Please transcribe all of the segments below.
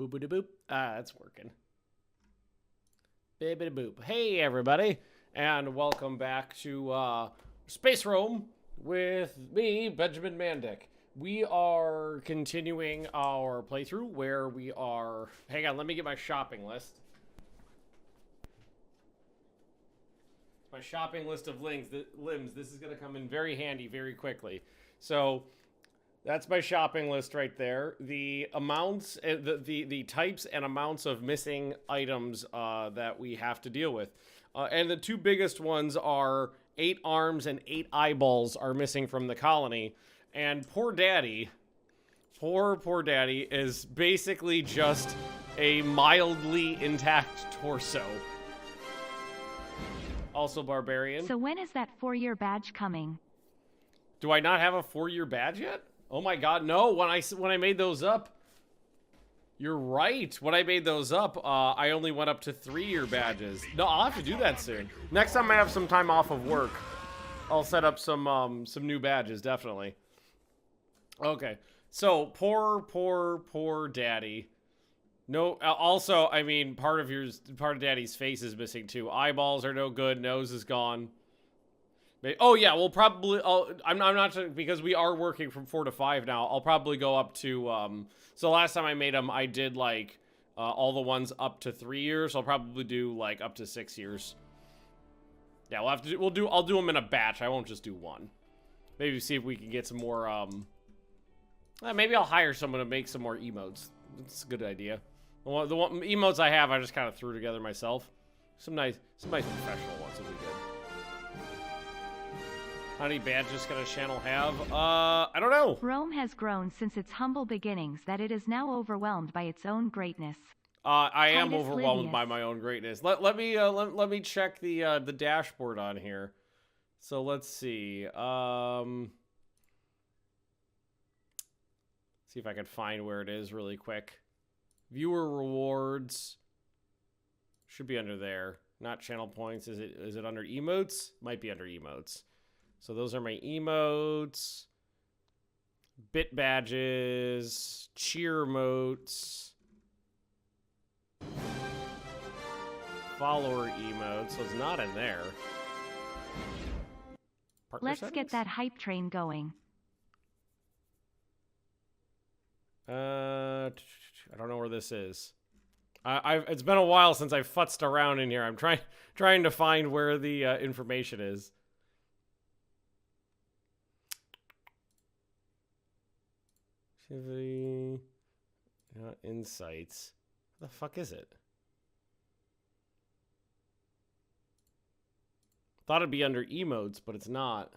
Boop-a-da-boop. Ah, that's working. Bibbidi-boop. Hey, everybody, and welcome back to Space Roam with me, Benjamin Mandic. We are continuing our playthrough where we are... Hang on, let me get my shopping list. My shopping list of limbs. This is going to come in very handy very quickly. So... that's my shopping list right there. The amounts, the types and amounts of missing items that we have to deal with. And the two biggest ones are 8 arms and 8 eyeballs are missing from the colony. And poor daddy is basically just a mildly intact torso. Also barbarian. So when is that 4-year badge coming? Do I not have a 4-year badge yet? Oh my god, no. When I made those up, you're right. When I made those up, I only went up to 3-year badges. No, I'll have to do that soon. Next time I have some time off of work, I'll set up some new badges, definitely. Okay. So, poor daddy. No, also, I mean, part of daddy's face is missing too. Eyeballs are no good, nose is gone. Oh yeah, we'll probably. I'm not sure, because we are working from 4 to 5 now. I'll probably go up to. So last time I made them, I did like all the ones up to 3 years. I'll probably do like up to 6 years. Yeah, we'll have to. I'll do them in a batch. I won't just do one. Maybe see if we can get some more. Maybe I'll hire someone to make some more emotes. That's a good idea. The emotes I have, I just kind of threw together myself. Some nice professional ones will be good. How many badges can a channel have? I don't know. Rome has grown since its humble beginnings that it is now overwhelmed by its own greatness. I am overwhelmed by my own greatness. Let me check the dashboard on here. So let's see. See if I can find where it is really quick. Viewer rewards should be under there. Not channel points. Is it under emotes? Might be under emotes. So those are my emotes, bit badges, cheer emotes, follower emotes. So it's not in there. Partner Let's settings? get that hype train going. I don't know where this is. It's been a while since I've futzed around in here. I'm trying to find where the information is. Insights. What the fuck is it? Thought it'd be under emotes, but it's not.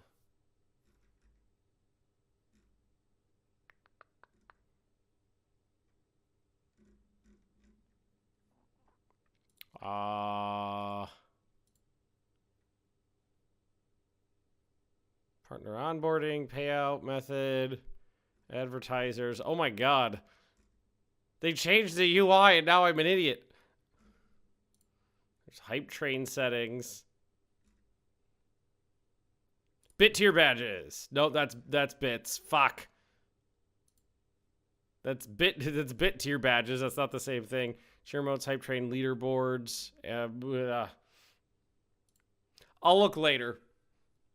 Partner onboarding, payout method. Advertisers. Oh my god. They changed the UI and now I'm an idiot. There's hype train settings. Bit tier badges. No, that's bits. Fuck. That's bit tier badges. That's not the same thing. Cheer modes, hype train leaderboards. I'll look later.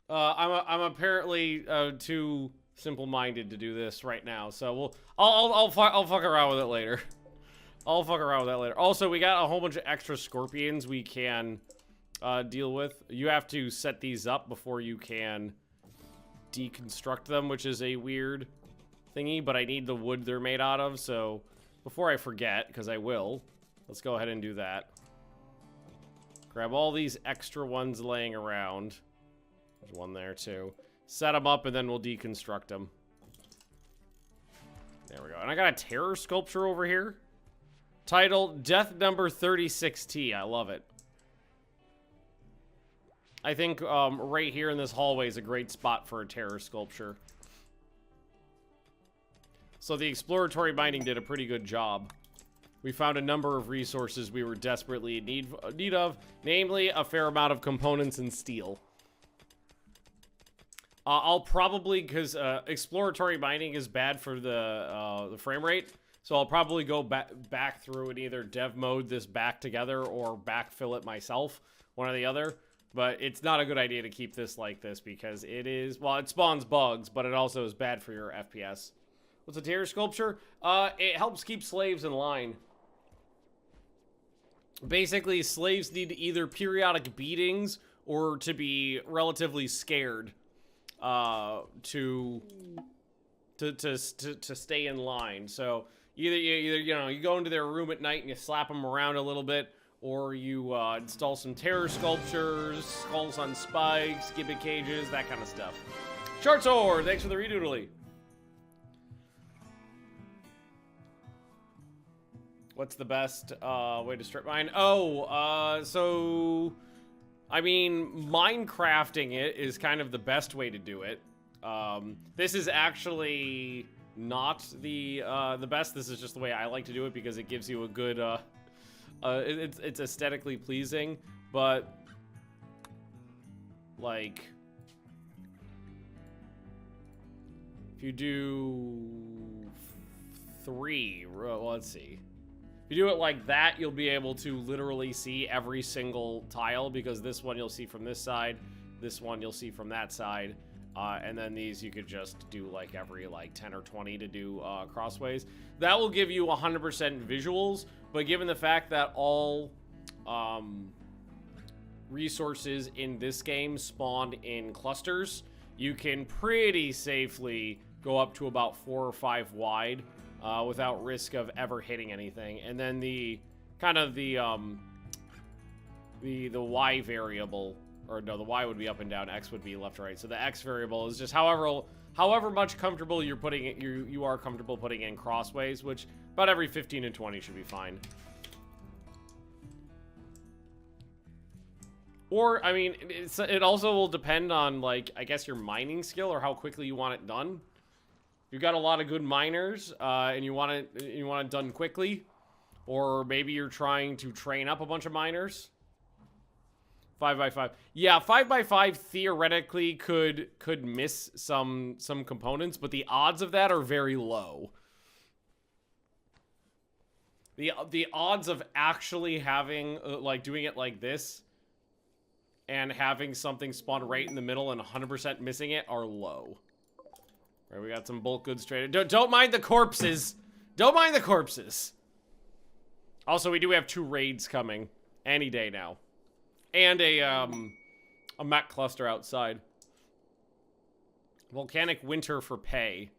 I'm apparently too simple-minded to do this right now, so I'll fuck around with it later. I'll fuck around with that later. Also, we got a whole bunch of extra scorpions we can deal with. You have to set these up before you can deconstruct them, which is a weird thingy, but I need the wood they're made out of, so before I forget, because I will, let's go ahead and do that. Grab all these extra ones laying around. There's one there, too. Set them up, and then we'll deconstruct them. There we go. And I got a terror sculpture over here. Titled Death Number 36T. I love it. I think right here in this hallway is a great spot for a terror sculpture. So the exploratory mining did a pretty good job. We found a number of resources we were desperately in need of, namely a fair amount of components and steel. I'll probably, because exploratory mining is bad for the frame rate, So I'll probably go back through and either dev mode this back together or backfill it myself, one or the other. But it's not a good idea to keep this like this because it is, well, it spawns bugs, but it also is bad for your FPS. What's a terror sculpture? It helps keep slaves in line. Basically, slaves need either periodic beatings or to be relatively scared to stay in line. So either you know, you go into their room at night and you slap them around a little bit, or you install some terror sculptures, skulls on spikes, gibbet cages, that kind of stuff. Short sword, thanks for the redoodly. What's the best way to strip mine? Oh, so I mean, Minecrafting it is kind of the best way to do it. This is actually not the best. This is just the way I like to do it because it gives you a good it's aesthetically pleasing, but like if you do 3, well, let's see. If you do it like that, you'll be able to literally see every single tile, because this one you'll see from this side, this one you'll see from that side, and then these you could just do like every like 10 or 20 to do crossways. That will give you 100% visuals, but given the fact that all resources in this game spawn in clusters, you can pretty safely go up to about 4 or 5 wide without risk of ever hitting anything. And then the kind of the Y variable, or no, the Y would be up and down, X would be left or right. So the X variable is just however much comfortable you're putting it, you are comfortable putting in crossways, which about every 15 and 20 should be fine. Or, I mean, it also will depend on, like, I guess your mining skill or how quickly you want it done. You've got a lot of good miners, and you want it done quickly, or maybe you're trying to train up a bunch of miners. 5x5. Yeah, 5x5 theoretically could miss some components, but the odds of that are very low. The odds of actually having like doing it like this and having something spawn right in the middle and 100% missing it are low. All right, we got some bulk goods traded. Don't mind the corpses. Don't mind the corpses. Also, we do have 2 raids coming any day now. And a mech cluster outside. Volcanic winter for pay.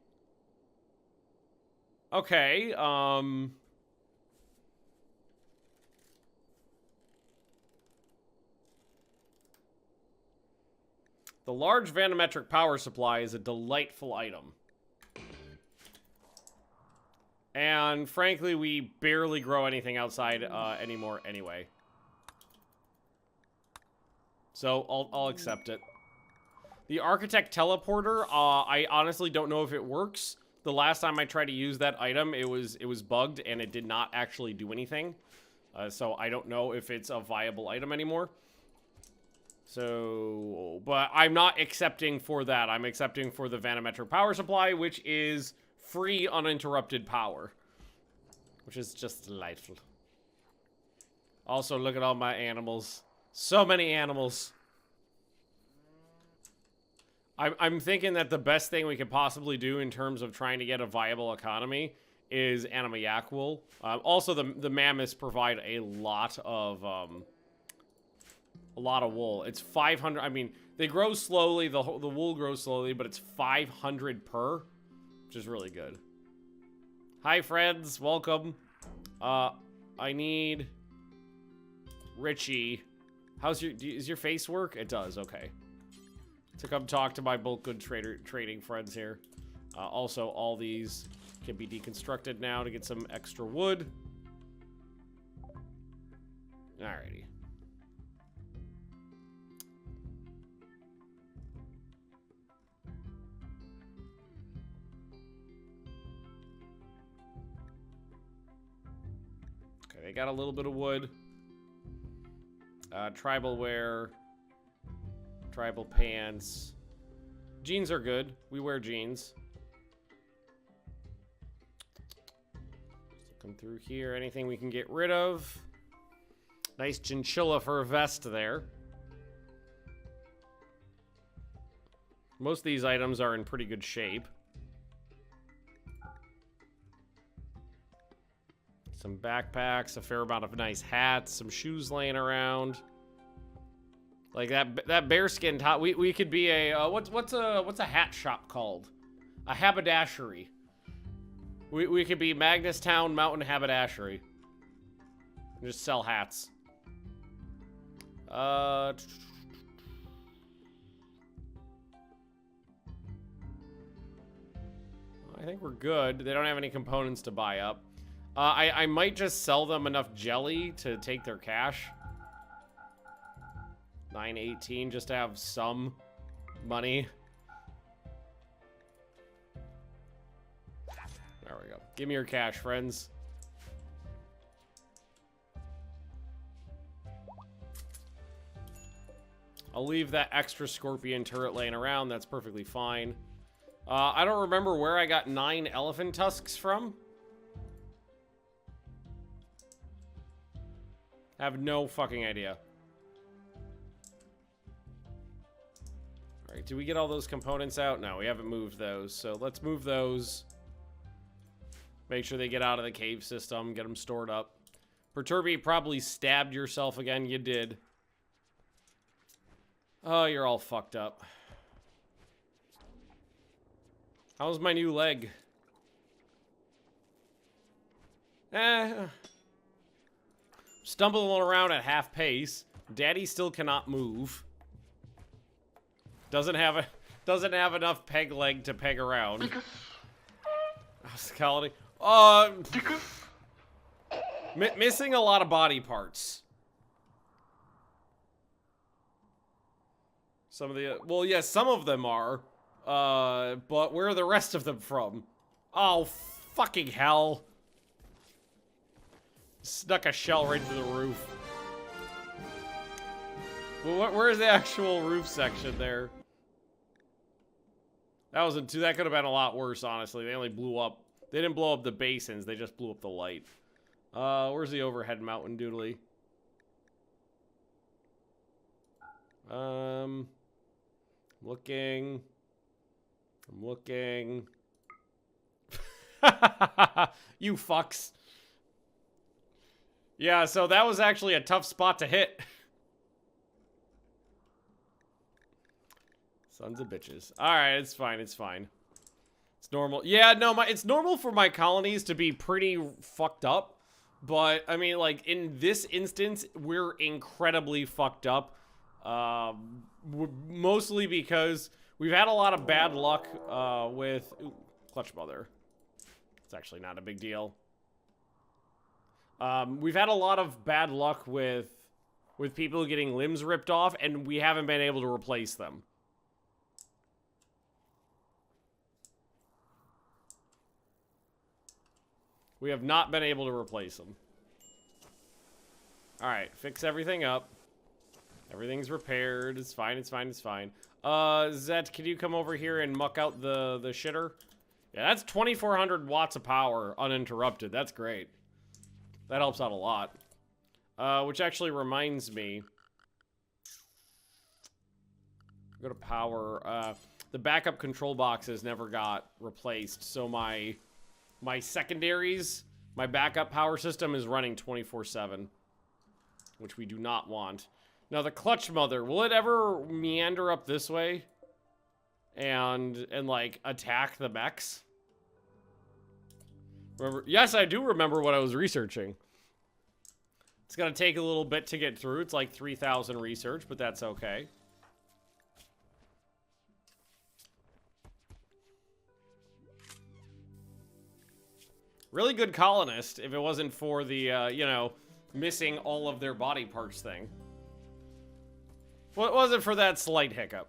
Okay, the large vanometric power supply is a delightful item. And frankly, we barely grow anything outside anymore anyway. So I'll accept it. The architect teleporter, I honestly don't know if it works. The last time I tried to use that item, it was bugged and it did not actually do anything. So I don't know if it's a viable item anymore. So, but I'm not accepting for that. I'm accepting for the vanometric power supply, which is free uninterrupted power, which is just delightful. Also, look at all my animals. So many animals. I'm thinking that the best thing we could possibly do in terms of trying to get a viable economy is anima yak wool. Also, the mammoths provide a lot of wool. It's 500. I mean, they grow slowly. The wool grows slowly, but it's 500 per, which is really good. Hi, friends. Welcome. I need Richie. Is your face work? It does. Okay. To come talk to my bulk good trading friends here. Also, all these can be deconstructed now to get some extra wood. Alrighty. Okay, they got a little bit of wood. Tribal wear. Tribal pants. Jeans are good. We wear jeans. Come through here. Anything we can get rid of. Nice chinchilla fur vest there. Most of these items are in pretty good shape. Some backpacks, a fair amount of nice hats, some shoes laying around. Like that bearskin top. We could be a what's a hat shop called? A haberdashery. We could be Magnustown Mountain Haberdashery. Just sell hats. I think we're good. They don't have any components to buy up. I might just sell them enough jelly to take their cash. 918 just to have some money. There we go. Give me your cash, friends. I'll leave that extra scorpion turret laying around. That's perfectly fine. I don't remember where I got 9 elephant tusks from. I have no fucking idea. Alright, did we get all those components out? No, we haven't moved those. So let's move those. Make sure they get out of the cave system. Get them stored up. Perturbi probably stabbed yourself again. You did. Oh, you're all fucked up. How's my new leg? Stumbling around at half pace. Daddy still cannot move. Doesn't have enough peg leg to peg around. Quality. Missing a lot of body parts. Some of the well, yes, some of them are. But where are the rest of them from? Oh, fucking hell. Snuck a shell right through the roof. Well, where's the actual roof section there? That wasn't too. That could have been a lot worse, honestly. They only blew up. They didn't blow up the basins. They just blew up the light. Where's the overhead mountain doodly? Looking. I'm looking. You fucks. Yeah, so that was actually a tough spot to hit. Sons of bitches. Alright, it's fine, it's fine. It's normal. Yeah, no, it's normal for my colonies to be pretty fucked up. But, I mean, like, in this instance, we're incredibly fucked up. Mostly because we've had a lot of bad luck with... Ooh, Clutch Mother. It's actually not a big deal. We've had a lot of bad luck with people getting limbs ripped off, and we haven't been able to replace them. We have not been able to replace them. Alright, fix everything up. Everything's repaired. It's fine, it's fine, it's fine. Zet, can you come over here and muck out the shitter? Yeah, that's 2,400 watts of power uninterrupted. That's great. That helps out a lot. Which actually reminds me. Go to power. The backup control boxes never got replaced, so my secondaries, my backup power system is running 24/7, which we do not want. Now the Clutch Mother, will it ever meander up this way and like attack the mechs? Remember? Yes, I do remember what I was researching. It's gonna take a little bit to get through. It's like 3,000 research, but that's okay. Really good colonist, if it wasn't for the, you know, missing all of their body parts thing. What was it for that slight hiccup?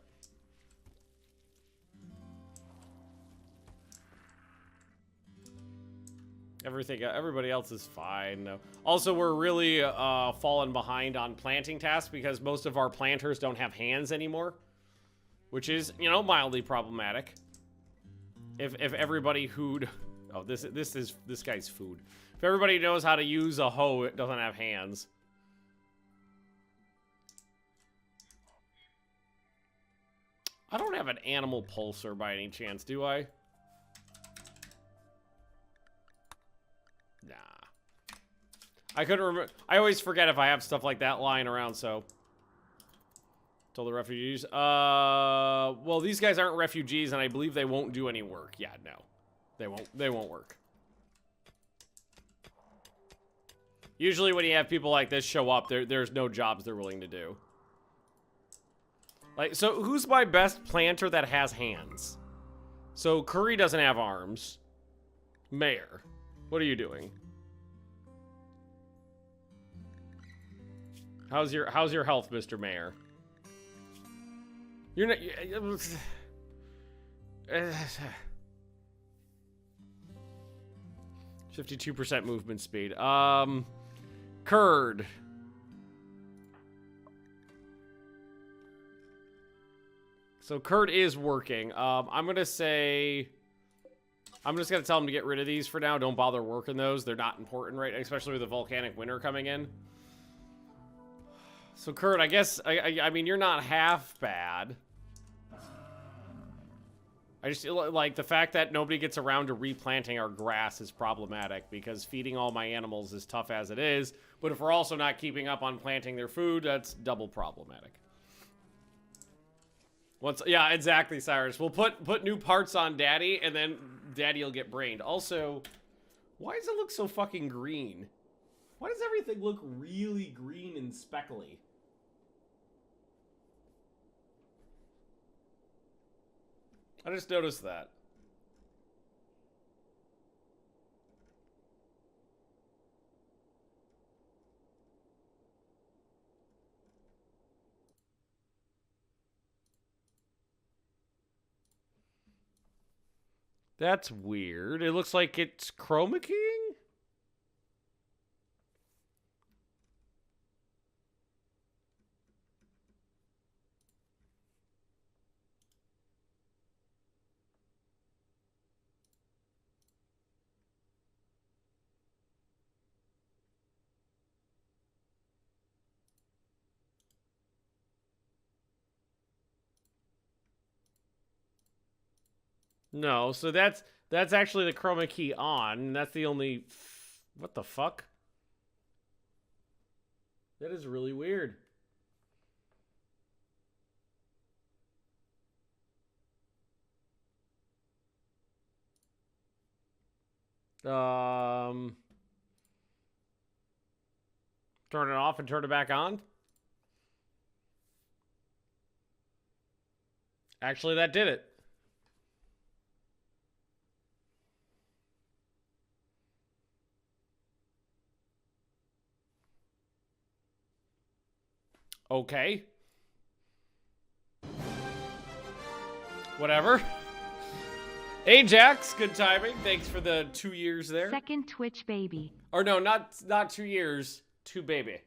Everybody else is fine. No. Also, we're really falling behind on planting tasks because most of our planters don't have hands anymore, which is, you know, mildly problematic. If everybody who'd Oh, this guy's food. If everybody knows how to use a hoe, it doesn't have hands. I don't have an animal pulsar by any chance, do I? Nah. I couldn't remember. I always forget if I have stuff like that lying around, so. Told the refugees. Well, these guys aren't refugees, and I believe they won't do any work. Yeah, no. They won't work. Usually when you have people like this show up, there's no jobs they're willing to do. Like, so who's my best planter that has hands? So Curry doesn't have arms. Mayor, what are you doing? How's your health, Mr. Mayor? You're not 52% movement speed. Curd. So Curd is working. I'm gonna say, I'm just gonna tell him to get rid of these for now. Don't bother working those. They're not important, right? Especially with the volcanic winter coming in. So Curd, I guess, I mean, you're not half bad. I just, like, the fact that nobody gets around to replanting our grass is problematic, because feeding all my animals is tough as it is, but if we're also not keeping up on planting their food, that's double problematic. Yeah, exactly, Cyrus. We'll put new parts on Daddy, and then Daddy will get brained. Also, why does it look so fucking green? Why does everything look really green and speckly? I just noticed that. That's weird. It looks like it's chroma keying? No, so that's actually the chroma key on. That's the only... What the fuck? That is really weird. Turn it off and turn it back on? Actually, that did it. Okay. Whatever. Ajax, good timing. Thanks for the 2 years there. Second Twitch baby. Or no, not 2 years. 2 baby.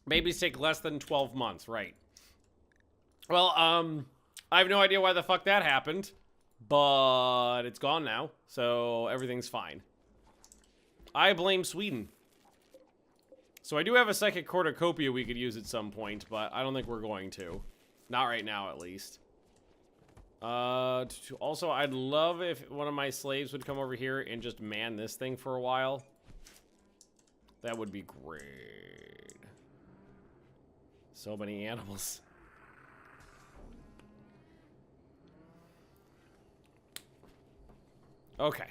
Babies take less than 12 months, right? Well, I have no idea why the fuck that happened, but it's gone now, so everything's fine. I blame Sweden. So I do have a psychic cornucopia we could use at some point, but I don't think we're going to. Not right now, at least. Also, I'd love if one of my slaves would come over here and just man this thing for a while. That would be great. So many animals. Okay.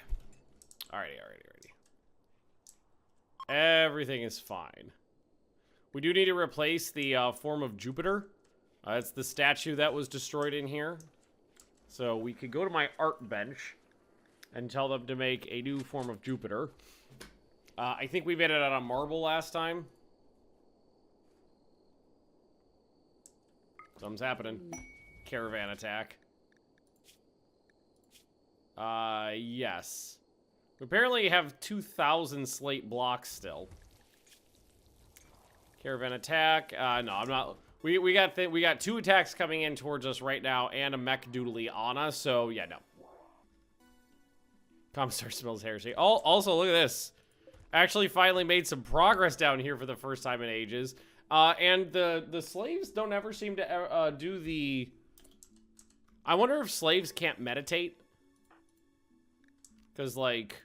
Alrighty. Everything is fine. We do need to replace the form of Jupiter. It's the statue that was destroyed in here. So we could go to my art bench and tell them to make a new form of Jupiter. I think we made it out of marble last time. Something's happening. Caravan attack. Yes. We apparently have 2,000 slate blocks still. Caravan attack. No, I'm not. We got 2 attacks coming in towards us right now, and a mech doodly on us. So yeah, no. Commissar smells heresy. Oh, also, look at this. Actually finally made some progress down here for the first time in ages. And the slaves don't ever seem to do the... I wonder if slaves can't meditate. Because, like,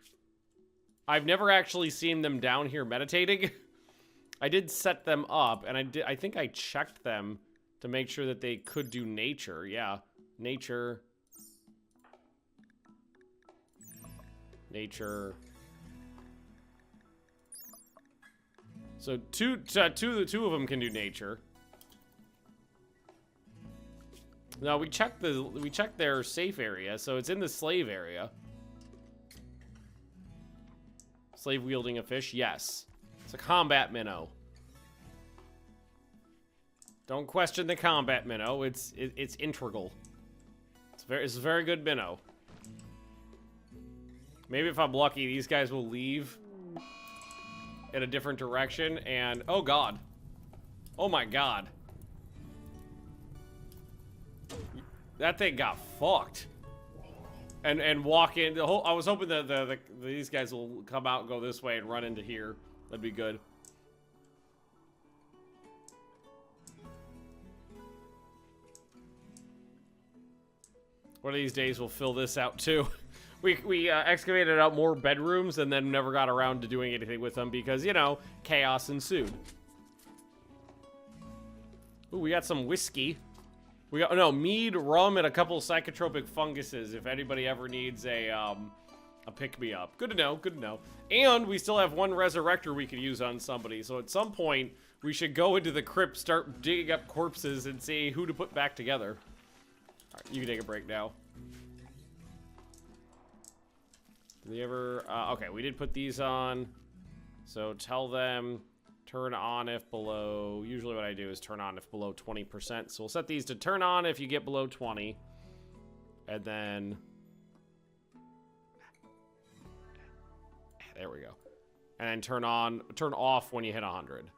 I've never actually seen them down here meditating. I did set them up, and I think I checked them to make sure that they could do nature. Yeah, nature. Nature. So two of them can do nature. No, we checked their safe area, so it's in the slave area. Slave wielding a fish, yes. It's a combat minnow. Don't question the combat minnow. It's integral. It's a very good minnow. Maybe if I'm lucky, these guys will leave in a different direction, and oh god, oh my god, that thing got fucked. And walk in. I was hoping that these guys will come out and go this way and run into here. That'd be good. One of these days we'll fill this out too. We excavated out more bedrooms and then never got around to doing anything with them because, you know, chaos ensued. Ooh, we got some whiskey. We got, no, mead, rum, and a couple psychotropic funguses if anybody ever needs a pick-me-up. Good to know, good to know. And we still have one resurrector we could use on somebody, so at some point, we should go into the crypt, start digging up corpses, and see who to put back together. Alright, you can take a break now. Did we ever... okay, we did put these on. So tell them... turn on if below, usually what I do is turn on if below 20%. So we'll set these to turn on if you get below 20. And then, there we go. And then turn off when you hit 100.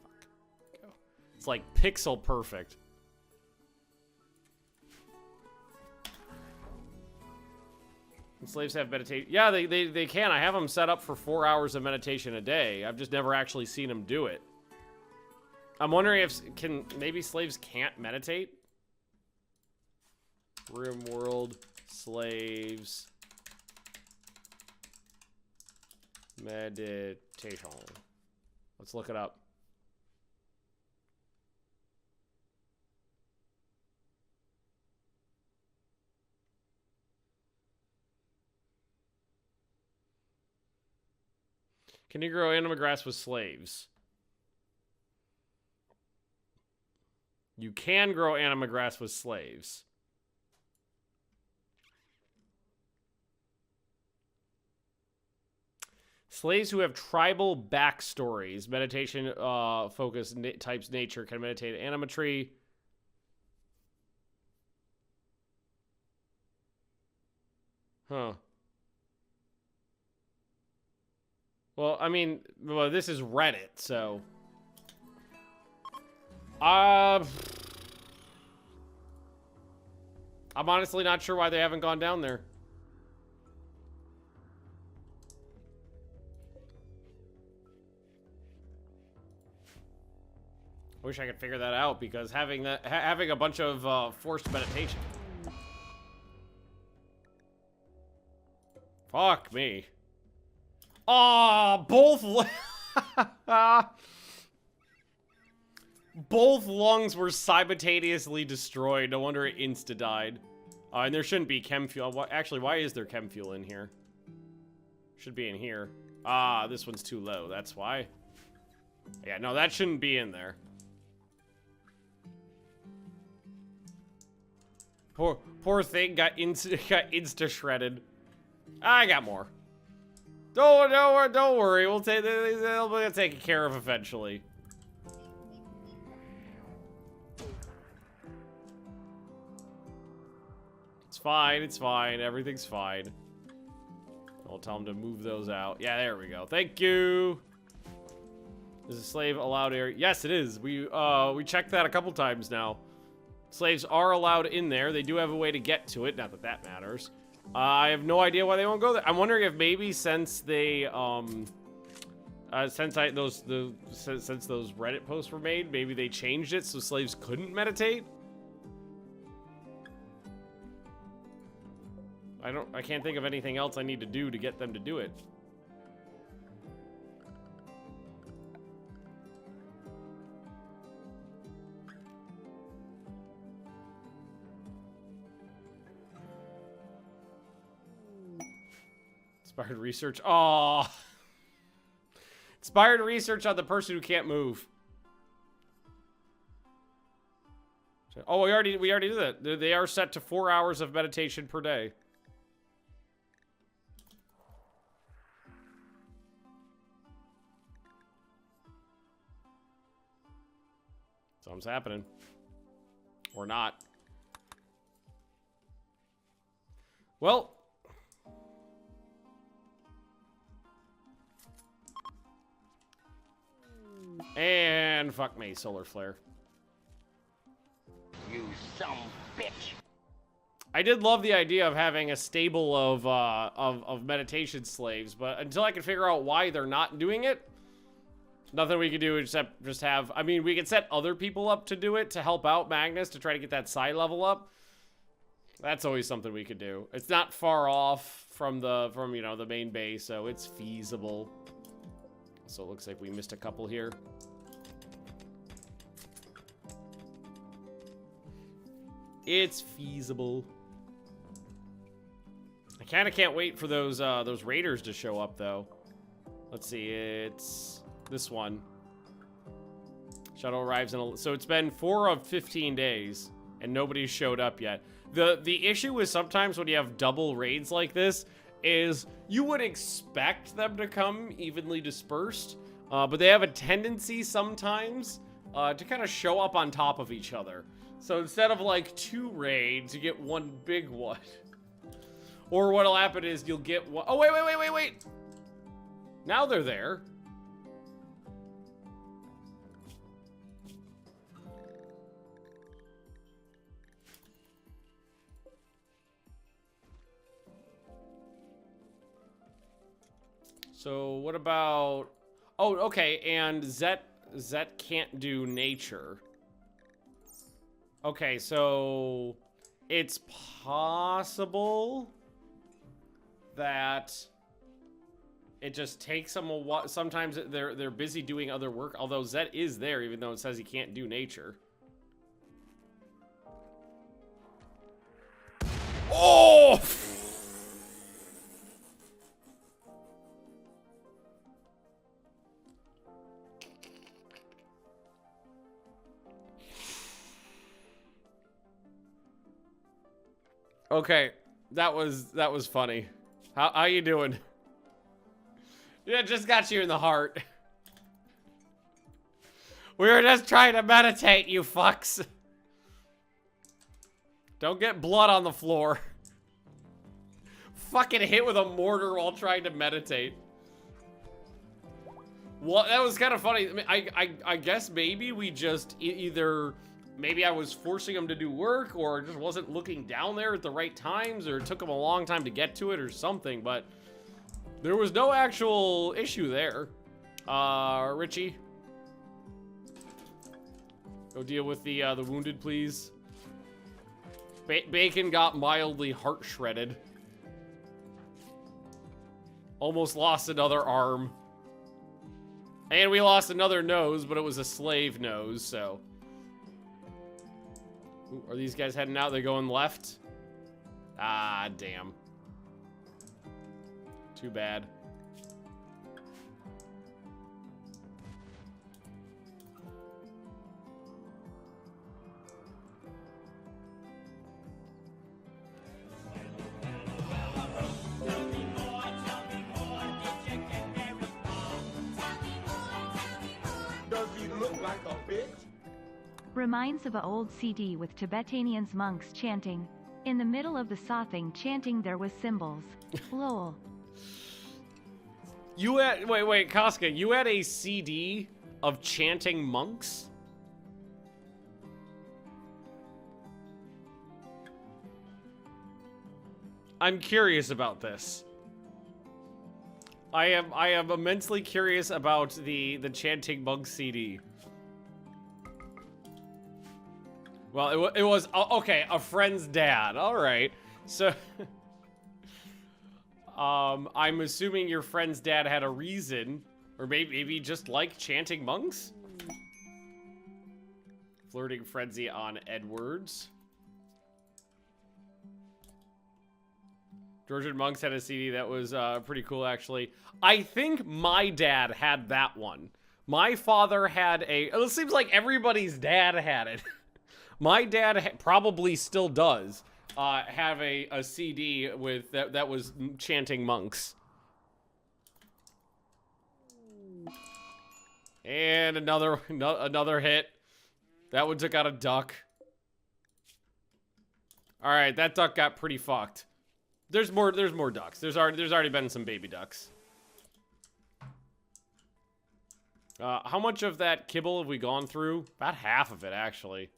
Fuck. Go. It's like pixel perfect. Slaves have meditation. Yeah, they can. I have them set up for 4 hours of meditation a day. I've just never actually seen them do it. I'm wondering if maybe slaves can't meditate. Rimworld slaves meditation. Let's look it up. Can you grow anima grass with slaves? You can grow anima grass with slaves. Slaves who have tribal backstories, meditation focus types nature, can meditate anima tree. Huh. Well, I mean, well, this is Reddit, so... I'm honestly not sure why they haven't gone down there. I wish I could figure that out, because having a bunch of forced meditation... Fuck me. Oh, both lungs were simultaneously destroyed. No wonder it insta-died. And there shouldn't be chem fuel. Actually, why is there chem fuel in here? Should be in here. Ah, this one's too low. That's why. Yeah, no, that shouldn't be in there. Poor thing got insta-shredded. I got more. Don't worry. They'll be taken care of eventually. It's fine. It's fine. Everything's fine. I'll tell them to move those out. Yeah, there we go. Thank you. Is a slave allowed area? Yes, it is. We checked that a couple times now. Slaves are allowed in there. They do have a way to get to it. Not that that matters. I have no idea why they won't go there. I'm wondering if maybe since they, since those Reddit posts were made, maybe they changed it so slaves couldn't meditate. I can't think of anything else I need to do to get them to do it. Inspired research. Oh, inspired research on the person who can't move. Oh, we already did that. They are set to 4 hours of meditation per day. Something's happening, or not. Well. And fuck me, solar flare. You some bitch. I did love the idea of having a stable of meditation slaves, but until I can figure out why they're not doing it, nothing we can do except just have. I mean, we can set other people up to do it to help out Magnus to try to get that psi level up. That's always something we could do. It's not far off from you know, the main base, so it's feasible. So it looks like we missed a couple here. It's feasible. I kind of can't wait for those raiders to show up, though. Let's see, it's this one. Shuttle arrives in so it's been 4 of 15 days, and nobody's showed up yet. The issue is sometimes when you have double raids like this is you would expect them to come evenly dispersed, but they have a tendency sometimes to kind of show up on top of each other. So instead of like 2 raids, you get one big one. Or what'll happen is you'll get one. Oh, wait. Now they're there. So what about... Oh, okay, and Zet can't do nature. Okay, so it's possible that it just takes them a while. Sometimes they're busy doing other work, although Zet is there, even though it says he can't do nature. Oh! Okay, that was funny. How you doing? Yeah, just got you in the heart. We were just trying to meditate, you fucks. Don't get blood on the floor. Fucking hit with a mortar while trying to meditate. Well, that was kind of funny. I mean, I guess maybe we just either... Maybe I was forcing him to do work, or just wasn't looking down there at the right times, or it took him a long time to get to it or something, but there was no actual issue there. Richie. Go deal with the wounded, please. Bacon got mildly heart shredded. Almost lost another arm. And we lost another nose, but it was a slave nose, so... Ooh, are these guys heading out? They're going left? Ah, damn. Too bad. Does he look like a bitch? Reminds of an old CD with Tibetanians monks chanting. In the middle of the sothing chanting there was symbols. Lol. You had, wait, Casca, you had a CD of chanting monks? I'm curious about this. I am immensely curious about the Chanting Monk CD. Well, it was okay, a friend's dad. All right. So I'm assuming your friend's dad had a reason, or maybe just like chanting monks. Flirting frenzy on Edwards. Georgian monks had a CD that was pretty cool, actually. I think my dad had that one. My father had a... It seems like everybody's dad had it. My dad probably still does have a CD with that was chanting monks. And another hit. That one took out a duck. All right, that duck got pretty fucked. There's more ducks. There's already been some baby ducks. How much of that kibble have we gone through? About half of it, actually.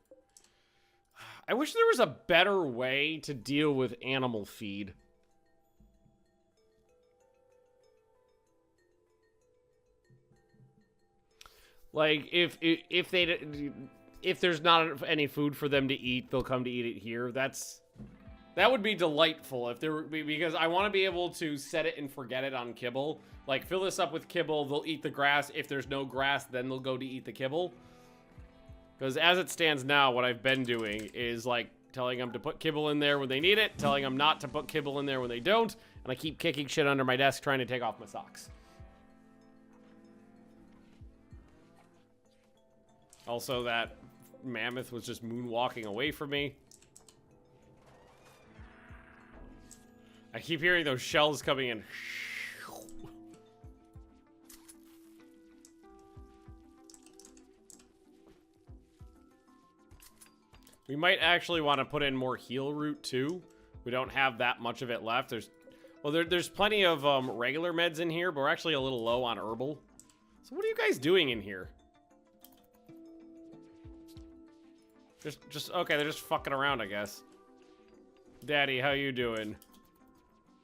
I wish there was a better way to deal with animal feed. Like, if there's not any food for them to eat, they'll come to eat it here. That would be delightful if there were, because I want to be able to set it and forget it on kibble. Like, fill this up with kibble, they'll eat the grass. If there's no grass, then they'll go to eat the kibble. Because as it stands now, what I've been doing is, like, telling them to put kibble in there when they need it, telling them not to put kibble in there when they don't, and I keep kicking shit under my desk trying to take off my socks. Also, that mammoth was just moonwalking away from me. I keep hearing those shells coming in. We might actually want to put in more heal root too. We don't have that much of it left. There's plenty of regular meds in here, but we're actually a little low on herbal. So what are you guys doing in here? Okay, they're just fucking around, I guess. Daddy, how you doing?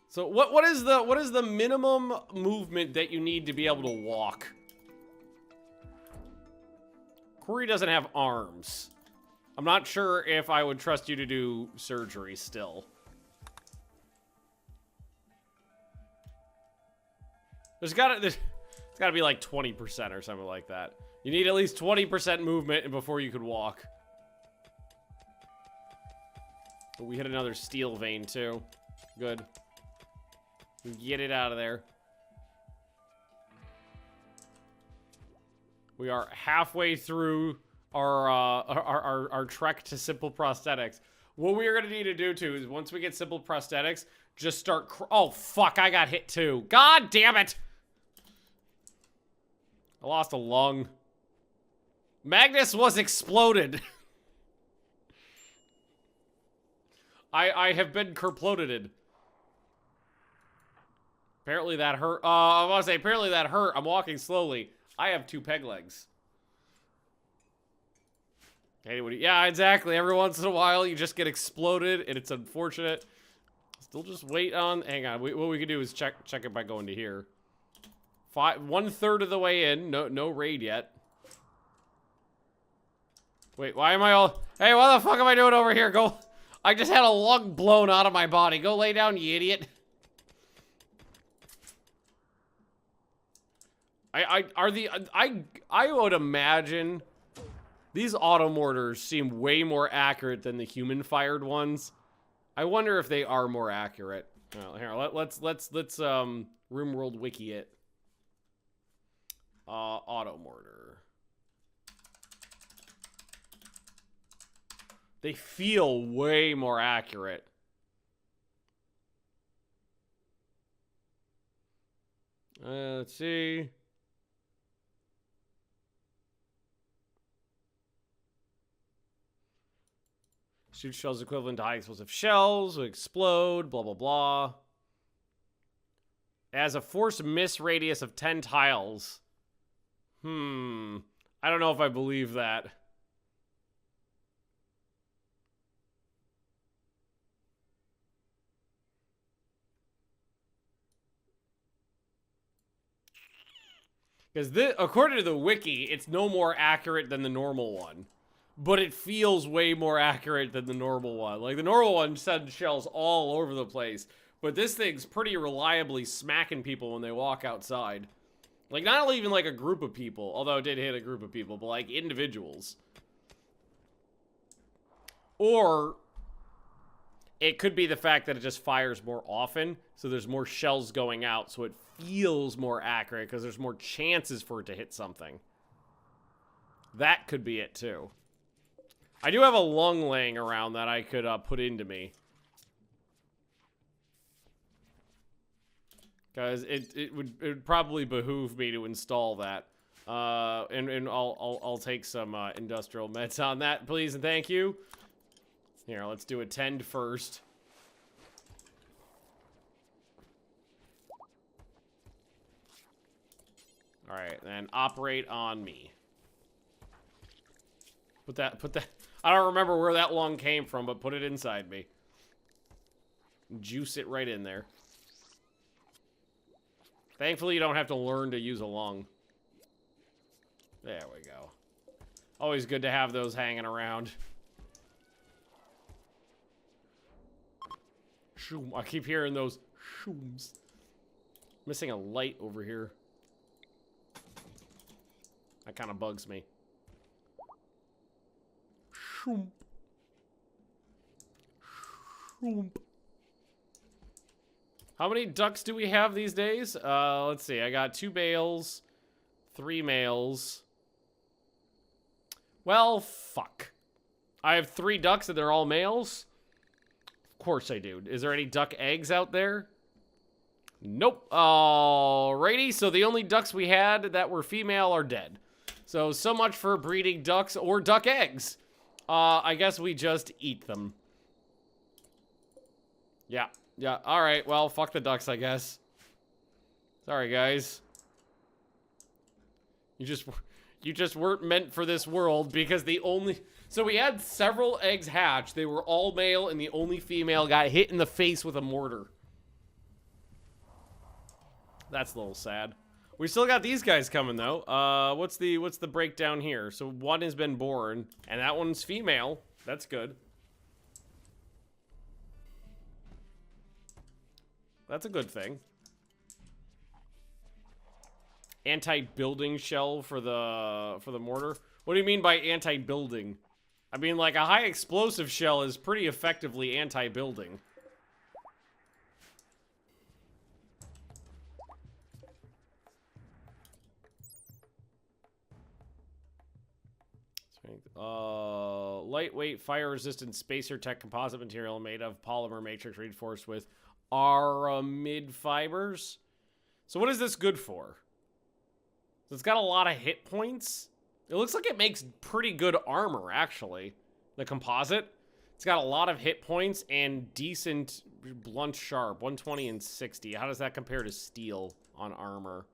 So what is the minimum movement that you need to be able to walk? Corey doesn't have arms. I'm not sure if I would trust you to do surgery still. It's gotta be like 20% or something like that. You need at least 20% movement before you could walk. But we hit another steel vein too. Good. Get it out of there. We are halfway through our trek to simple prosthetics. What we are gonna need to do too is once we get simple prosthetics, just start. Oh fuck! I got hit too. God damn it! I lost a lung. Magnus was exploded. I have been kerploded. Apparently that hurt. I want to say apparently that hurt. I'm walking slowly. I have 2 peg legs. Hey, yeah, exactly. Every once in a while, you just get exploded, and it's unfortunate. Still just wait on. Hang on. What we can do is check it by going to here. 1/3 of the way in. No raid yet. Wait, why am I all? Hey, what the fuck am I doing over here? Go. I just had a lung blown out of my body. Go lay down, you idiot. I would imagine these auto-mortars seem way more accurate than the human-fired ones. I wonder if they are more accurate. Well, here, let's Rimworld wiki it. Auto-mortar. They feel way more accurate. Let's see. Shoot shells equivalent to high explosive shells, will explode, blah, blah, blah. It has a force miss radius of 10 tiles. I don't know if I believe that. Because according to the wiki, it's no more accurate than the normal one. But it feels way more accurate than the normal one. Like, the normal one sends shells all over the place. But this thing's pretty reliably smacking people when they walk outside. Like, not even like a group of people, although it did hit a group of people, but like individuals. Or it could be the fact that it just fires more often, so there's more shells going out, so it feels more accurate because there's more chances for it to hit something. That could be it too. I do have a lung laying around that I could put into me. Because it would probably behoove me to install that. And I'll take some industrial meds on that, please and thank you. Here, let's do attend first. Alright, then operate on me. Put that, I don't remember where that lung came from, but put it inside me. Juice it right in there. Thankfully, you don't have to learn to use a lung. There we go. Always good to have those hanging around. Shoom. I keep hearing those shooms. Missing a light over here. That kind of bugs me. Shoom. Shoom. How many ducks do we have these days? Let's see. I got 2 males, 3 males. Well, fuck. I have 3 ducks and they're all males? Of course I do. Is there any duck eggs out there? Nope. Alrighty, so the only ducks we had that were female are dead. So much for breeding ducks or duck eggs. I guess we just eat them. Yeah. Yeah, alright, well, fuck the ducks, I guess. Sorry, guys. You just weren't meant for this world because the only... So we had several eggs hatch. They were all male, and the only female got hit in the face with a mortar. That's a little sad. We still got these guys coming, though. What's the breakdown here? So one has been born, and that one's female. That's good. That's a good thing. Anti-building shell for the mortar. What do you mean by anti-building? I mean, like, a high explosive shell is pretty effectively anti-building. Lightweight, fire-resistant spacer tech composite material made of polymer matrix reinforced with aramid fibers. So what is this good for? So it's got a lot of hit points. It looks like it makes pretty good armor, actually. The composite. It's got a lot of hit points and decent blunt sharp. 120 and 60. How does that compare to steel on armor?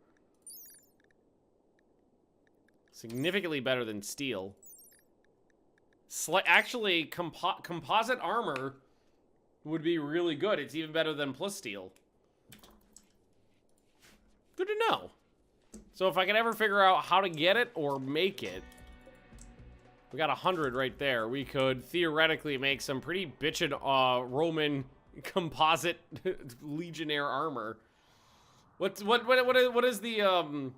Significantly better than steel. Actually, composite armor would be really good. It's even better than plus steel. Good to know. So if I can ever figure out how to get it or make it, we got 100 right there. We could theoretically make some pretty bitchin' Roman composite legionnaire armor. What is the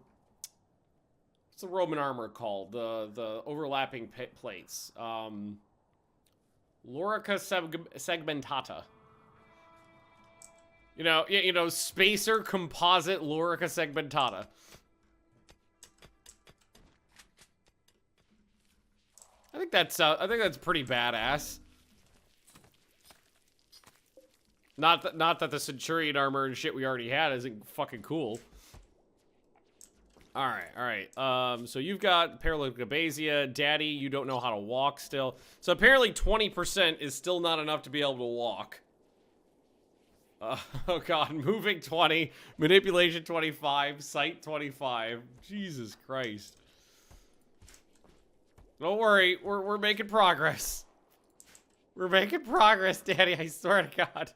what's the Roman armor called? The overlapping plates. Lorica segmentata. You know, spacer composite Lorica segmentata. I think that's pretty badass. Not that the Centurion armor and shit we already had isn't fucking cool. All right. So you've got paralympic Daddy, you don't know how to walk still. So apparently 20% is still not enough to be able to walk. Oh god, moving 20, manipulation 25, sight 25. Jesus Christ. Don't worry, we're making progress. We're making progress, Daddy, I swear to God.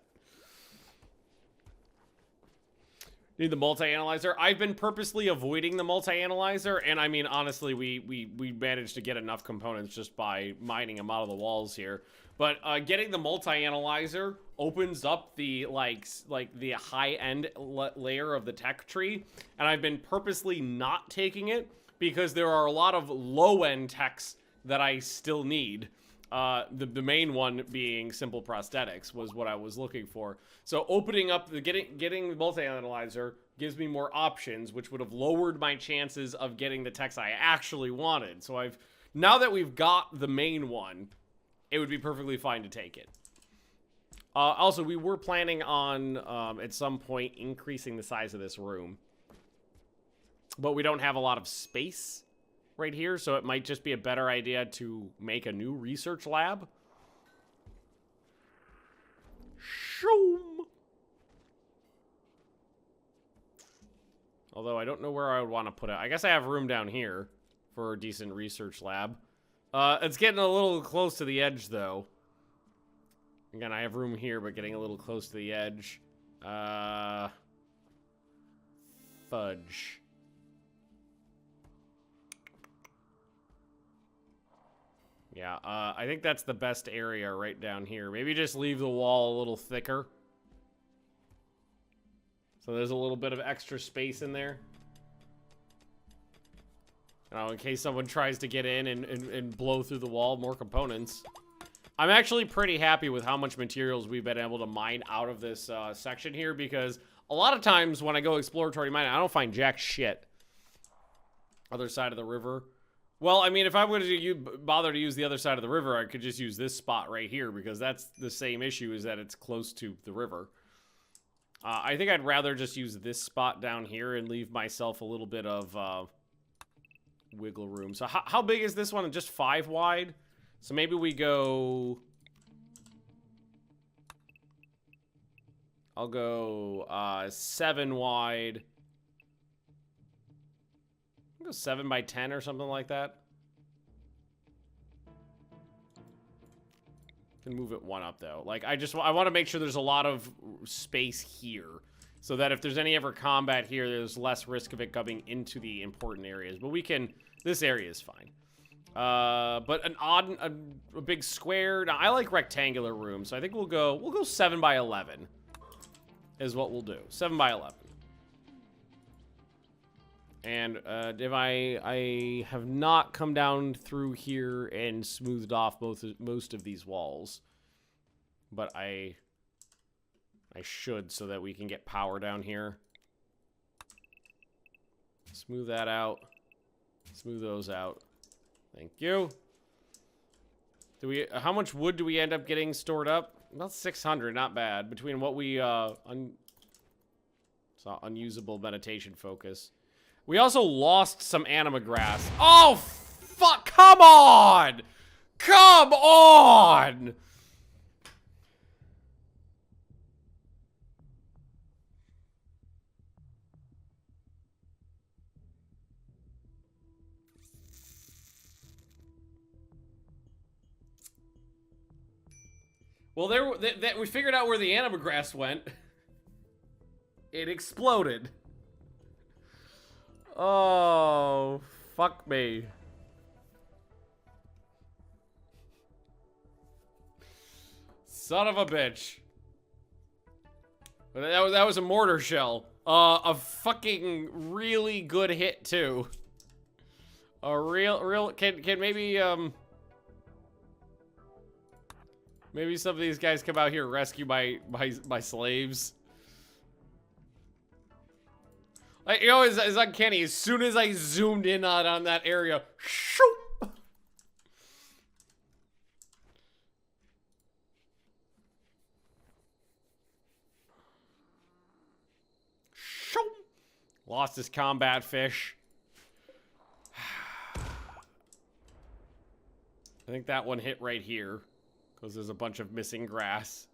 Need the multi-analyzer. I've been purposely avoiding the multi-analyzer, and I mean, honestly, we managed to get enough components just by mining them out of the walls here. But getting the multi-analyzer opens up the like the high-end layer of the tech tree, and I've been purposely not taking it because there are a lot of low-end techs that I still need. The main one being simple prosthetics was what I was looking for. So opening up the getting the multi-analyzer gives me more options, which would have lowered my chances of getting the techs I actually wanted. So now that we've got the main one, it would be perfectly fine to take it. Also, we were planning on at some point increasing the size of this room, but we don't have a lot of space right here, so it might just be a better idea to make a new research lab. Shoom. Although I don't know where I would want to put it. I guess I have room down here for a decent research lab. It's getting a little close to the edge, though. Again, I have room here, but getting a little close to the edge. Fudge. Yeah, I think that's the best area right down here. Maybe just leave the wall a little thicker. So there's a little bit of extra space in there. In case someone tries to get in and blow through the wall, more components. I'm actually pretty happy with how much materials we've been able to mine out of this section here, because a lot of times when I go exploratory mining, I don't find jack shit. Other side of the river. Well, I mean, if I were to bother to use the other side of the river, I could just use this spot right here, because that's the same issue, is that it's close to the river. I think I'd rather just use this spot down here and leave myself a little bit of wiggle room. So how big is this one? Just 5 wide? So maybe we go... I'll go 7 wide. I'll go 7 by 10 or something like that. Can move it 1 up though. Like I want to make sure there's a lot of space here, so that if there's any ever combat here, there's less risk of it coming into the important areas. But we can. This area is fine. But a big square. Now, I like rectangular rooms, so I think we'll go 7 by 11. Is what we'll do. 7 by 11. And if I have not come down through here and smoothed off most of these walls, but I should, so that we can get power down here. Smooth that out. Smooth those out. Thank you. How much wood do we end up getting stored up? About 600, not bad. Between what we it's not unusable meditation focus. We also lost some anima grass. Oh, fuck! Come on! Come on! Well, we figured out where the anima grass went. It exploded. Oh, fuck me. Son of a bitch. That was a mortar shell. A fucking really good hit too. A real can maybe maybe some of these guys come out here and rescue my slaves. Like, you know, it's uncanny. As soon as I zoomed in on that area, shoop! Shoop! Lost his combat fish. I think that one hit right here, because there's a bunch of missing grass.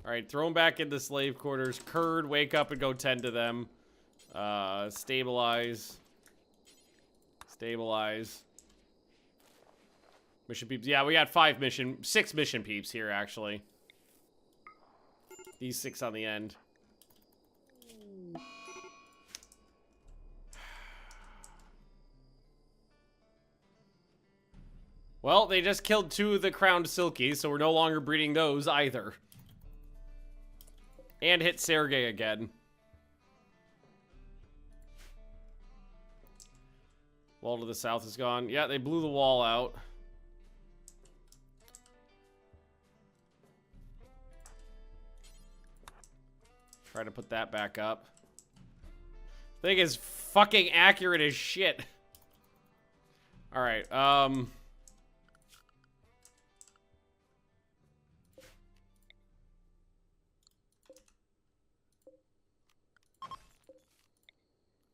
Alright, throw them back into slave quarters. Curd, wake up and go tend to them. Stabilize. Stabilize. Mission peeps. Yeah, we got 6 mission peeps here, actually. These 6 on the end. Well, they just killed 2 of the crowned silkies, so we're no longer breeding those either. And hit Sergei again. Wall to the south is gone. Yeah, they blew the wall out. Try to put that back up. Thing is fucking accurate as shit. Alright, I'm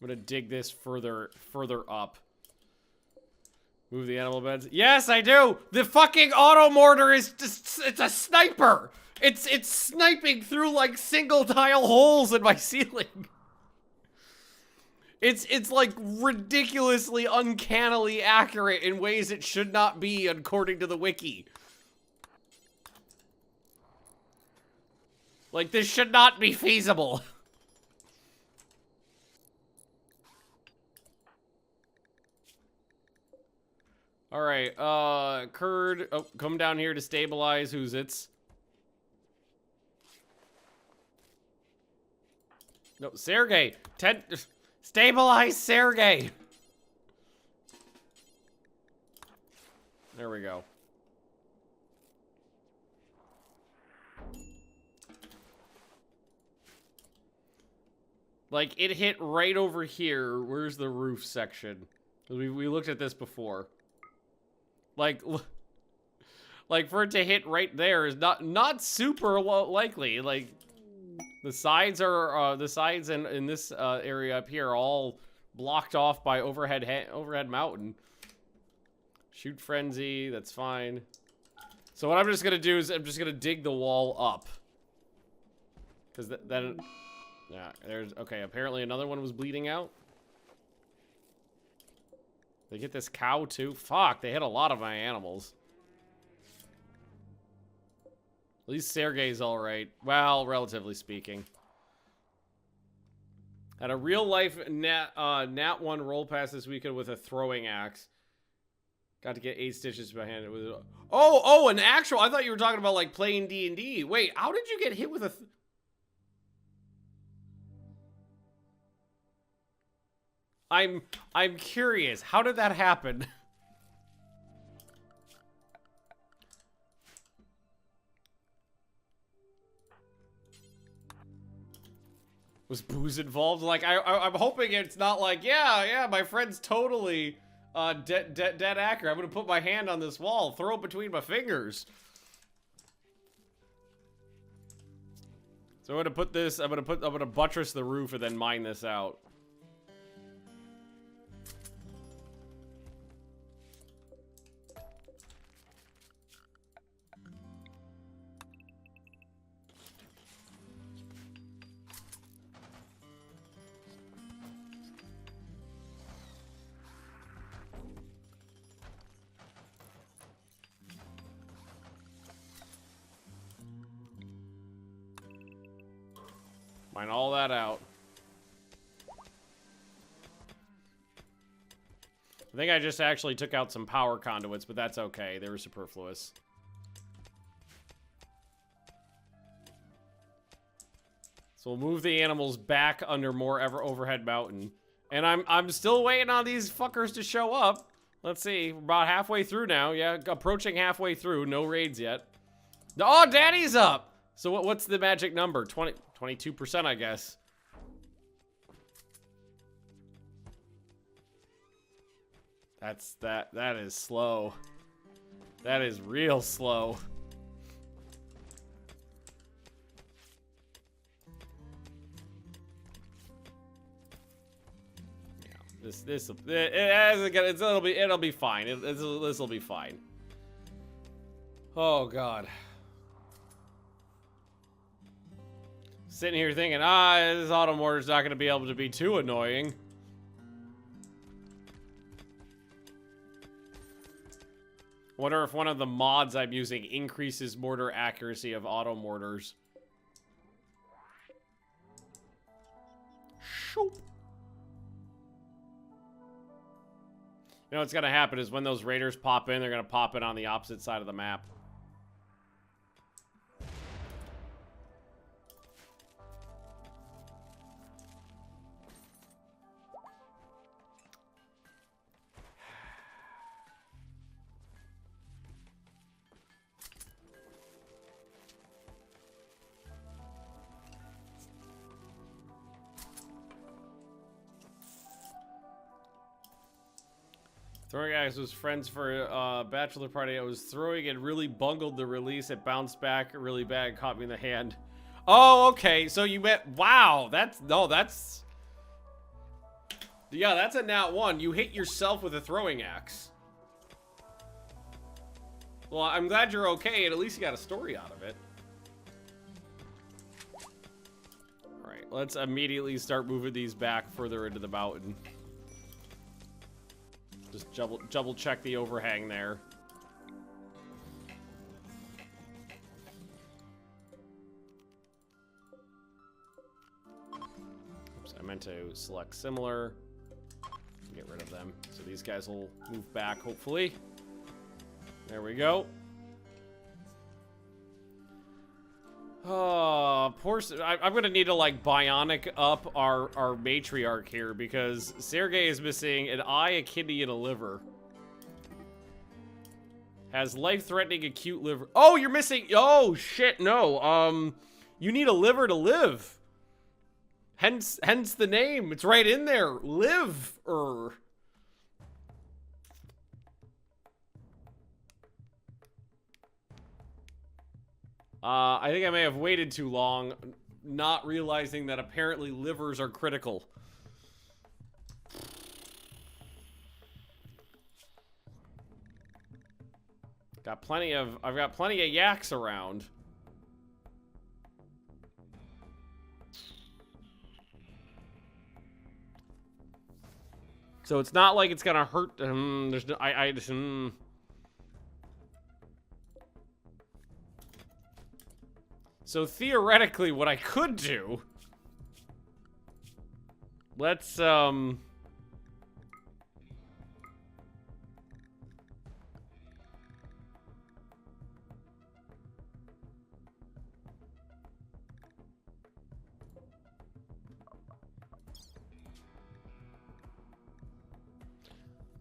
gonna dig this further up. Move the animal beds. Yes, I do! The fucking auto-mortar is just, it's a sniper! It's sniping through like single tile holes in my ceiling. It's like ridiculously uncannily accurate in ways it should not be according to the wiki. Like, this should not be feasible. Alright, Kurd, oh, come down here to stabilize who's it's. No, Sergei, stabilize Sergei. There we go. Like, it hit right over here. Where's the roof section? We looked at this before. Like for it to hit right there is not super likely. Like, the sides are in this area up here are all blocked off by overhead mountain. Shoot frenzy, that's fine. So what I'm just gonna do is I'm just gonna dig the wall up, because then yeah, there's okay. Apparently another one was bleeding out. They get this cow too. Fuck, they hit a lot of my animals. At least Sergei's alright. Well, relatively speaking. Had a real life Nat 1 roll pass this weekend with a throwing axe. Got to get 8 stitches behind it with it. Oh, an actual. I thought you were talking about like playing D&D. Wait, how did you get hit with a I'm curious. How did that happen? Was booze involved? Like, I'm hoping it's not like, yeah, my friend's totally dead accurate. I'm gonna put my hand on this wall, throw it between my fingers. So I'm gonna put this. I'm gonna buttress the roof and then mine this out. Mine all that out. I think I just actually took out some power conduits, but that's okay. They were superfluous. So we'll move the animals back under more overhead mountain. And I'm still waiting on these fuckers to show up. Let's see. We're about halfway through now. Yeah, approaching halfway through. No raids yet. Oh, Daddy's up! So what's the magic number? 22%, I guess. That is slow. That is real slow. It'll be fine. This will be fine. Oh God. Sitting here thinking, this auto-mortar's not gonna be able to be too annoying. Wonder if one of the mods I'm using increases mortar accuracy of auto-mortars. You know what's gonna happen is when those raiders pop in, they're gonna pop in on the opposite side of the map. Throwing guys was friends for a bachelor party. I was throwing and really bungled the release. It bounced back really bad, caught me in the hand. Oh, okay. So you meant, wow, that's yeah, that's a nat 1. You hit yourself with a throwing axe. Well, I'm glad you're okay, and at least you got a story out of it. All right, let's immediately start moving these back further into the mountain. Just double check the overhang there. Oops, I meant to select similar. Get rid of them. So these guys will move back, hopefully. There we go. Oh, I'm gonna need to like bionic up our matriarch here because Sergey is missing an eye, a kidney, and a liver. Has life-threatening acute liver. Oh, you're missing. Oh shit, no. You need a liver to live. Hence the name. It's right in there. Live-er. I think I may have waited too long, not realizing that apparently livers are critical. I've got plenty of yaks around. So it's not like it's gonna hurt. There's no, So theoretically, what I could do, let's oh,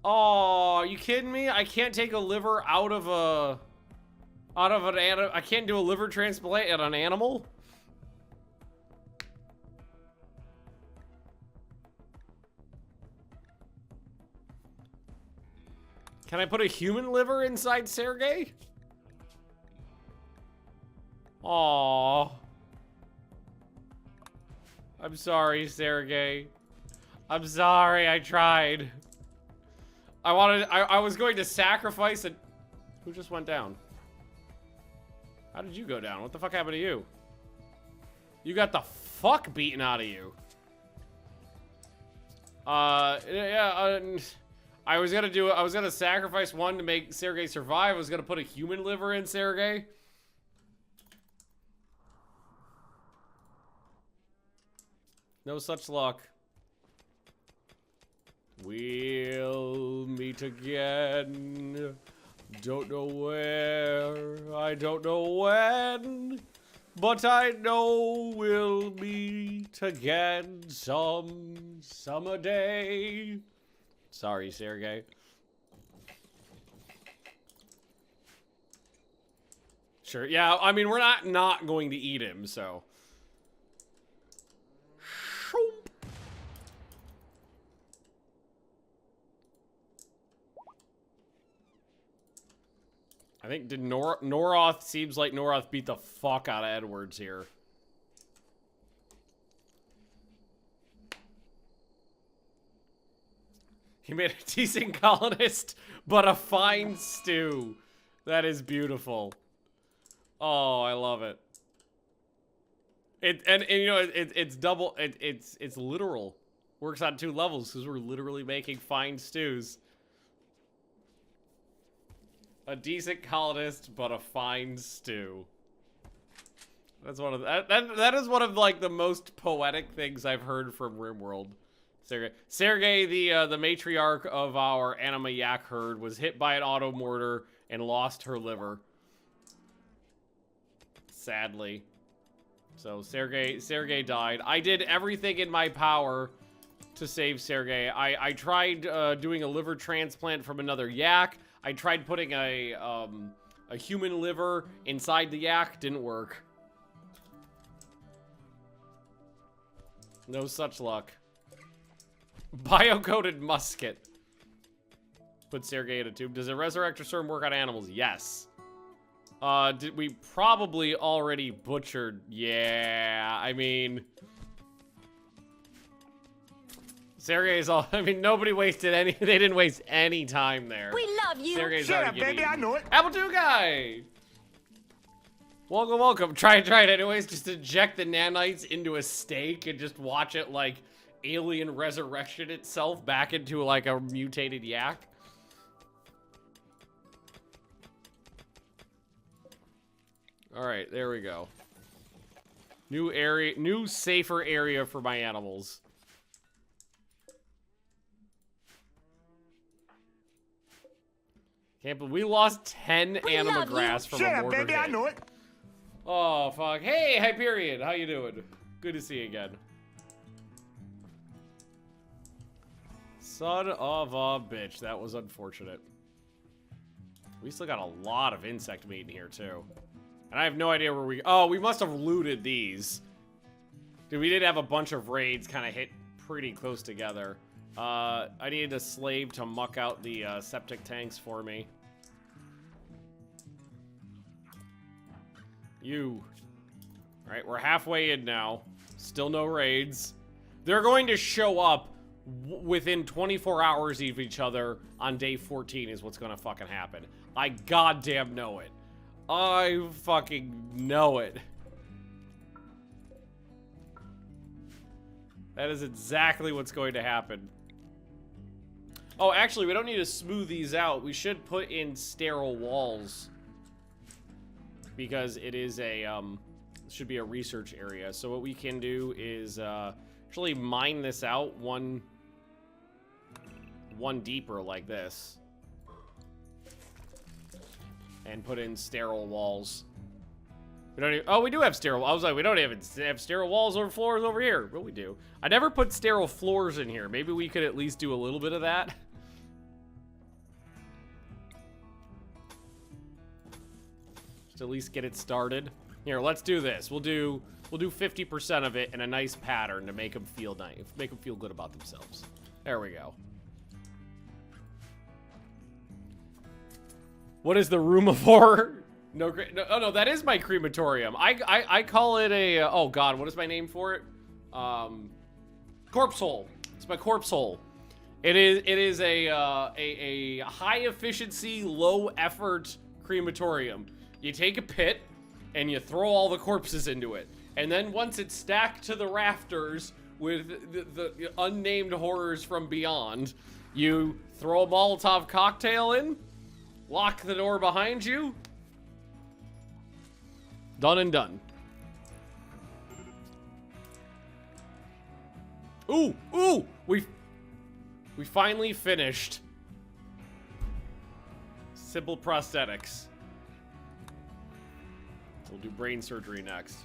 are you kidding me? I can't take a liver out of an animal. I can't do a liver transplant at an animal? Can I put a human liver inside Sergey? Aww. I'm sorry, Sergey. I'm sorry, I tried. I was going to sacrifice it. Who just went down? How did you go down? What the fuck happened to you? You got the fuck beaten out of you. Yeah, I was gonna sacrifice one to make Sergey survive. I was gonna put a human liver in Sergey. No such luck. We'll meet again. Don't know where, I don't know when, but I know we'll meet again some summer day. Sorry, Sergey. Sure, yeah, I mean, we're not going to eat him, so. I think did Noroth seems like Noroth beat the fuck out of Edwards here. He made a decent colonist, but a fine stew. That is beautiful. Oh, I love it. And you know it's double. It's literal. Works on 2 levels because we're literally making fine stews. A decent colonist, but a fine stew. That's one of that is one of like the most poetic things I've heard from Rimworld. Sergey, the matriarch of our anima yak herd, was hit by an auto-mortar and lost her liver. Sadly. So Sergey died. I did everything in my power to save Sergey. I tried doing a liver transplant from another yak. I tried putting a human liver inside the yak. Didn't work. No such luck. Bio-coated musket. Put Sergey in a tube. Does a resurrector serum work on animals? Yes. Did we probably already butchered? Yeah, I mean... Sergey's all... I mean, nobody wasted any... They didn't waste any time there. We love you. Sergey's Shut already up, getting baby, I eaten. know it. Apple II guy! Welcome, welcome. Try it anyways. Just inject the nanites into a steak and just watch it, like, alien resurrection itself back into, like, a mutated yak. Alright, there we go. New area, new safer area for my animals. Can't believe we lost 10 anima grass from Shut a up, mortar baby, I hit. know it. Oh, fuck. Hey, Hyperion, how you doing? Good to see you again. Son of a bitch, that was unfortunate. We still got a lot of insect meat in here, too. And I have no idea where we... Oh, we must have looted these. Dude, we did have a bunch of raids kind of hit pretty close together. I needed a slave to muck out the septic tanks for me. You. Alright, we're halfway in now. Still no raids. They're going to show up within 24 hours of each other on day 14 is what's going to fucking happen. I goddamn know it. I fucking know it. That is exactly what's going to happen. Oh, actually, we don't need to smooth these out. We should put in sterile walls. Because it is a, should be a research area. So what we can do is, actually mine this out one deeper like this. And put in sterile walls. We don't even, oh, we do have sterile. I was like, we don't even have sterile walls or floors over here. But we do. I never put sterile floors in here. Maybe we could at least do a little bit of that. Just at least get it started. Here, let's do this. We'll do 50% of it in a nice pattern to make them feel nice, make them feel good about themselves. There we go. What is the room of horror? No, oh no, that is my crematorium. I call it a, oh god, what is my name for it? Corpse hole. It's my corpse hole. It is a high efficiency, low effort crematorium. You take a pit and you throw all the corpses into it. And then once it's stacked to the rafters with the unnamed horrors from beyond, you throw a Molotov cocktail in, lock the door behind you. Done and done. Ooh, ooh, we finally finished simple prosthetics. We'll do brain surgery next.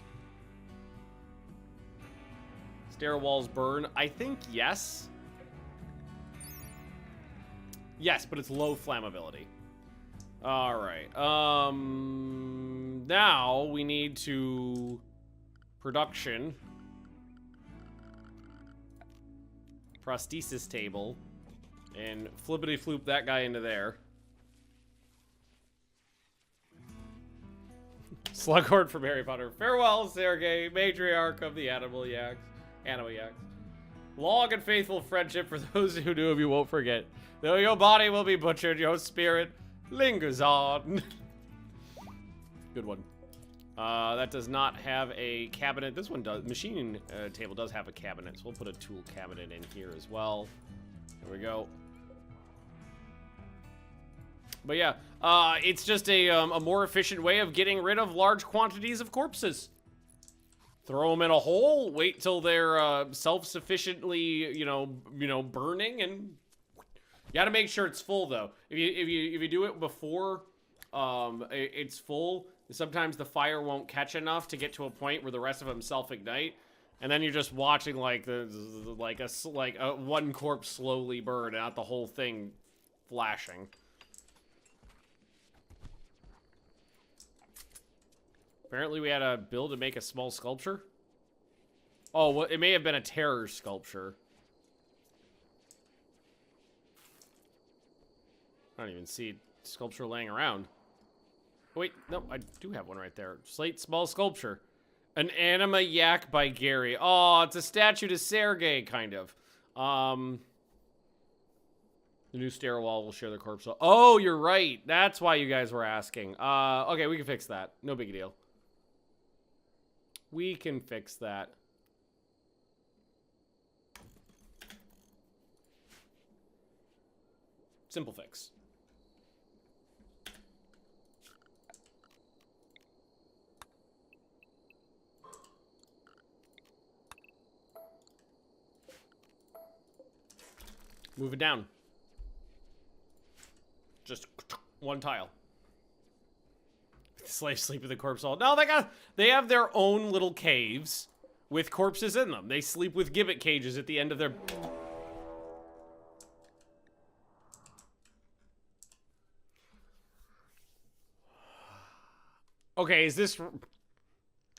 Stair walls burn. I think yes. Yes, but it's low flammability. All right. Now we need to production prosthesis table and flippity floop that guy into there. Slughorn from Harry Potter. Farewell, Sergey, matriarch of the animal yaks. Animal yaks. Long and faithful friendship for those who knew him you won't forget. Though your body will be butchered, your spirit lingers on. Good one. That does not have a cabinet. This one does. Machine table does have a cabinet, so we'll put a tool cabinet in here as well. There we go. But yeah, it's just a more efficient way of getting rid of large quantities of corpses. Throw them in a hole, wait till they're self-sufficiently, burning, and you gotta make sure it's full though. If you do it before it's full, sometimes the fire won't catch enough to get to a point where the rest of them self-ignite, and then you're just watching like one corpse slowly burn, and not the whole thing flashing. Apparently we had a build to make a small sculpture. Oh, well, it may have been a terror sculpture. I don't even see sculpture laying around. Oh, wait, no, I do have one right there. Slate small sculpture. An anima yak by Gary. Oh, it's a statue to Sergey, kind of. The new stairwell will share the corpse. Oh, you're right. That's why you guys were asking. Okay, we can fix that. No big deal. We can fix that. Simple fix. Move it down. Just one tile. Slaves sleep with the corpse all. No, they have their own little caves with corpses in them. They sleep with gibbet cages at the end of their. Okay, is this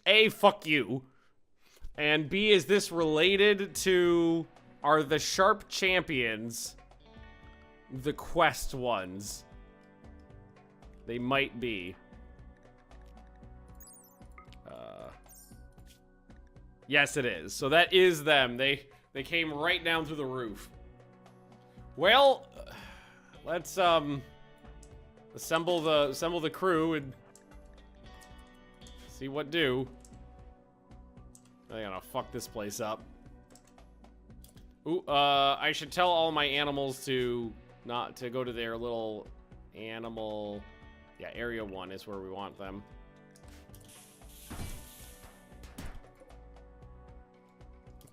A, fuck you, and B, is this related to, are the sharp champions the quest ones? They might be. Yes, it is. So that is them. They came right down through the roof. Well, let's assemble the crew and see what do. They're gonna fuck this place up. Ooh, I should tell all my animals to not to go to their little animal. Yeah, area 1 is where we want them.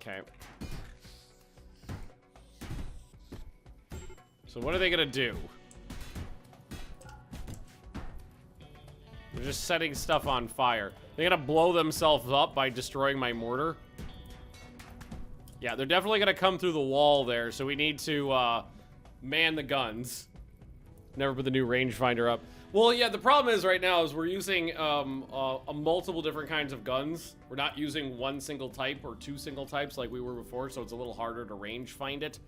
Okay. So what are they gonna do? They're just setting stuff on fire. They're gonna blow themselves up by destroying my mortar. Yeah, they're definitely gonna come through the wall there, so we need to man the guns. Never put the new rangefinder up. Well, yeah, the problem is right now is we're using a multiple different kinds of guns. We're not using one single type or two single types like we were before, so it's a little harder to range find it.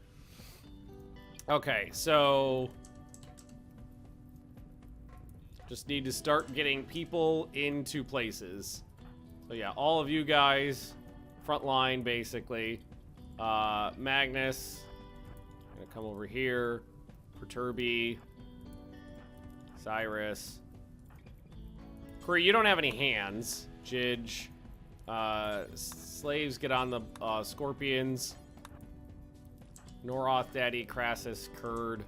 Okay, so just need to start getting people into places. So yeah, all of you guys, front line basically. Magnus, gonna come over here. Perturby. Cyrus. Corey, you don't have any hands. Jidge. Slaves get on the scorpions. Noroth, Daddy, Crassus, Kurd.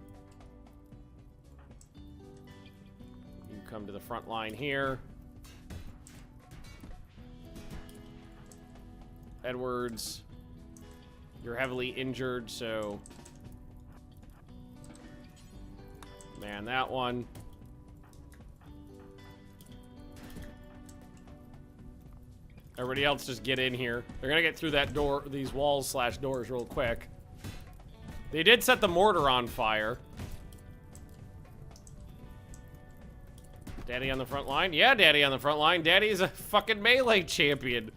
You come to the front line here. Edwards, you're heavily injured, so man that one. Everybody else just get in here. They're gonna get through that door, these walls slash doors real quick. They did set the mortar on fire. Daddy on the front line? Yeah, Daddy on the front line. Daddy's a fucking melee champion.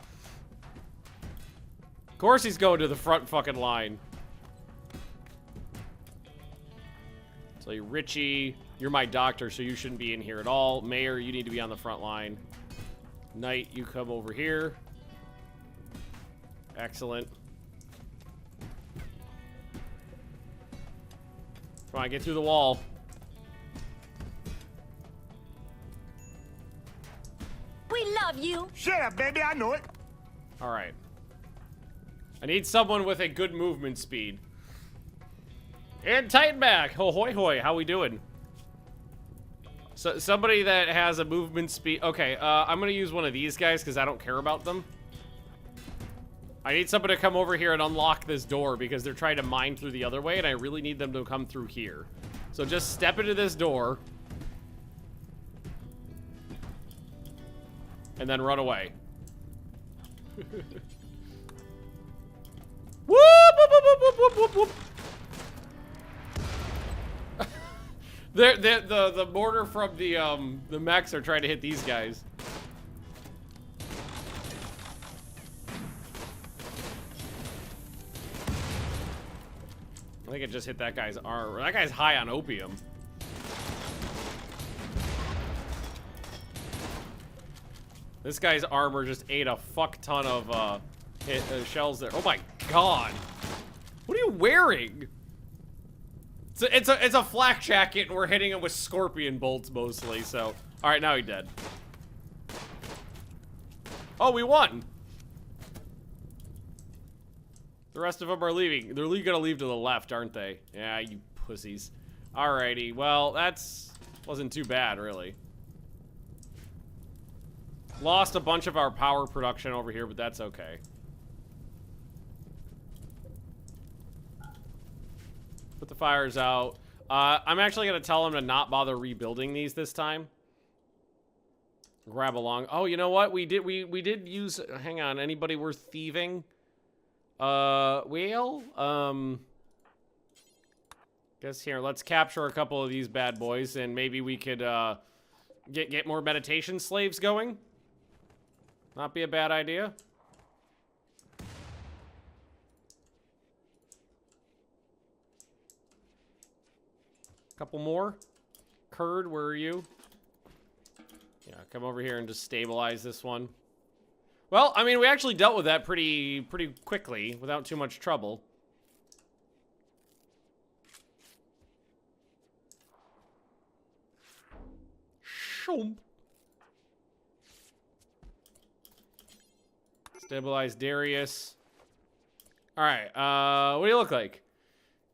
Of course he's going to the front fucking line. So Richie, you're my doctor, so you shouldn't be in here at all. Mayor, you need to be on the front line. Knight, you come over here. Excellent. Come on, get through the wall. We love you. Shut up, baby, I know it. All right. I need someone with a good movement speed. And Titanback. Oh, hoy hoy. How we doing? So somebody that has a movement speed. Okay, I'm gonna use one of these guys because I don't care about them. I need somebody to come over here and unlock this door because they're trying to mine through the other way, and I really need them to come through here. So just step into this door. And then run away. Whoop, whoop, whoop, whoop, whoop, whoop, whoop. The mortar from the mechs are trying to hit these guys. I think it just hit that guy's arm. That guy's high on opium. This guy's armor just ate a fuck ton of shells there. Oh my god! What are you wearing? It's a flak jacket, and we're hitting him with scorpion bolts mostly. So, all right, now he's dead. Oh, we won. The rest of them are leaving. They're gonna leave to the left, aren't they? Yeah, you pussies. Alrighty, well, wasn't too bad, really. Lost a bunch of our power production over here, but that's okay. Put the fires out. I'm actually gonna tell them to not bother rebuilding these this time. Grab along. Oh, you know what? We did use. Hang on. Anybody worth thieving? Guess here. Let's capture a couple of these bad boys, and maybe we could get more meditation slaves going. Not be a bad idea. Couple more. Kurd, where are you? Yeah, come over here and just stabilize this one. Well, I mean, we actually dealt with that pretty quickly without too much trouble. Shoom. Stabilize Darius. All right, what do you look like?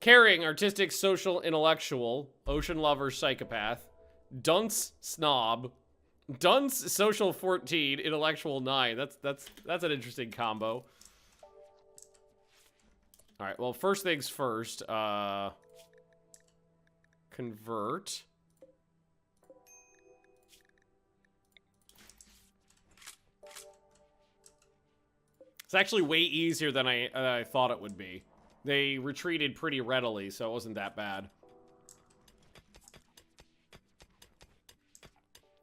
Caring, artistic, social, intellectual, ocean lover, psychopath, dunce, snob, dunce, social 14, intellectual 9. That's an interesting combo. All right, well, first things first. Convert. It's actually way easier than I thought it would be. They retreated pretty readily, so it wasn't that bad.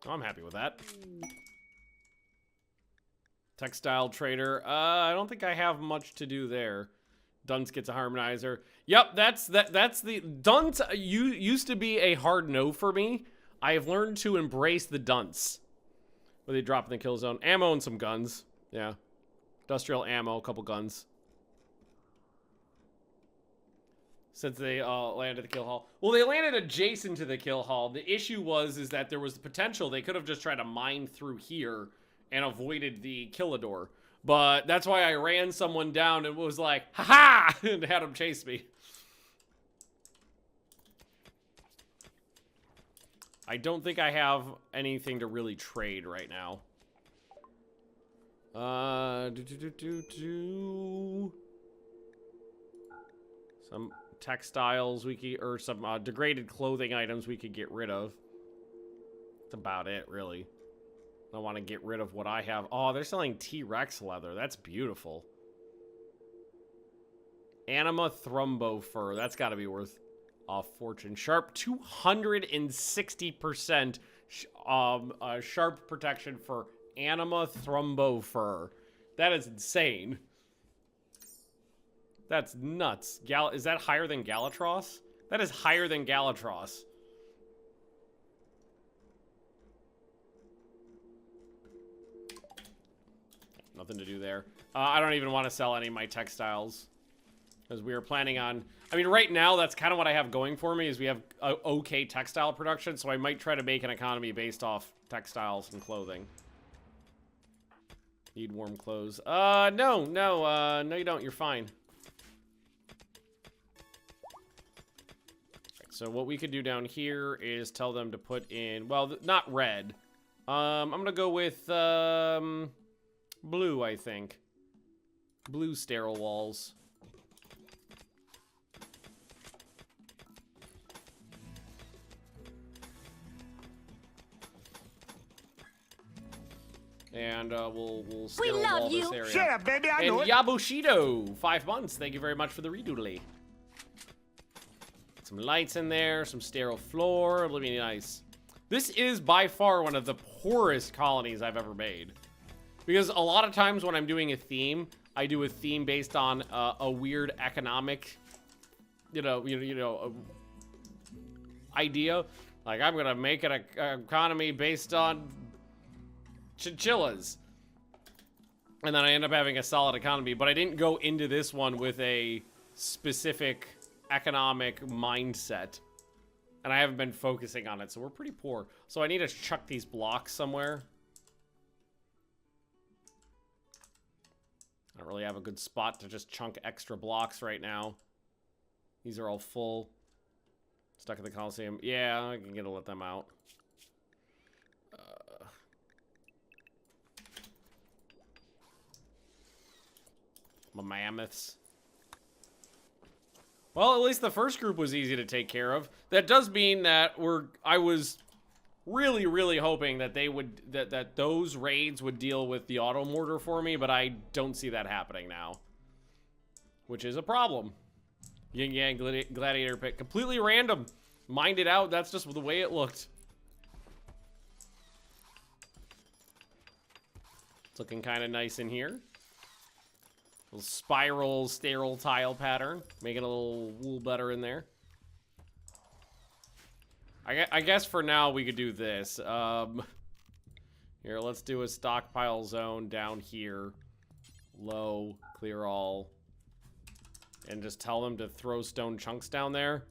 Oh, I'm happy with that. Textile trader. I don't think I have much to do there. Dunce gets a harmonizer. Yep, that's the dunce. Used to be a hard no for me. I have learned to embrace the dunce. Where they drop in the kill zone. Ammo and some guns. Yeah. Industrial ammo, a couple guns. Since they landed the kill hall. Well, they landed adjacent to the kill hall. The issue is that there was the potential they could have just tried to mine through here and avoided the killador. But that's why I ran someone down and was like, ha-ha! And had him chase me. I don't think I have anything to really trade right now. Some textiles we could, or some degraded clothing items we could get rid of. That's about it, really. I want to get rid of what I have. Oh, they're selling T-Rex leather. That's beautiful. Anima Thrumbo fur. That's got to be worth a fortune. Sharp 260% sharp protection for Anima Thrumbo fur. That is insane. That's nuts. Is that higher than Galatros? That is higher than Galatros. Nothing to do there. I don't even want to sell any of my textiles. Because we were planning on... I mean, right now, that's kind of what I have going for me, is we have okay textile production, so I might try to make an economy based off textiles and clothing. Need warm clothes. No, you don't. You're fine. So what we could do down here is tell them to put in, well, not red. I'm gonna go with blue, I think. Blue sterile walls. And we'll sterile love wall this you. area. Shut up, baby. I know And it. Yabushido, 5 months. Thank you very much for the redoodly. Some lights in there, some sterile floor. It'll be nice. This is by far one of the poorest colonies I've ever made. Because a lot of times when I'm doing a theme, I do a theme based on a weird economic, idea. Like, I'm gonna make an economy based on chinchillas. And then I end up having a solid economy. But I didn't go into this one with a specific economic mindset. And I haven't been focusing on it, so we're pretty poor. So I need to chuck these blocks somewhere. I don't really have a good spot to just chunk extra blocks right now. These are all full. Stuck at the Coliseum. Yeah, I can get to let them out. My mammoths. Well, at least the first group was easy to take care of. That does mean that I was really, really hoping that they would that those raids would deal with the auto-mortar for me, but I don't see that happening now, which is a problem. Yin Yang Gladiator pick, completely random. Mined it out. That's just the way it looked. It's looking kind of nice in here. Little spiral sterile tile pattern, making a little better in there. I guess for now we could do this. Here, let's do a stockpile zone down here. Low, clear all. And just tell them to throw stone chunks down there.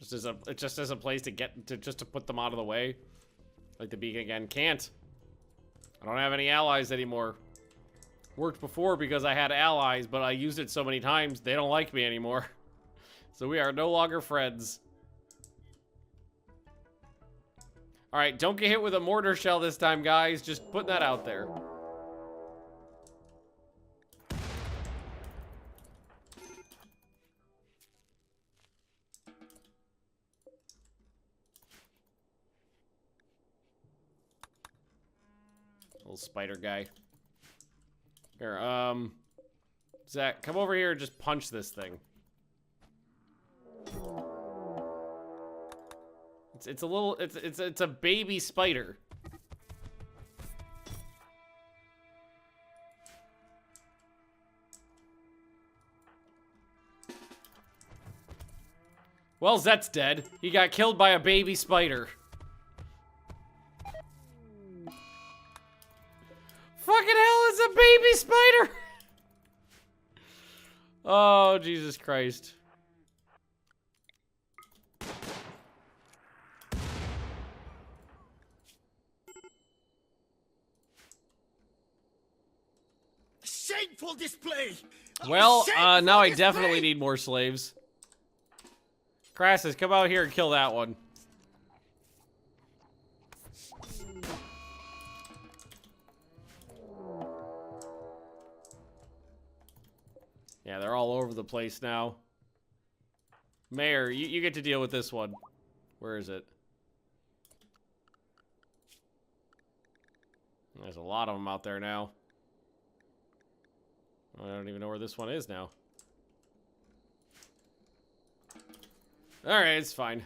Just as a place to get to, just to put them out of the way. Like the beacon again. Can't. I don't have any allies anymore. Worked before because I had allies, but I used it so many times, they don't like me anymore. So we are no longer friends. Alright, don't get hit with a mortar shell this time, guys. Just putting that out there. Little spider guy. Here, Zach, come over here and just punch this thing. It's a little, it's a baby spider. Well, Zet's dead. He got killed by a baby spider. Fucking hell, it's a baby spider! Oh, Jesus Christ. Shameful display. Well, Shameful now I display. definitely need more slaves. Crassus, come out here and kill that one. Yeah, they're all over the place now. Mayor, you get to deal with this one. Where is it? There's a lot of them out there now. I don't even know where this one is now. Alright, it's fine.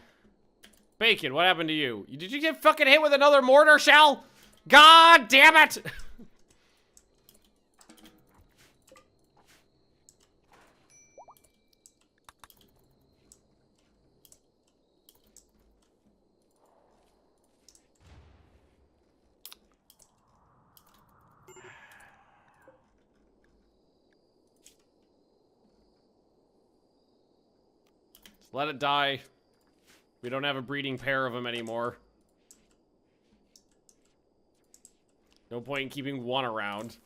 Bacon, what happened to you? Did you get fucking hit with another mortar shell? God damn it! Let it die. We don't have a breeding pair of them anymore. No point in keeping one around.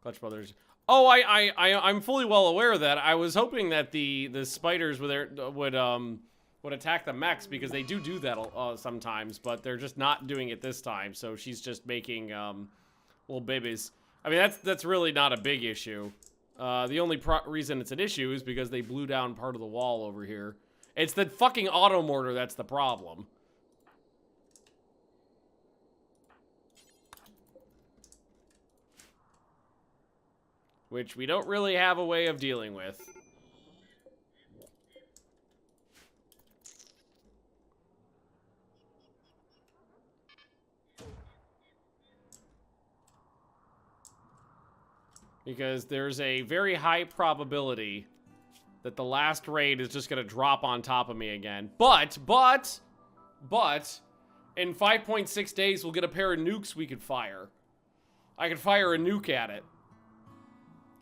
Clutch Brothers. Oh, I'm fully well aware of that. I was hoping that the spiders would would attack the mechs, because they do that sometimes, but they're just not doing it this time. So she's just making little babies. I mean, that's really not a big issue. The only reason it's an issue is because they blew down part of the wall over here. It's the fucking auto-mortar that's the problem. Which we don't really have a way of dealing with. Because there's a very high probability that the last raid is just going to drop on top of me again. But, in 5.6 days, we'll get a pair of nukes we could fire. I could fire a nuke at it.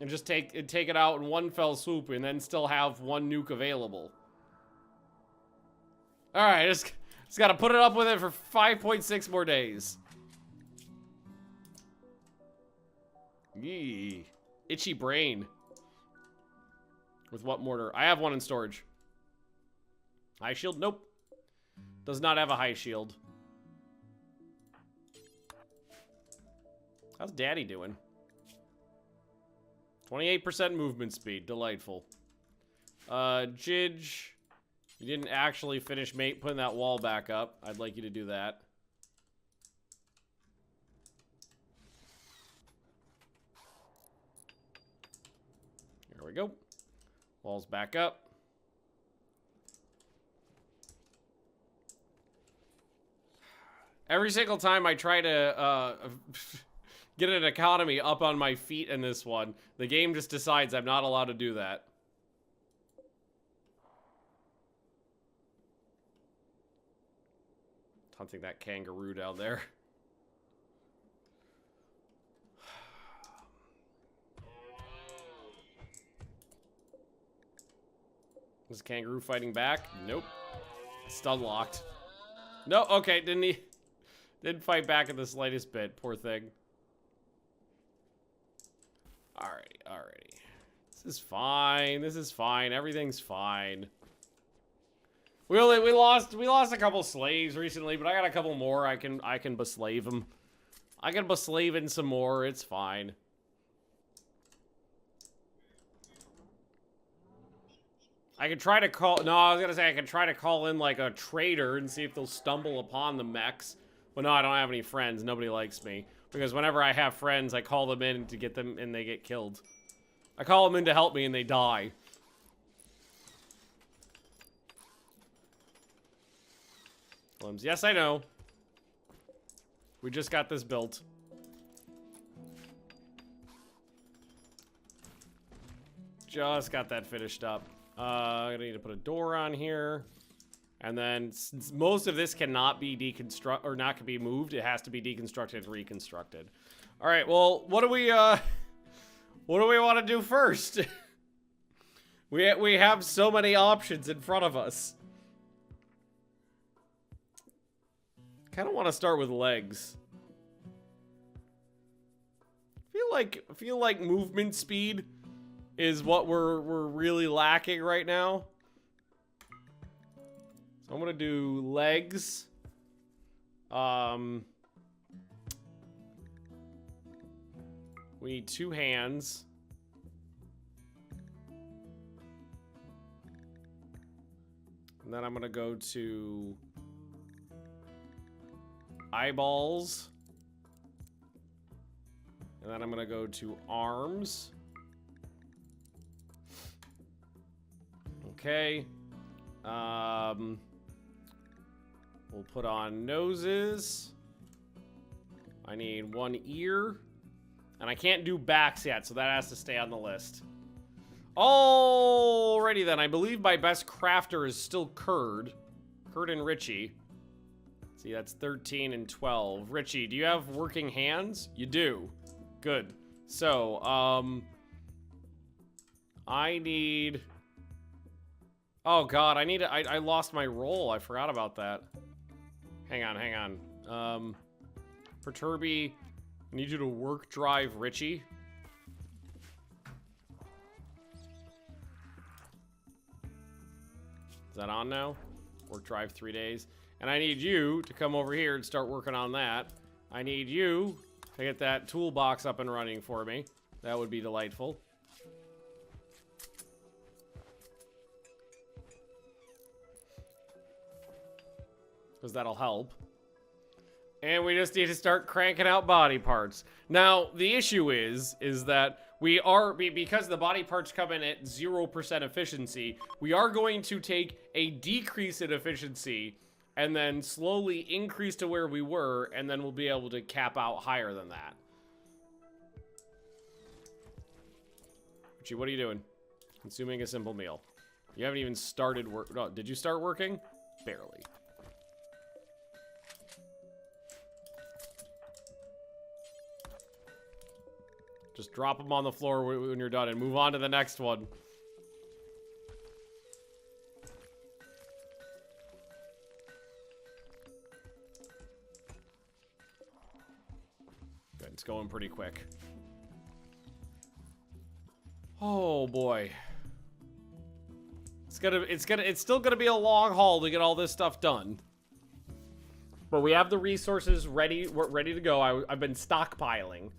And just take it out in one fell swoop, and then still have one nuke available. Alright, just got to put it up with it for 5.6 more days. Yee. Itchy brain. With what mortar? I have one in storage. High shield? Nope. Does not have a high shield. How's Daddy doing? 28% movement speed. Delightful. Jidge. You didn't actually finish putting that wall back up. I'd like you to do that. There we go. Wall's back up. Every single time I try to get an economy up on my feet in this one, the game just decides I'm not allowed to do that. Hunting that kangaroo down there. Is kangaroo fighting back? Nope. Stun locked. No, okay, didn't fight back in the slightest bit. Poor thing. Alrighty. This is fine. This is fine. Everything's fine. We lost a couple slaves recently, but I got a couple more. I can beslave them. I can beslave in some more. It's fine. I could try to call... No, I was gonna say I could try to call in, like, a trader and see if they'll stumble upon the mechs. But no, I don't have any friends. Nobody likes me. Because whenever I have friends, I call them in to get them, and they get killed. I call them in to help me, and they die. Limbs. Yes, I know. We just got this built. Just got that finished up. I'm gonna need to put a door on here. And then, since most of this cannot be deconstructed, or not can be moved, it has to be deconstructed and reconstructed. Alright, well, what do we want to do first? we have so many options in front of us. Kind of want to start with legs. Feel like movement speed is what we're really lacking right now. So I'm gonna do legs. We need 2 hands. And then I'm gonna go to eyeballs. And then I'm gonna go to arms. Okay. We'll put on noses. I need 1 ear. And I can't do backs yet, so that has to stay on the list. Alrighty then, I believe my best crafter is still Curd. Curd and Richie. See, that's 13 and 12. Richie, do you have working hands? You do. Good. So, I need... Oh god, I lost my roll. I forgot about that. Hang on. Perturby, I need you to work drive Richie. Is that on now? Work drive 3 days. And I need you to come over here and start working on that. I need you to get that toolbox up and running for me. That would be delightful. Because that'll help. And we just need to start cranking out body parts. Now, the issue is that we are, because the body parts come in at 0% efficiency, we are going to take a decrease in efficiency and then slowly increase to where we were, and then we'll be able to cap out higher than that. Richie, what are you doing? Consuming a simple meal. You haven't even started work. No, did you start working? Barely. Just drop them on the floor when you're done and move on to the next one. Good, it's going pretty quick. Oh boy. It's still gonna be a long haul to get all this stuff done. But we have the resources ready. We're ready to go. I've been stockpiling.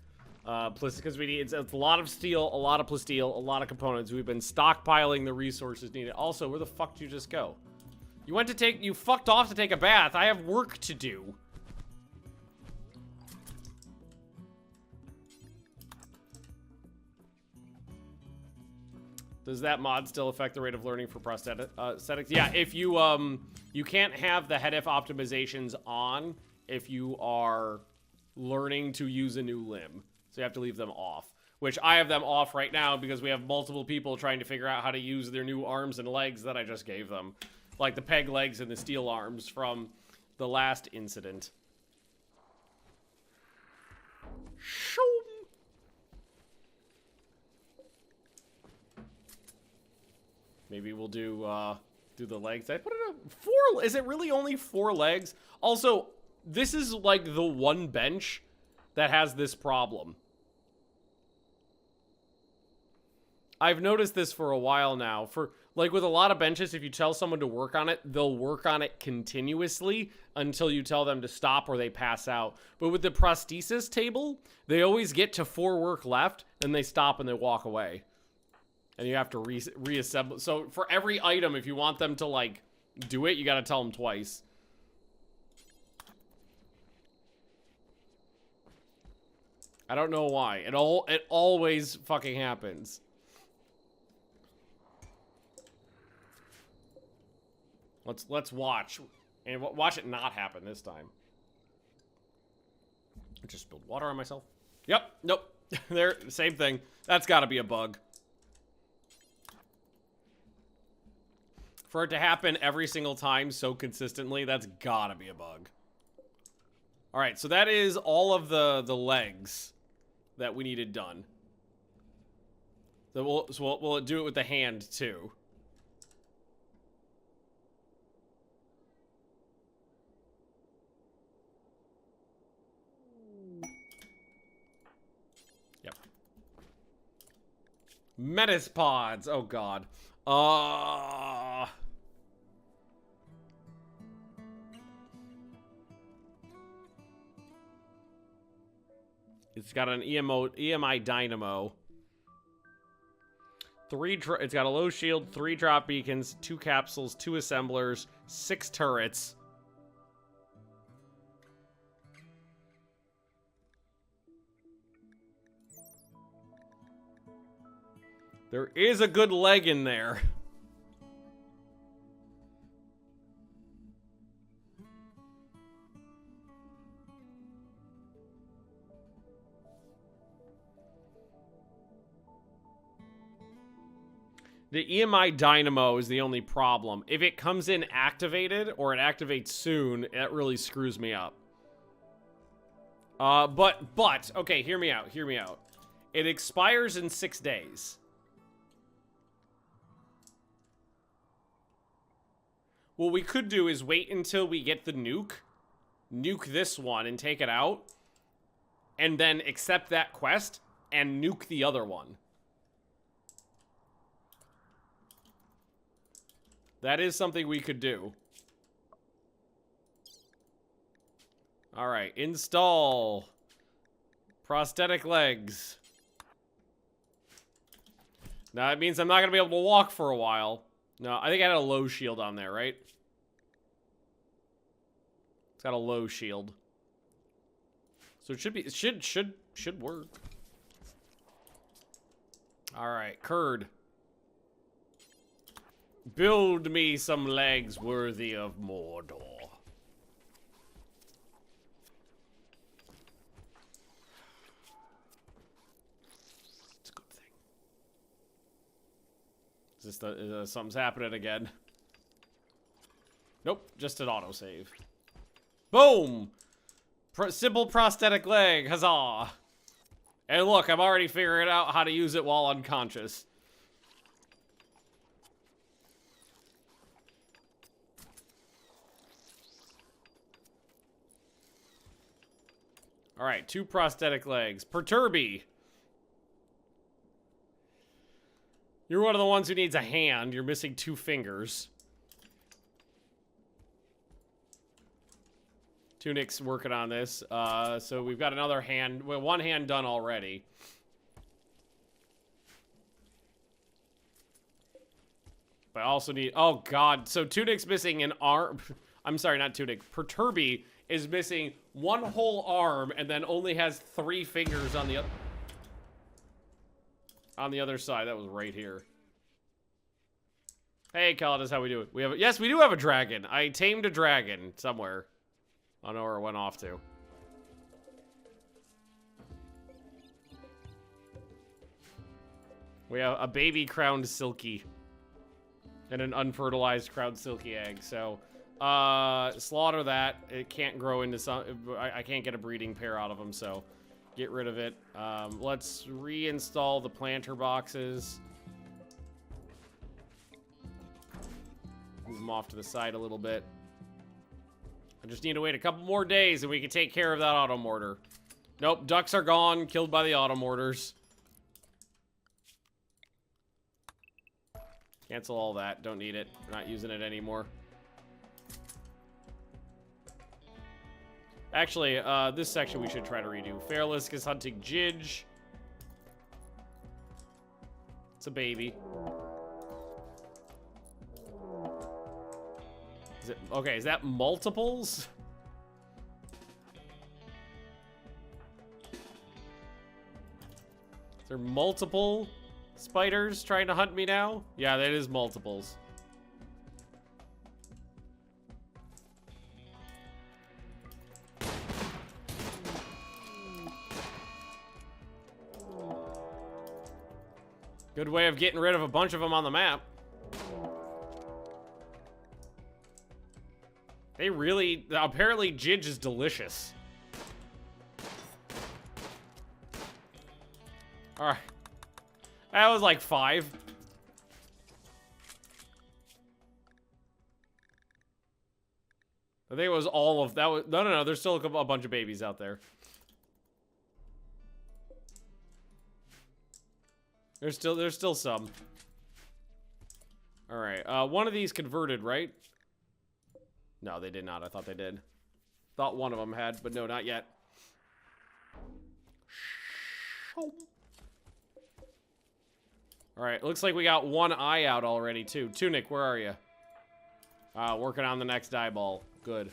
Plus, because we need, it's a lot of steel, a lot of plasteel, a lot of components. We've been stockpiling the resources needed. Also, where the fuck did you just go? You fucked off to take a bath. I have work to do. Does that mod still affect the rate of learning for prosthetics? Yeah, if you, you can't have the head-if optimizations on if you are learning to use a new limb. So you have to leave them off, which I have them off right now because we have multiple people trying to figure out how to use their new arms and legs that I just gave them. Like the peg legs and the steel arms from the last incident. Maybe we'll do the legs. I put it up 4. Is it really only 4 legs? Also, this is like the one bench that has this problem. I've noticed this for a while now. For like with a lot of benches, if you tell someone to work on it, they'll work on it continuously until you tell them to stop or they pass out. But with the prosthesis table, they always get to 4 work left, and they stop and they walk away. And you have to reassemble. So for every item, if you want them to like do it, you got to tell them twice. I don't know why. It always fucking happens. Let's watch, and watch it not happen this time. I just spilled water on myself. Yep, nope. There, same thing. That's got to be a bug. For it to happen every single time so consistently, that's got to be a bug. All right, so that is all of the legs that we needed done. So we'll do it with the hand too. Menace pods. Oh god. It's got an EMI dynamo. It's got a low shield, 3 drop beacons, 2 capsules, 2 assemblers, 6 turrets. There is a good leg in there. The EMI dynamo is the only problem. If it comes in activated or it activates soon, that really screws me up. But okay, hear me out. It expires in 6 days. What we could do is wait until we get the nuke this one and take it out, and then accept that quest and nuke the other one. That is something we could do. All right, install prosthetic legs. Now that means I'm not gonna be able to walk for a while. No, I think I had a low shield on there, right? It's got a low shield. So it should be, it should work. All right, curd. Build me some legs worthy of Mordor. It's a good thing. Is this something's happening again? Nope, just an autosave. Boom! Simple prosthetic leg, huzzah! And look, I'm already figuring out how to use it while unconscious. Alright, 2 prosthetic legs. Perturby! You're one of the ones who needs a hand. You're missing 2 fingers. Tunic's working on this. So we've got another hand. Well, 1 hand done already. But I also need... Oh, God. So Tunic's missing an arm. I'm sorry, not Tunic. Perturby is missing 1 whole arm and then only has 3 fingers on the other... On the other side. That was right here. Hey, Calidus, how we doing? We have... Yes, we do have a dragon. I tamed a dragon somewhere. I don't know where it went off to. We have a baby crowned silky. And an unfertilized crowned silky egg. So, slaughter that. It can't grow into some... I can't get a breeding pair out of them, so get rid of it. Let's reinstall the planter boxes. Move them off to the side a little bit. I just need to wait a couple more days and we can take care of that auto-mortar. Nope, ducks are gone, killed by the auto-mortars. Cancel all that, don't need it. We're not using it anymore. Actually, this section we should try to redo. Fairlisk is hunting Jidge. It's a baby. Is it, okay, is that multiples? Is there multiple spiders trying to hunt me now? Yeah, that is multiples. Good way of getting rid of a bunch of them on the map. They really... Apparently, Jidge is delicious. Alright. That was like 5. I think it was all of... That was... No. There's still a bunch of babies out there. There's still some. Alright. One of these converted, right? No, they did not. I thought they did. Thought one of them had, but no, not yet. Alright, looks like we got 1 eye out already, too. Tunic, where are you? Working on the next eyeball. Good.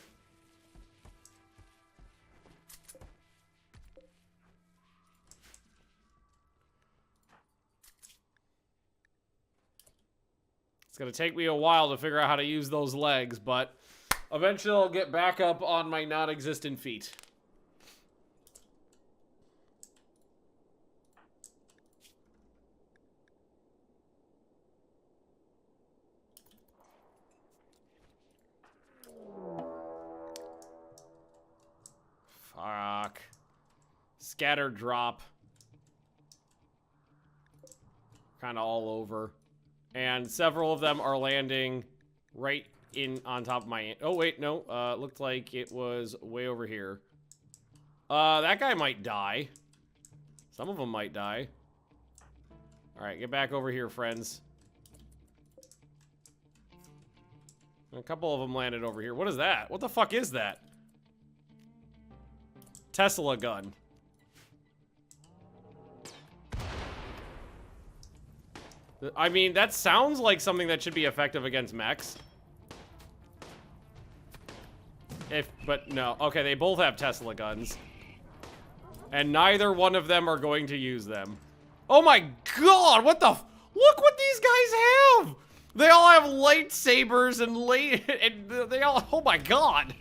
It's gonna take me a while to figure out how to use those legs, but... Eventually, I'll get back up on my non-existent feet. Fuck. Scatter drop. Kind of all over. And several of them are landing right on top of my... Oh, wait, no. Looked like it was way over here. That guy might die. Some of them might die. Alright, get back over here, friends. A couple of them landed over here. What is that? What the fuck is that? Tesla gun. I mean, that sounds like something that should be effective against mechs. But no. Okay, they both have Tesla guns. And neither one of them are going to use them. Oh my god, what the look what these guys have! They all have lightsabers and they all, oh my god.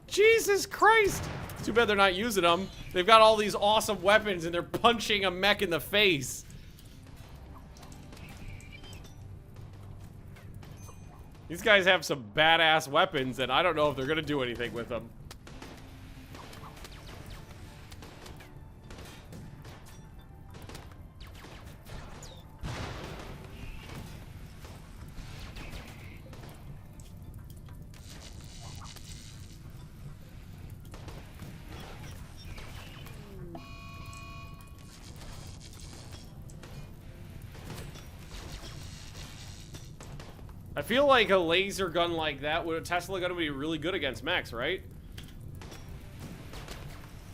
Jesus Christ. Too bad they're not using them. They've got all these awesome weapons and they're punching a mech in the face. These guys have some badass weapons and I don't know if they're gonna do anything with them. I feel like a laser gun like that, would a Tesla gun be really good against mechs, right?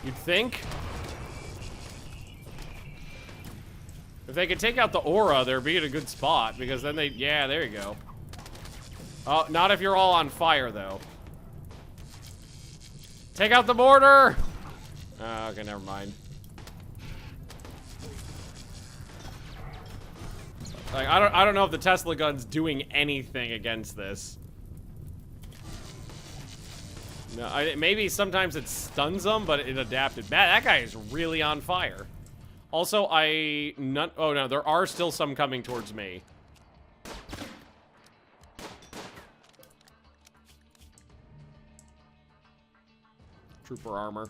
You'd think? If they could take out the aura, they'd be in a good spot, because then they, yeah, there you go. Oh, not if you're all on fire, though. Take out the mortar! Oh, okay, never mind. Like, I don't know if the Tesla gun's doing anything against this. No, maybe sometimes it stuns them, but it adapted. That guy is really on fire. Also, oh no, there are still some coming towards me. Trooper armor.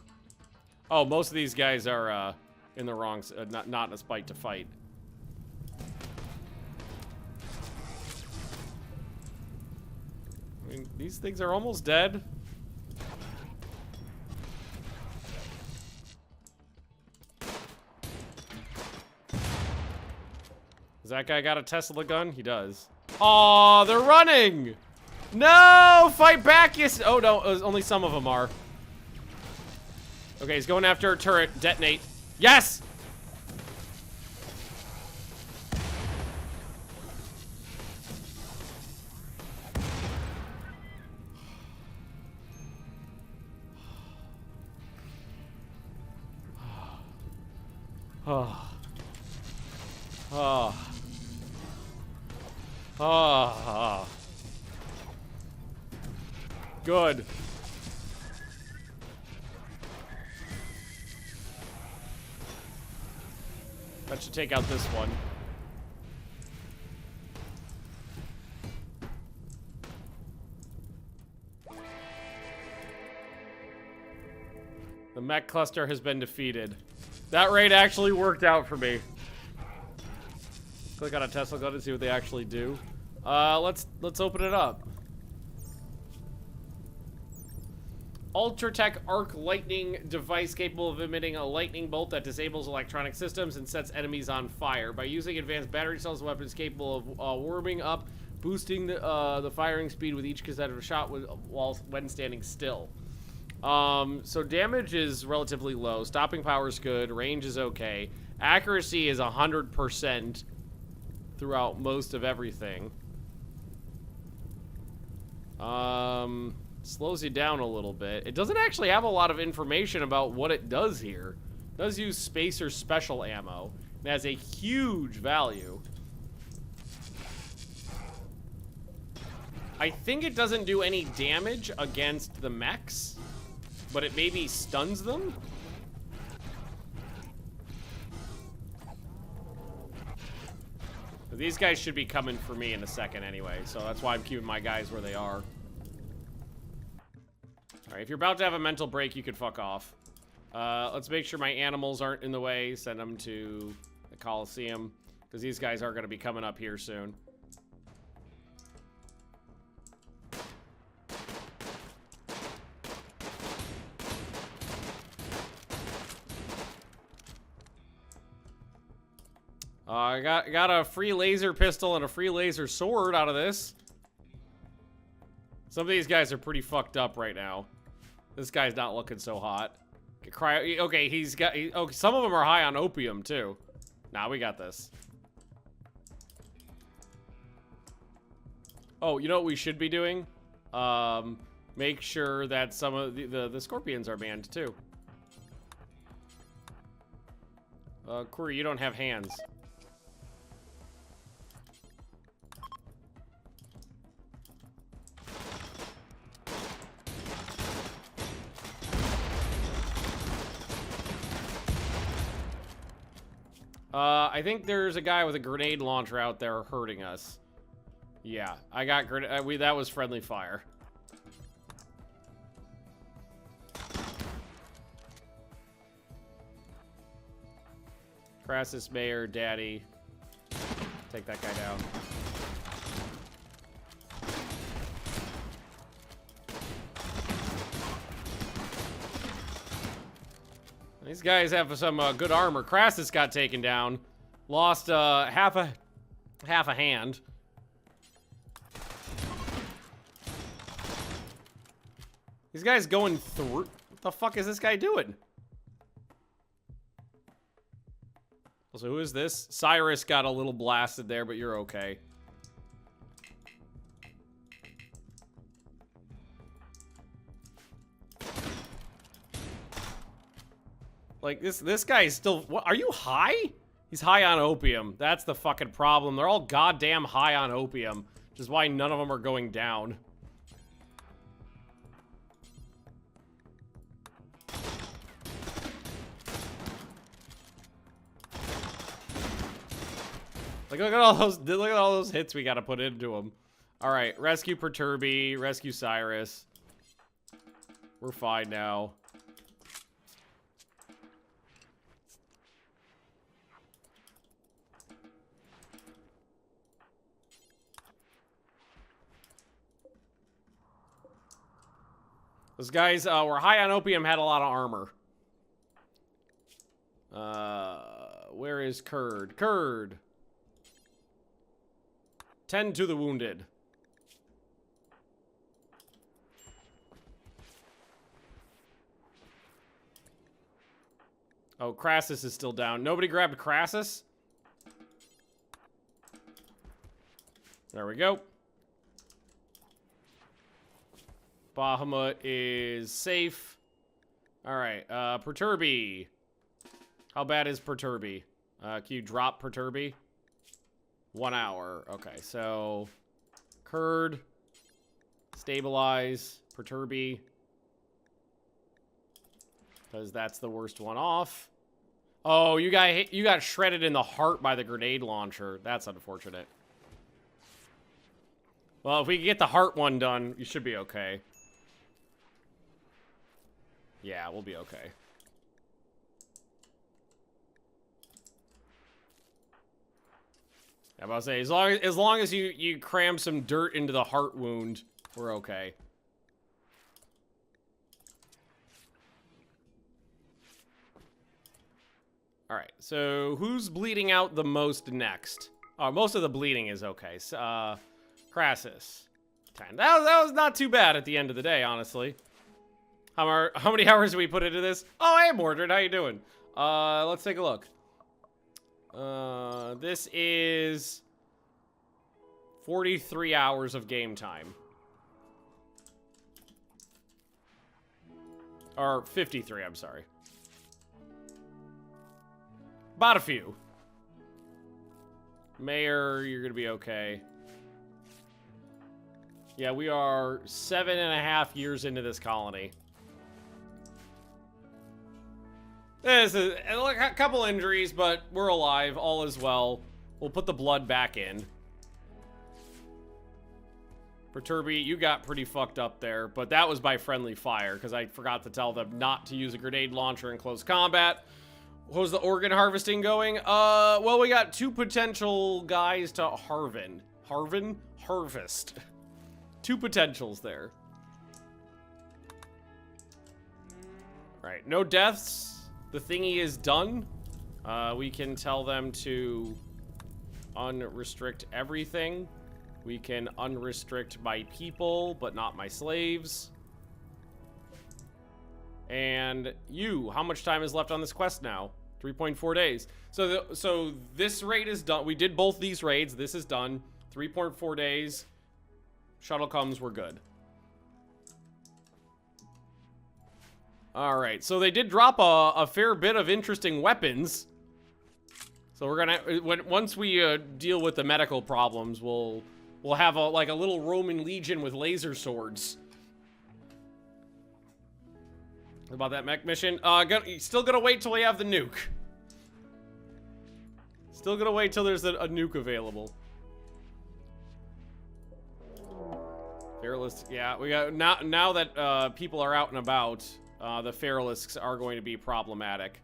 Oh, most of these guys are in the wrong, not in a spite to fight. I mean, these things are almost dead. Does that guy got a Tesla gun? He does. Oh, they're running! No! Fight back! Yes. Oh no, only some of them are. Okay, he's going after a turret. Detonate. Yes! Oh. Oh. Oh. Good. That should take out this one. The mech cluster has been defeated. That raid actually worked out for me. Click on a Tesla gun to see what they actually do. Let's open it up. Ultratech arc lightning device capable of emitting a lightning bolt that disables electronic systems and sets enemies on fire. By using advanced battery cells, weapons capable of warming up, boosting the firing speed with each consecutive shot when standing still. So damage is relatively low. Stopping power is good. Range is okay. Accuracy is 100% throughout most of everything. Slows you down a little bit. It doesn't actually have a lot of information about what it does here. It does use spacer special ammo. It has a huge value. I think it doesn't do any damage against the mechs, but it maybe stuns them. These guys should be coming for me in a second anyway, so that's why I'm keeping my guys where they are. Alright, if you're about to have a mental break, you can fuck off. Let's make sure my animals aren't in the way. Send them to the Coliseum, because these guys are going to be coming up here soon. I got a free laser pistol and a free laser sword out of this. Some of these guys are pretty fucked up right now. This guy's not looking so hot. Okay, he's got... okay, some of them are high on opium, too. Nah, we got this. Oh, you know what we should be doing? Make sure that some of the scorpions are banned, too. Corey, you don't have hands. I think there's a guy with a grenade launcher out there hurting us. Yeah, I got grenade. That was friendly fire. Crassus, Mayor, Daddy. Take that guy down. These guys have some good armor. Crassus got taken down. Lost half a hand. These guys going through. What the fuck is this guy doing? Also, who is this? Cyrus got a little blasted there, but you're okay. Like, this guy is still... What, are you high? He's high on opium. That's the fucking problem. They're all goddamn high on opium, which is why none of them are going down. Like, look at all those hits we gotta put into him. All right, rescue Perturby, rescue Cyrus. We're fine now. Those guys were high on opium, had a lot of armor. Where is Curd? Curd! Tend to the wounded. Oh, Crassus is still down. Nobody grabbed Crassus? There we go. Bahamut is safe. Alright, Perturby. How bad is Perturby? Can you drop Perturby? 1 hour. Okay, so... Curd. Stabilize. Perturby. Because that's the worst one off. Oh, you got shredded in the heart by the grenade launcher. That's unfortunate. Well, if we can get the heart one done, you should be okay. Yeah, we'll be okay. I'm about to say, as long as you cram some dirt into the heart wound, we're okay. All right, so who's bleeding out the most next? Oh, most of the bleeding is okay. Crassus, 10. That was not too bad at the end of the day, honestly. How many hours did we put into this? Oh, hey, Mordred, how you doing? Let's take a look. This is 43 hours of game time. Or 53, I'm sorry. About a few. Mayor, you're gonna be okay. Yeah, we are 7.5 years into this colony. This is a couple injuries, but we're alive. All is well. We'll put the blood back in. Perturby, you got pretty fucked up there, but that was by friendly fire, because I forgot to tell them not to use a grenade launcher in close combat. How's the organ harvesting going? Well, we got 2 potential guys to harvest. 2 potentials there. Right, no deaths. The thingy is done. We can tell them to unrestrict everything. We can unrestrict my people, but not my slaves. And you, how much time is left on this quest now? 3.4 days. So this raid is done. We did both these raids. This is done. 3.4 days. Shuttle comes, we're good. All right, so they did drop a fair bit of interesting weapons. So we're gonna, once we deal with the medical problems, we'll have like a little Roman legion with laser swords. What about that mech mission? Still gonna wait till we have the nuke. Still gonna wait till there's a nuke available. Feralisks, yeah, we got now that people are out and about. The Feralisks are going to be problematic.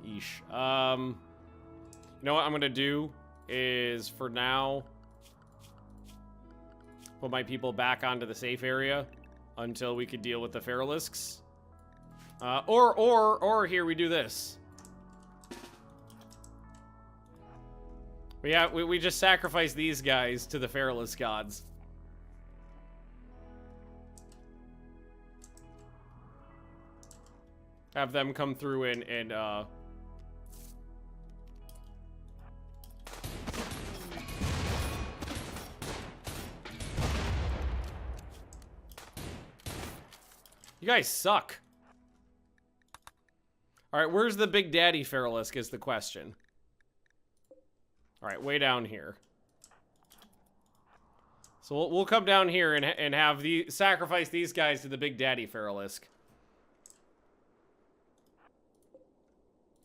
Yeesh. You know what I'm going to do is, for now, put my people back onto the safe area until we could deal with the Feralisks. Or here we do this. We just sacrifice these guys to the Feralisk gods. Have them come through and you guys suck. Alright, where's the Big Daddy Feralisk is the question. Alright, way down here. So we'll come down here and have sacrifice these guys to the Big Daddy Feralisk.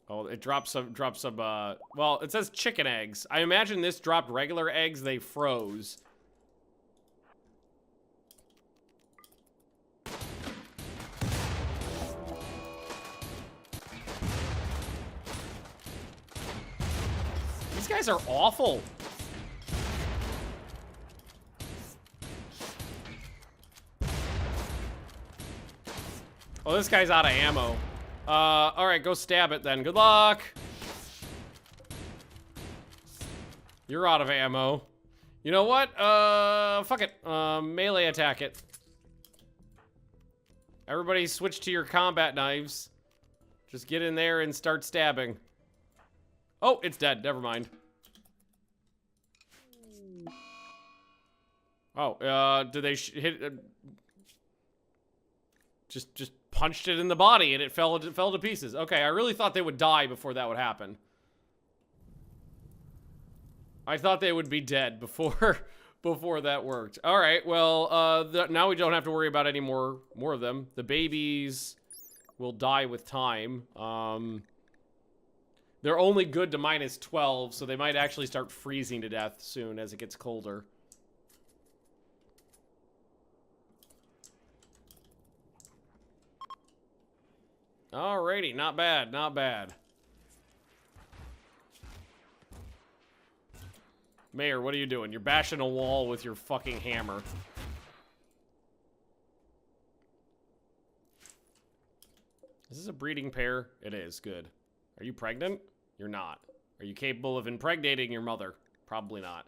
Oh, it drops some, well, it says chicken eggs. I imagine this dropped regular eggs they froze. These guys are awful. Oh, this guy's out of ammo. Alright, go stab it then. Good luck! You're out of ammo. You know what? Fuck it. Melee attack it. Everybody switch to your combat knives. Just get in there and start stabbing. Oh, it's dead. Never mind. Oh, did they hit... Just punched it in the body and it fell to pieces. Okay, I really thought they would die before that would happen. I thought they would be dead before that worked. All right, well, now we don't have to worry about any more of them. The babies will die with time. They're only good to -12, so they might actually start freezing to death soon as it gets colder. Alrighty, not bad, not bad. Mayor, what are you doing? You're bashing a wall with your fucking hammer. Is this a breeding pair? It is, good. Are you pregnant? You're not. Are you capable of impregnating your mother? Probably not.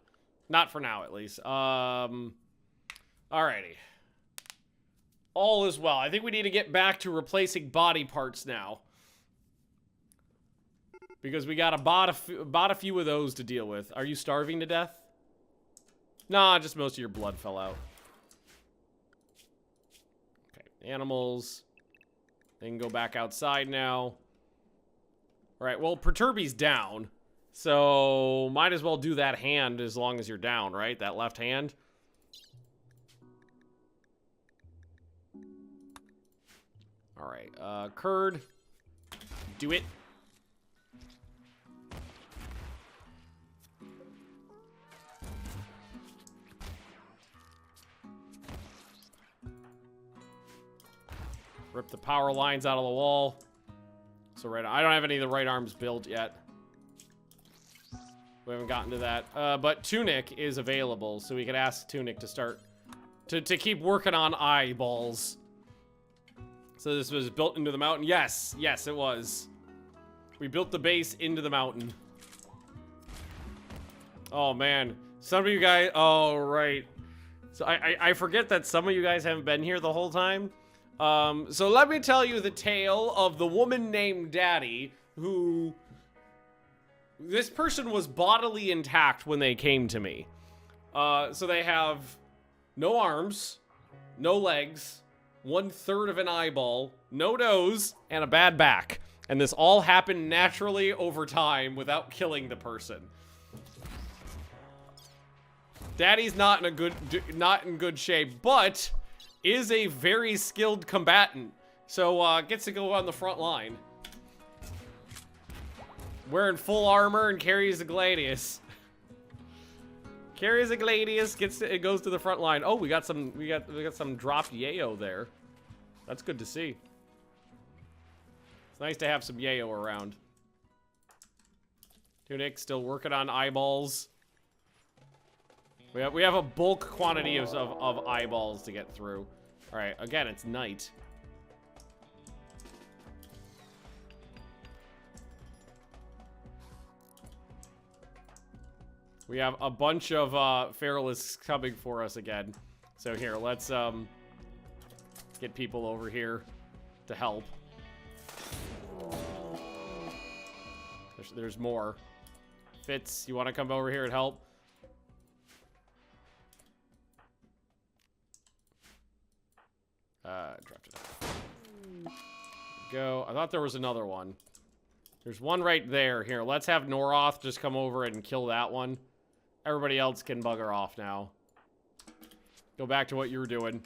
Not for now, at least. Alrighty. All is well. I think we need to get back to replacing body parts now. Because we got bought a few of those to deal with. Are you starving to death? Nah, just most of your blood fell out. Okay, animals. They can go back outside now. Alright, well, Perturby's down. So, might as well do that hand as long as you're down, right? That left hand. Alright, Curd. Do it. Rip the power lines out of the wall. So I don't have any of the right arms built yet. We haven't gotten to that. But Tunic is available, so we could ask Tunic to start to keep working on eyeballs. So this was built into the mountain. Yes, yes, it was. We built the base into the mountain. Oh man, some of you guys. Oh right. So I forget that some of you guys haven't been here the whole time. So let me tell you the tale of the woman named Daddy, who... This person was bodily intact when they came to me. So they have no arms, no legs, 1/3 of an eyeball, no nose, and a bad back. And this all happened naturally over time without killing the person. Daddy's not in good shape, but is a very skilled combatant. So gets to go on the front line. Wearing full armor and carries a gladius. Carries a gladius, it goes to the front line. Oh, we got some dropped yayo there. That's good to see. It's nice to have some yayo around. Tunic still working on eyeballs. We have a bulk quantity of eyeballs to get through. All right, again, it's night. We have a bunch of Feralists coming for us again. So here, let's get people over here to help. There's more. Fitz, you want to come over here and help? Dropped it. Go. I thought there was another one. There's one right there. Here, let's have Noroth just come over and kill that one. Everybody else can bugger off now. Go back to what you were doing.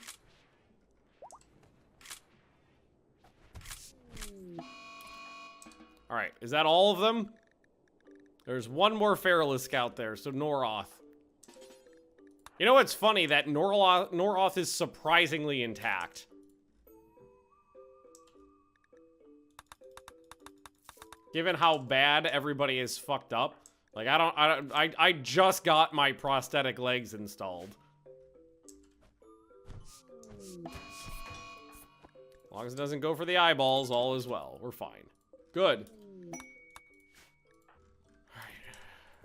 Alright, is that all of them? There's one more Feralist out there, so Noroth. You know what's funny? That Noroth is surprisingly intact. Given how bad everybody is fucked up. Like, I just got my prosthetic legs installed. As long as it doesn't go for the eyeballs, all is well. We're fine. Good.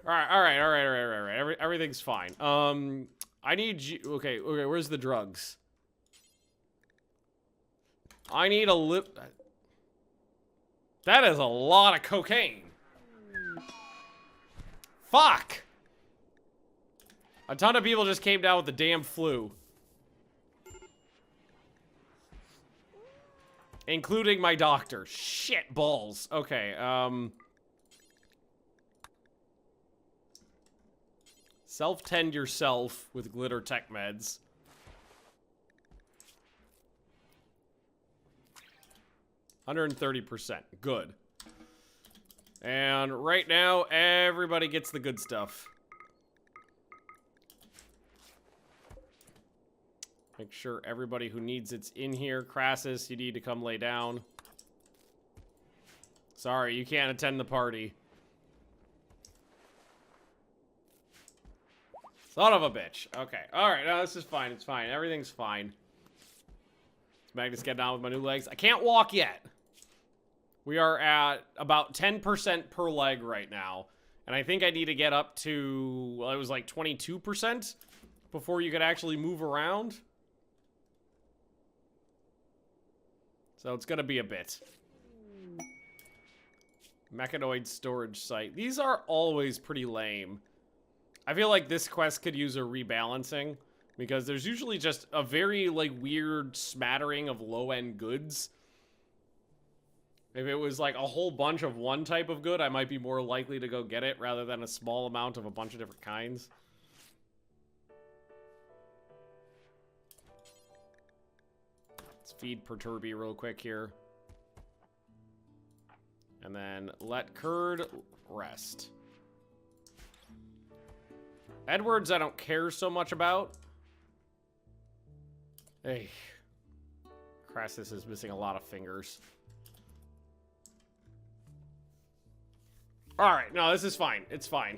Alright. Everything's fine. I need you. Okay, where's the drugs? I need a lip. That is a lot of cocaine. Fuck! A ton of people just came down with the damn flu. Including my doctor. Shit balls. Okay, self-tend yourself with glitter tech meds. %130%. Good. And right now, everybody gets the good stuff. Make sure everybody who needs it's in here. Crassus, you need to come lay down. Sorry, you can't attend the party. Son of a bitch. Okay. Alright, no, this is fine. It's fine. Everything's fine. Is Magnus getting on with my new legs? I can't walk yet. We are at about 10% per leg right now. And I think I need to get up to, well, it was like 22% before you could actually move around. So it's going to be a bit. Mechanoid storage site. These are always pretty lame. I feel like this quest could use a rebalancing. Because there's usually just a very, like, weird smattering of low-end goods. If it was like a whole bunch of one type of good, I might be more likely to go get it rather than a small amount of a bunch of different kinds. Let's feed Perturby real quick here. And then let Curd rest. Edwards, I don't care so much about. Hey. Crassus is missing a lot of fingers. Alright, no, this is fine. It's fine.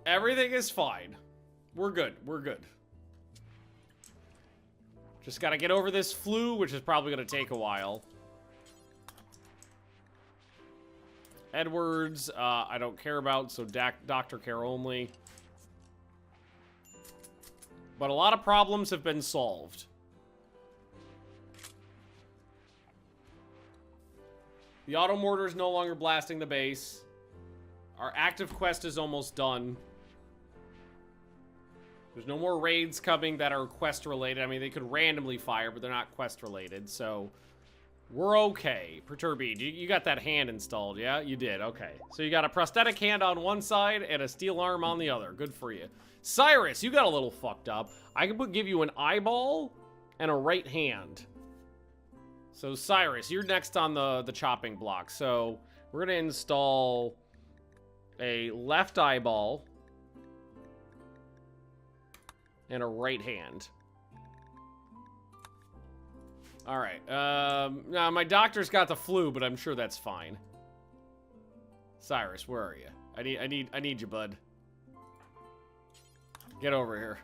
Everything is fine. We're good. We're good. Just gotta get over this flu, which is probably gonna take a while. Edwards, I don't care about, so doctor care only. But a lot of problems have been solved. The auto-mortar is no longer blasting the base. Our active quest is almost done. There's no more raids coming that are quest-related. I mean, they could randomly fire, but they're not quest-related, so... We're okay. Perturbi, you got that hand installed, yeah? You did, okay. So you got a prosthetic hand on one side and a steel arm on the other. Good for you. Cyrus, you got a little fucked up. I could give you an eyeball and a right hand. So Cyrus, you're next on the chopping block. So we're gonna install a left eyeball and a right hand. All right. Now my doctor's got the flu, but I'm sure that's fine. Cyrus, where are you? I need you, bud. Get over here.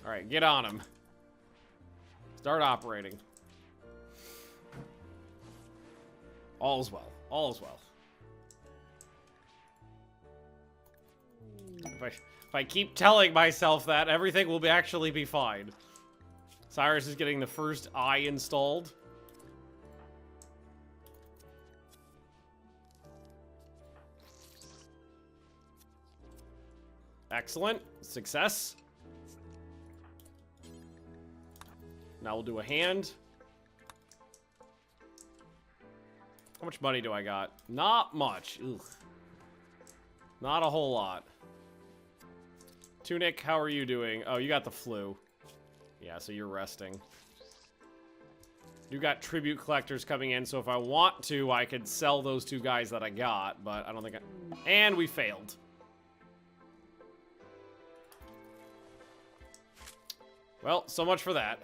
All right, get on him. Start operating. All's well. All's well. If I keep telling myself that, everything will actually be fine. Cyrus is getting the first eye installed. Excellent. Success. Now we'll do a hand. How much money do I got? Not much. Ugh. Not a whole lot. Tunic, how are you doing? Oh, you got the flu. Yeah, so you're resting. You got tribute collectors coming in, so if I want to, I could sell those two guys that I got, but I don't think I... And we failed. Well, so much for that.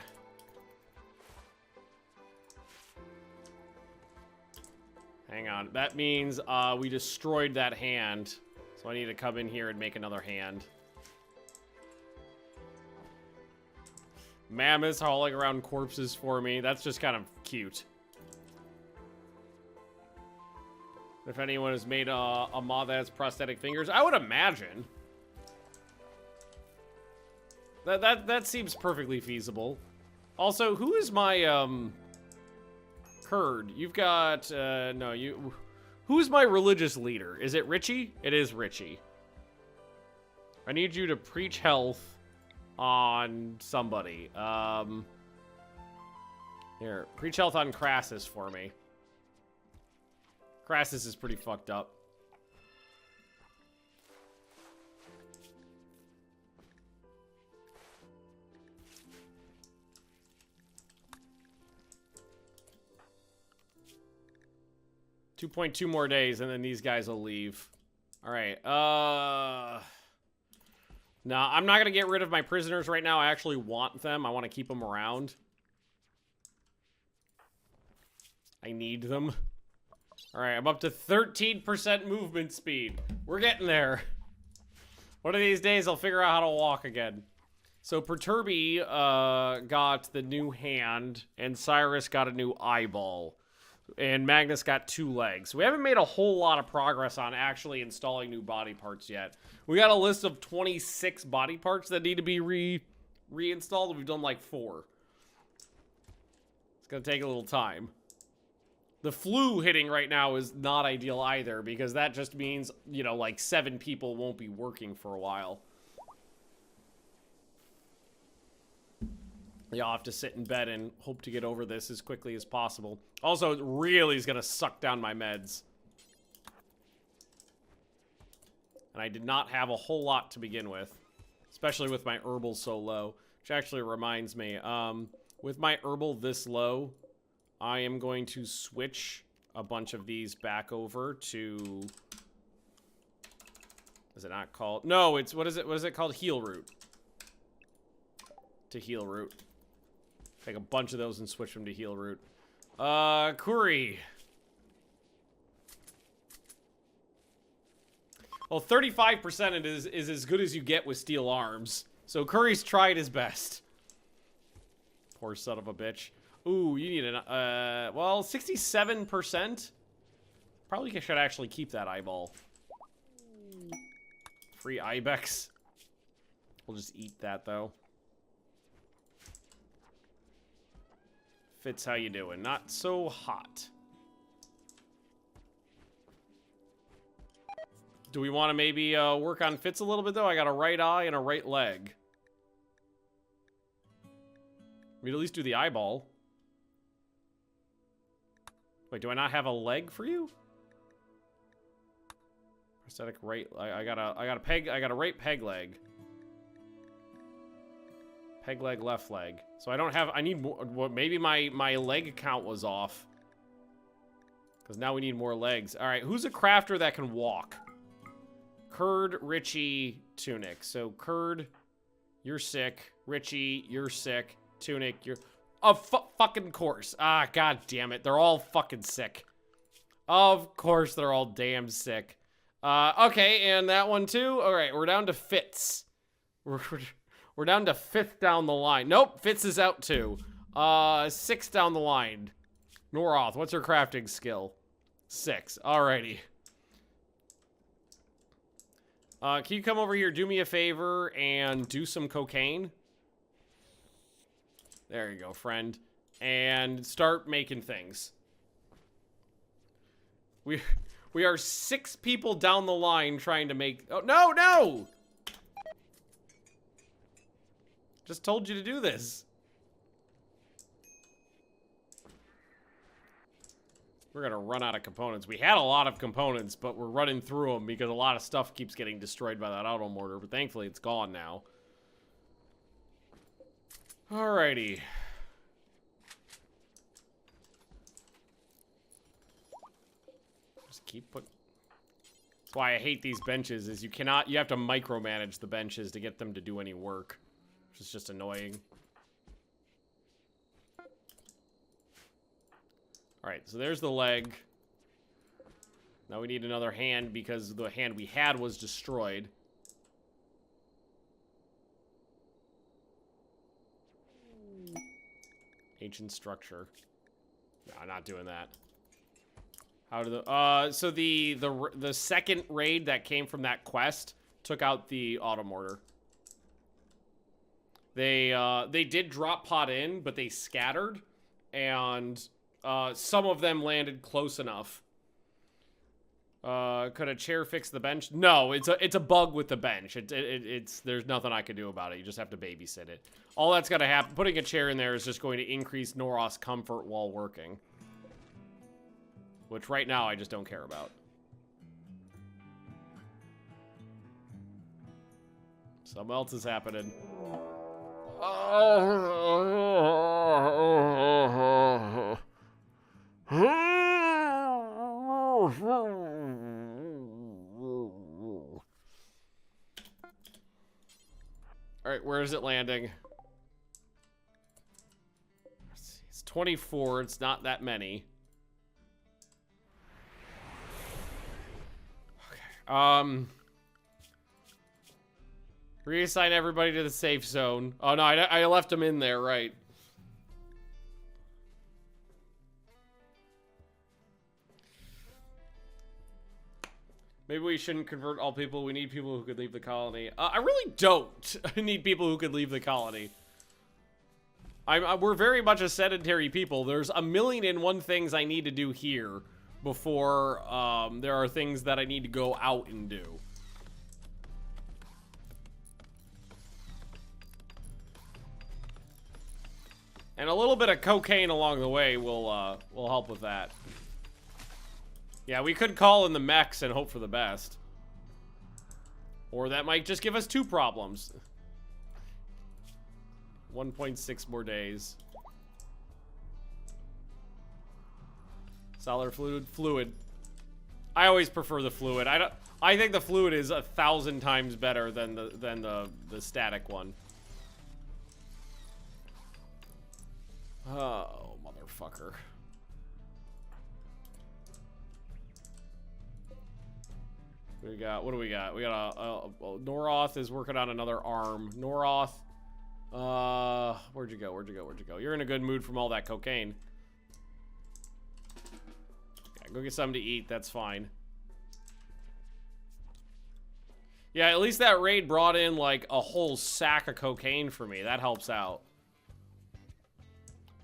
Hang on. That means we destroyed that hand. So I need to come in here and make another hand. Mammoths hauling around corpses for me. That's just kind of cute. If anyone has made a mod that has prosthetic fingers, I would imagine. That seems perfectly feasible. Also, who is my, Kurd? You've got, no, you... Who's my religious leader? Is it Richie? It is Richie. I need you to preach health on somebody. Here, preach health on Crassus for me. Crassus is pretty fucked up. $2.2 more days, and then these guys will leave. All right. No, I'm not going to get rid of my prisoners right now. I actually want them. I want to keep them around. I need them. All right, I'm up to 13% movement speed. We're getting there. One of these days, I'll figure out how to walk again. So Perturbi got the new hand, and Cyrus got a new eyeball. And Magnus got 2 legs. We haven't made a whole lot of progress on actually installing new body parts yet. We got a list of 26 body parts that need to be reinstalled. We've done like 4. It's gonna take a little time. The flu hitting right now is not ideal either, because that just means, you know, like 7 people won't be working for a while. Y'all have to sit in bed and hope to get over this as quickly as possible. Also, it really is going to suck down my meds. And I did not have a whole lot to begin with. Especially with my herbal so low. Which actually reminds me, with my herbal this low, I am going to switch a bunch of these back over to... Is it not called? No, it's, what is it called? Heal root. To heal root. Take a bunch of those and switch them to heal root. Kuri. Well, 35% is as good as you get with steel arms. So Kuri's tried his best. Poor son of a bitch. Ooh, you need an, well, 67%? Probably should actually keep that eyeball. Free ibex. We'll just eat that, though. Fitz, how you doing? Not so hot. Do we want to maybe work on Fitz a little bit, though? I got a right eye and a right leg. We'd at least do the eyeball. Wait, do I not have a leg for you? Prosthetic right. I got a right peg leg. Peg leg, left leg. So I don't have. I need more. Maybe my leg count was off. Because now we need more legs. All right, who's a crafter that can walk? Curd, Richie, Tunic. So Curd, you're sick. Richie, you're sick. Tunic, you're... fucking course. Ah, god damn it. They're all fucking sick. Of course they're all damn sick. Okay, and that one too. All right, we're down to Fitz. We're down to 5th down the line. Nope, Fitz is out too. 6th down the line. Noroth, what's her crafting skill? 6. Alrighty. Can you come over here, do me a favor, and do some cocaine? There you go, friend. And start making things. We are 6 people down the line trying to make... Oh, no, no! Just told you to do this. We're gonna run out of components. We had a lot of components, but we're running through them because a lot of stuff keeps getting destroyed by that auto-mortar, but thankfully it's gone now. Alrighty. Just keep putting... That's why I hate these benches, is you have to micromanage the benches to get them to do any work. Which is just annoying. Alright, so there's the leg. Now we need another hand because the hand we had was destroyed. Ancient structure. No, I'm not doing that. How do the so the second raid that came from that quest took out the auto-mortar. They did drop pod in, but they scattered, and some of them landed close enough. Could a chair fix the bench? No, it's a bug with the bench. It's there's nothing I can do about it. You just have to babysit it. All that's gonna happen, putting a chair in there is just going to increase Noroth's comfort while working. Which right now I just don't care about. Something else is happening. Alright, where is it landing? It's 24, it's not that many. Okay, reassign everybody to the safe zone. Oh no, I left them in there, right. Maybe we shouldn't convert all people. We need people who could leave the colony. I really don't need people who could leave the colony. We're very much a sedentary people. There's a million and one things I need to do here before there are things that I need to go out and do. And a little bit of cocaine along the way will help with that. Yeah, we could call in the mechs and hope for the best. Or that might just give us 2 problems. 1.6 more days. Solid fluid. I always prefer the fluid. I think the fluid is 1,000 times better than the static one. Oh, motherfucker. We got, what do we got? We got Noroth is working on another arm. Noroth, where'd you go? Where'd you go? Where'd you go? You're in a good mood from all that cocaine. Yeah, go get something to eat. That's fine. Yeah, at least that raid brought in like a whole sack of cocaine for me. That helps out.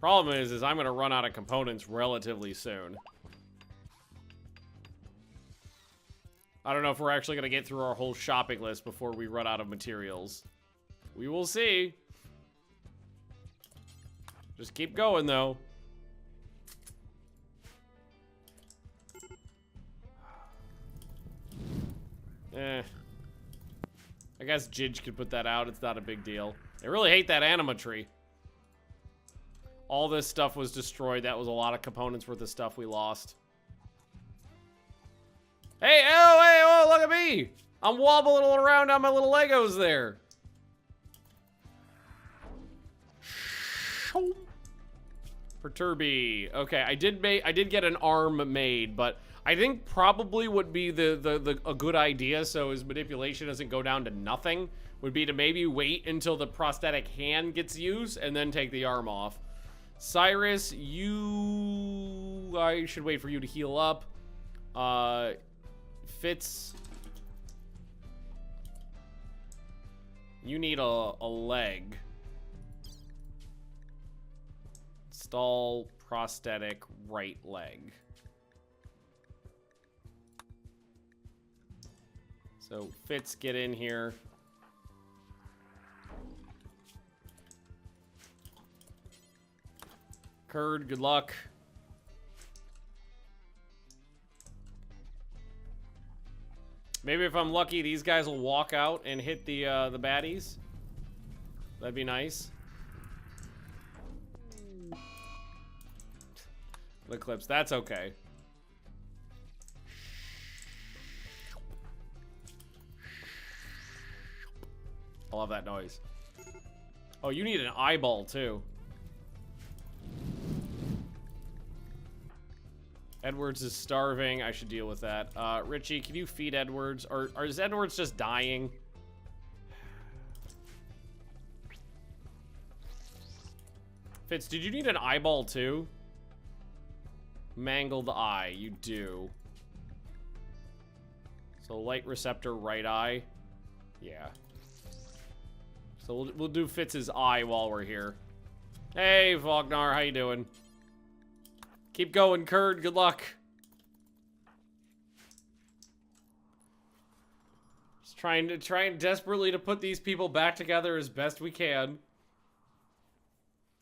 Problem is I'm gonna run out of components relatively soon. I don't know if we're actually gonna get through our whole shopping list before we run out of materials. We will see. Just keep going, though. I guess Jidge could put that out. It's not a big deal. I really hate that anima tree. All this stuff was destroyed. That was a lot of components worth of stuff we lost. Hey, oh, look at me! I'm wobbling around on my little Legos there. Perturby. Okay, I did get an arm made, but I think probably would be a good idea, so his manipulation doesn't go down to nothing, would be to maybe wait until the prosthetic hand gets used and then take the arm off. Cyrus, I should wait for you to heal up. Fitz, you need a leg. Install prosthetic right leg. So Fitz, get in here. Kurd, good luck. Maybe if I'm lucky, these guys will walk out and hit the baddies. That'd be nice. The clips, that's okay. I love that noise. Oh, you need an eyeball too. Edwards is starving. I should deal with that. Richie, can you feed Edwards? Or is Edwards just dying? Fitz, did you need an eyeball too? Mangled eye, you do. So light receptor, right eye. Yeah. So we'll do Fitz's eye while we're here. Hey, Vognar, how you doing? Keep going, Kurd. Good luck. Just trying desperately to put these people back together as best we can.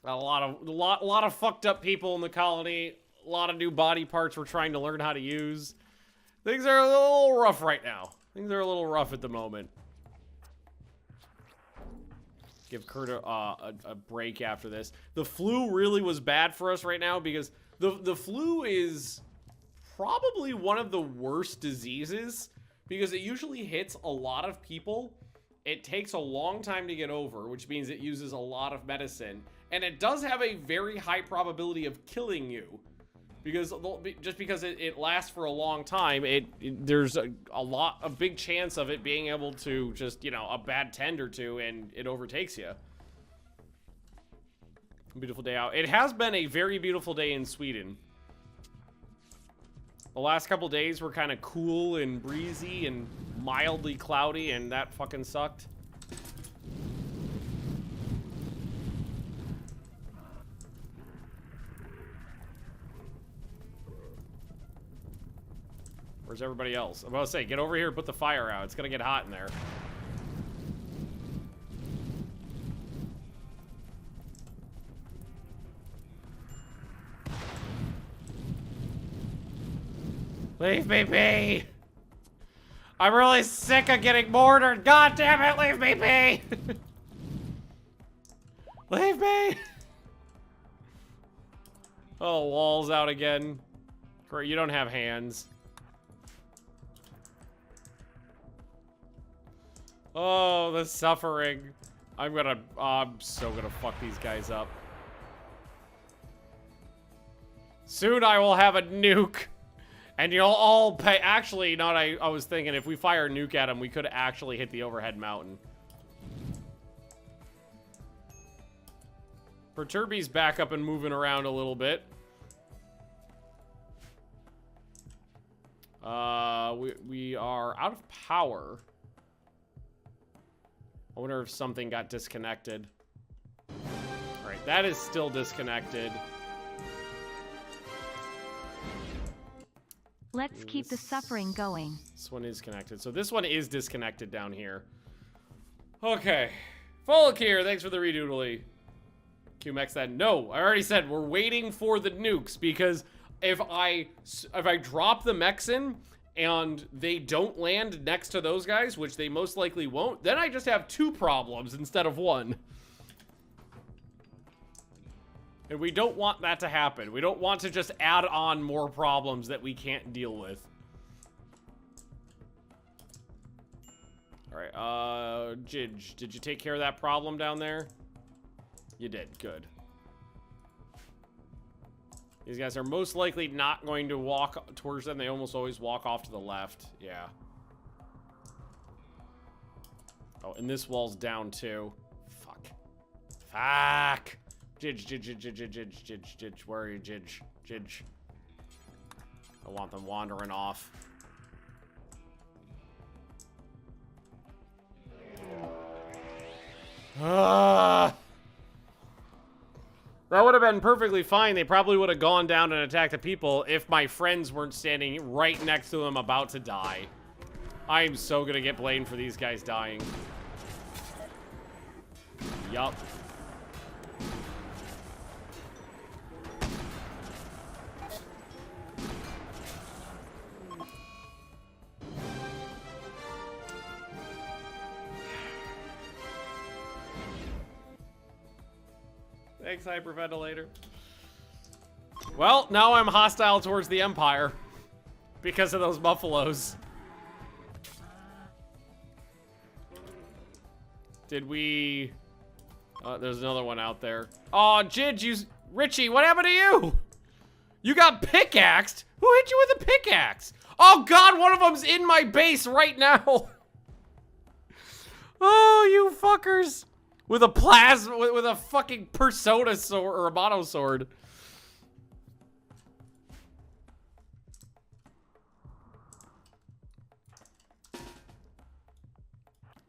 A lot of fucked up people in the colony. A lot of new body parts we're trying to learn how to use. Things are a little rough right now. Things are a little rough at the moment. Give Kurt a break after this. The flu really was bad for us right now because the flu is probably one of the worst diseases because it usually hits a lot of people. It takes a long time to get over, which means it uses a lot of medicine. And it does have a very high probability of killing you. Because just because it lasts for a long time, there's a big chance of it being able to just, you know, a bad tend or two and it overtakes you. Beautiful day out. It has been a very beautiful day in Sweden. The last couple days were kind of cool and breezy and mildly cloudy, and that fucking sucked. Where's everybody else? I'm about to say, get over here and put the fire out. It's gonna get hot in there. Leave me be! I'm really sick of getting mortared. God damn it, leave me be! Leave me! Oh, wall's out again. Great, you don't have hands. Oh, the suffering. I'm so gonna fuck these guys up. Soon I will have a nuke. And you'll all pay. Actually, not. I was thinking if we fire a nuke at him, we could actually hit the overhead mountain. Perturby's back up and moving around a little bit. We are out of power. I wonder if something got disconnected. All right, Alright, that is still disconnected. Let's keep the suffering going. This one is connected. So this one is disconnected down here. Okay. Folakir, thanks for the redoodly. Q-Mech said, no, I already said we're waiting for the nukes because if I drop the mechs in and they don't land next to those guys, which they most likely won't, then I just have 2 problems instead of 1. And we don't want that to happen. We don't want to just add on more problems that we can't deal with. Alright, Jidge, did you take care of that problem down there? You did, good. These guys are most likely not going to walk towards them. They almost always walk off to the left. Yeah. Oh, and this wall's down too. Fuck. Fuck! Jidge. Where are you, Jidge? Jidge. I want them wandering off. That would have been perfectly fine. They probably would have gone down and attacked the people if my friends weren't standing right next to them about to die. I'm so gonna get blamed for these guys dying. Yup. Thanks, hyperventilator. Well, now I'm hostile towards the Empire because of those buffaloes. Did we... there's another one out there. Oh, Jidge, Richie, what happened to you? You got pickaxed? Who hit you with a pickaxe? Oh, God, one of them's in my base right now. Oh, you fuckers. With a plasma, with a fucking persona sword, or a mono sword.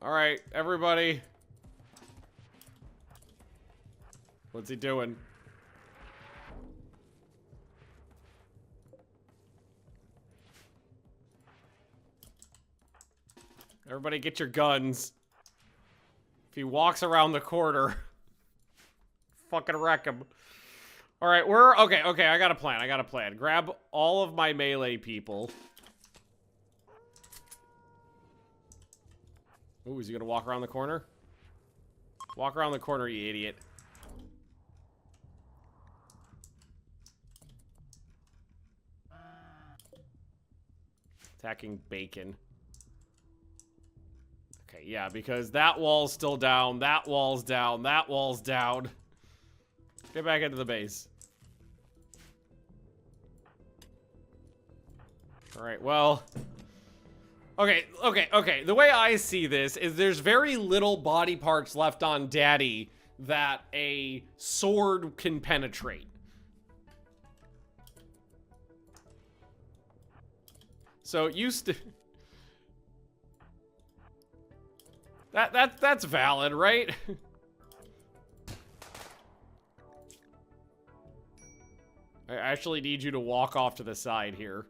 Alright, everybody. What's he doing? Everybody get your guns. If he walks around the corner, fucking wreck him. All right, okay, I got a plan. Grab all of my melee people. Ooh, is he gonna walk around the corner? Walk around the corner, you idiot. Attacking bacon. Okay, yeah, because that wall's still down, that wall's down, that wall's down. Get back into the base. Alright, well... Okay. The way I see this is there's very little body parts left on Daddy that a sword can penetrate. So that's valid, right? I actually need you to walk off to the side here.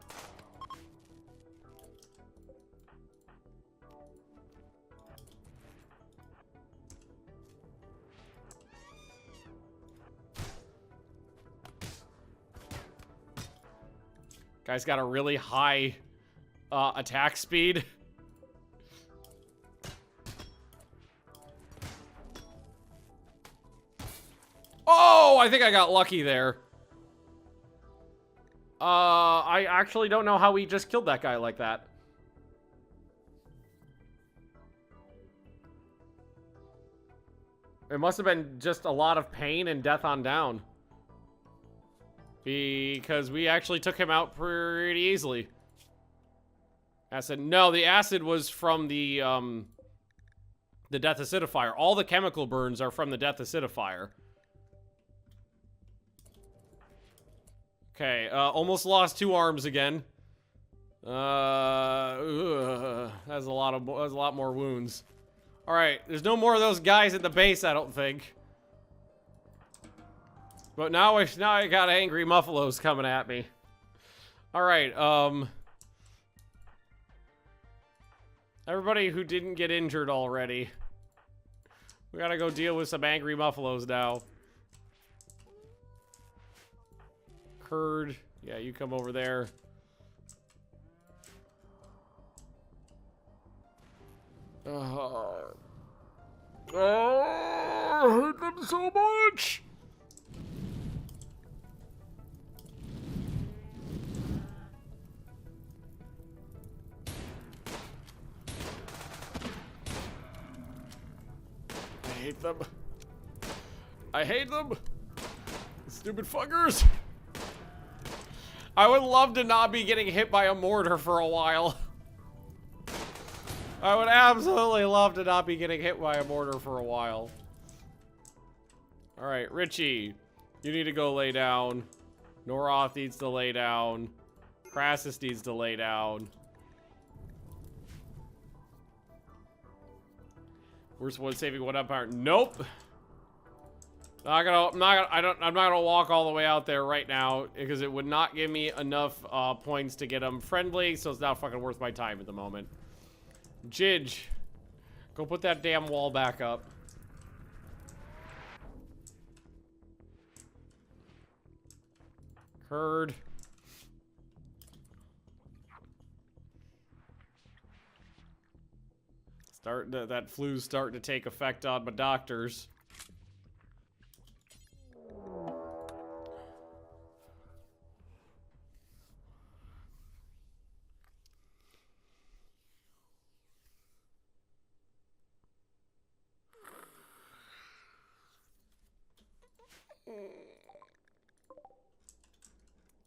Guy's got a really high attack speed. Oh, I think I got lucky there. I actually don't know how we just killed that guy like that. It must have been just a lot of pain and death on down. Because we actually took him out pretty easily. Acid. No, the acid was from the death acidifier. All the chemical burns are from the death acidifier. Okay, almost lost 2 arms again. That's a lot more wounds. All right, there's no more of those guys at the base, I don't think. But now I got angry muffalos coming at me. All right, everybody who didn't get injured already, we gotta go deal with some angry muffalos now. Curd, yeah, you come over there. Oh, I hate them so much. I hate them. I hate them. Stupid fuckers. I would love to not be getting hit by a mortar for a while. I would absolutely love to not be getting hit by a mortar for a while. Alright, Richie, you need to go lay down. Noroth needs to lay down. Crassus needs to lay down. Where's one saving one umpire? Nope. I'm not gonna walk all the way out there right now because it would not give me enough points to get them friendly, so it's not fucking worth my time at the moment. Jidge, go put that damn wall back up. Curd. That flu's starting to take effect on my doctors.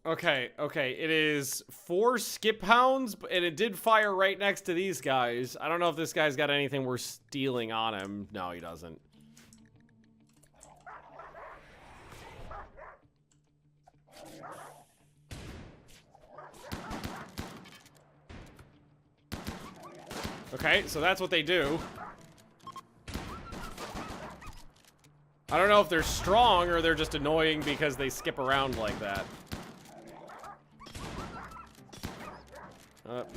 Okay, it is 4 skip hounds, and it did fire right next to these guys. I don't know if this guy's got anything worth stealing on him. No, he doesn't. Okay, so that's what they do. I don't know if they're strong or they're just annoying because they skip around like that.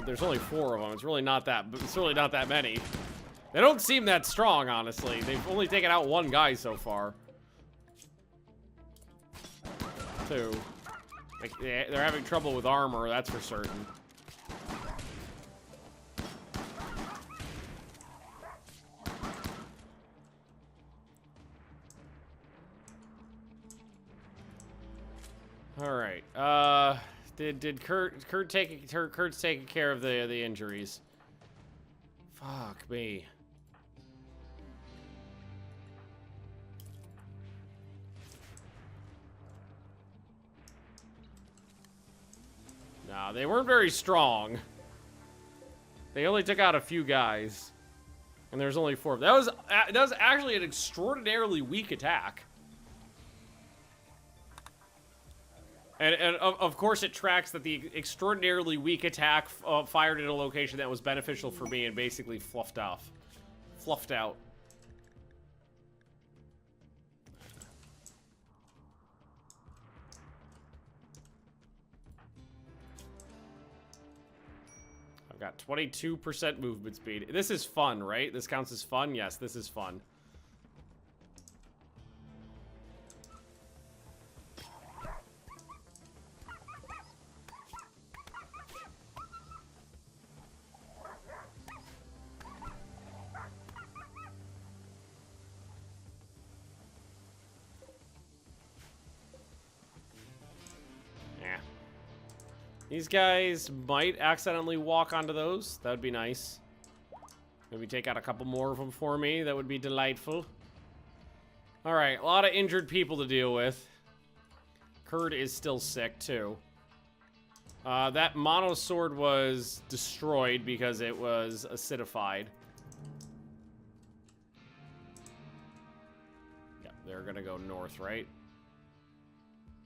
There's only 4 of them. It's really not that many. They don't seem that strong, honestly. They've only taken out 1 guy so far. 2. They're having trouble with armor, that's for certain. All right. Did Kurt's taking care of the injuries? Fuck me. No, they weren't very strong. They only took out a few guys, and there's only 4. That was actually an extraordinarily weak attack. And of course it tracks that the extraordinarily weak attack fired at a location that was beneficial for me and basically fluffed out. I've got 22% movement speed. This is fun, right? This counts as fun? Yes, this is fun. These guys might accidentally walk onto those. That would be nice. Maybe take out a couple more of them for me. That would be delightful. Alright, a lot of injured people to deal with. Kurd is still sick, too. That mono sword was destroyed because it was acidified. Yeah, they're gonna go north, right?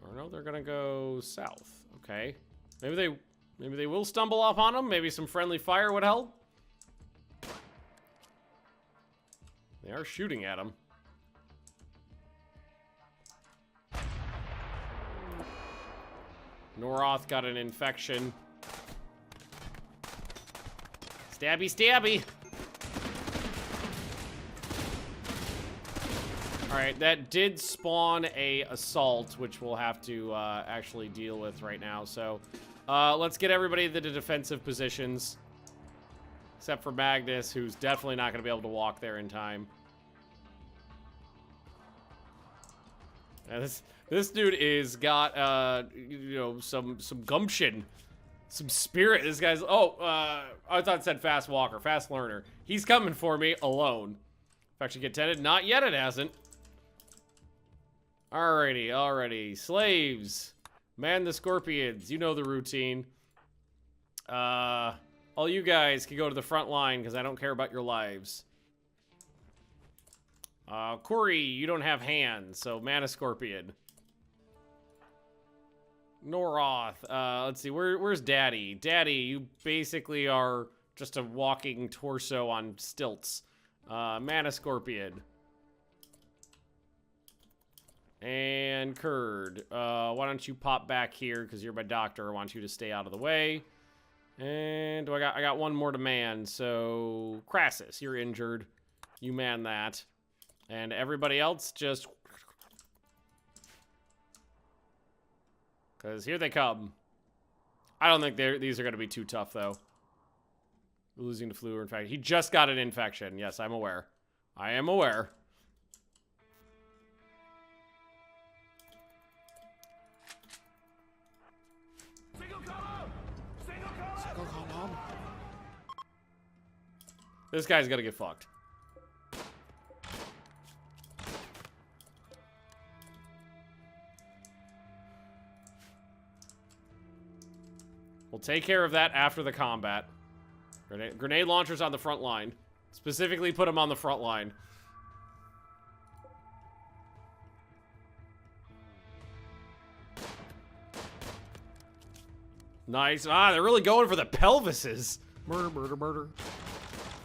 Or no, they're gonna go south. Okay. Maybe they will stumble upon them. Maybe some friendly fire would help. They are shooting at them. Noroth got an infection. Stabby, stabby. All right, that did spawn a assault, which we'll have to actually deal with right now. So let's get everybody to the defensive positions. Except for Magnus, who's definitely not going to be able to walk there in time. And this dude is got, you know, some gumption. Some spirit. This guy's... Oh, I thought it said fast walker. Fast learner. He's coming for me alone. Infection get tended. Not yet, it hasn't. Alrighty. Slaves. Man the scorpions. You know the routine. All you guys can go to the front line because I don't care about your lives. Corey, you don't have hands, so man a scorpion. Noroth. Let's see, where's Daddy? Daddy, you basically are just a walking torso on stilts. Mana Scorpion. And Kurd. Why don't you pop back here, because you're my doctor. I want you to stay out of the way. And I got one more to man, so Crassus, you're injured. You man that. And everybody else just... Because here they come. I don't think these are going to be too tough, though. Losing to flu or infection. He just got an infection. Yes, I'm aware. I am aware. Single column. This guy's going to get fucked. We'll take care of that after the combat. Grenade launchers on the front line. Specifically put them on the front line. Nice. Ah, they're really going for the pelvises. Murder, murder, murder.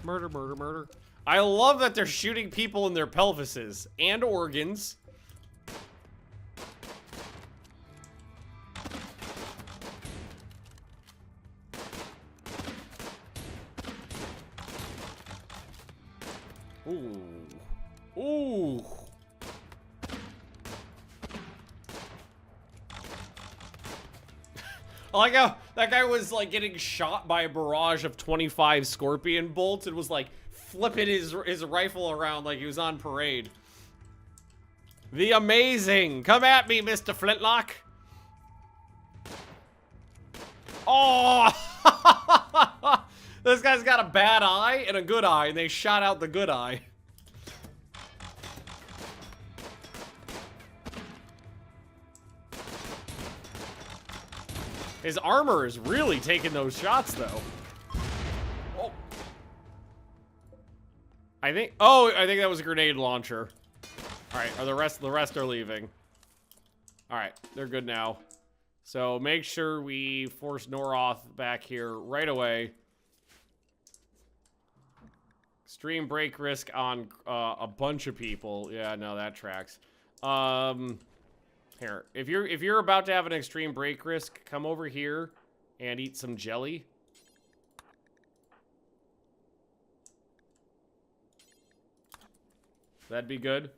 Murder, murder, murder. I love that they're shooting people in their pelvises and organs. Ooh. Ooh. I like how that guy was like getting shot by a barrage of 25 scorpion bolts and was like flipping his rifle around like he was on parade. The amazing. Come at me, Mr. Flintlock. Oh! This guy's got a bad eye and a good eye, and they shot out the good eye. His armor is really taking those shots, though. Oh. I think that was a grenade launcher. All right, the rest are leaving. All right, they're good now. So make sure we force Noroth back here right away. Extreme break risk on a bunch of people. Yeah, no, that tracks. Here, if you're about to have an extreme break risk, come over here and eat some jelly. That'd be good.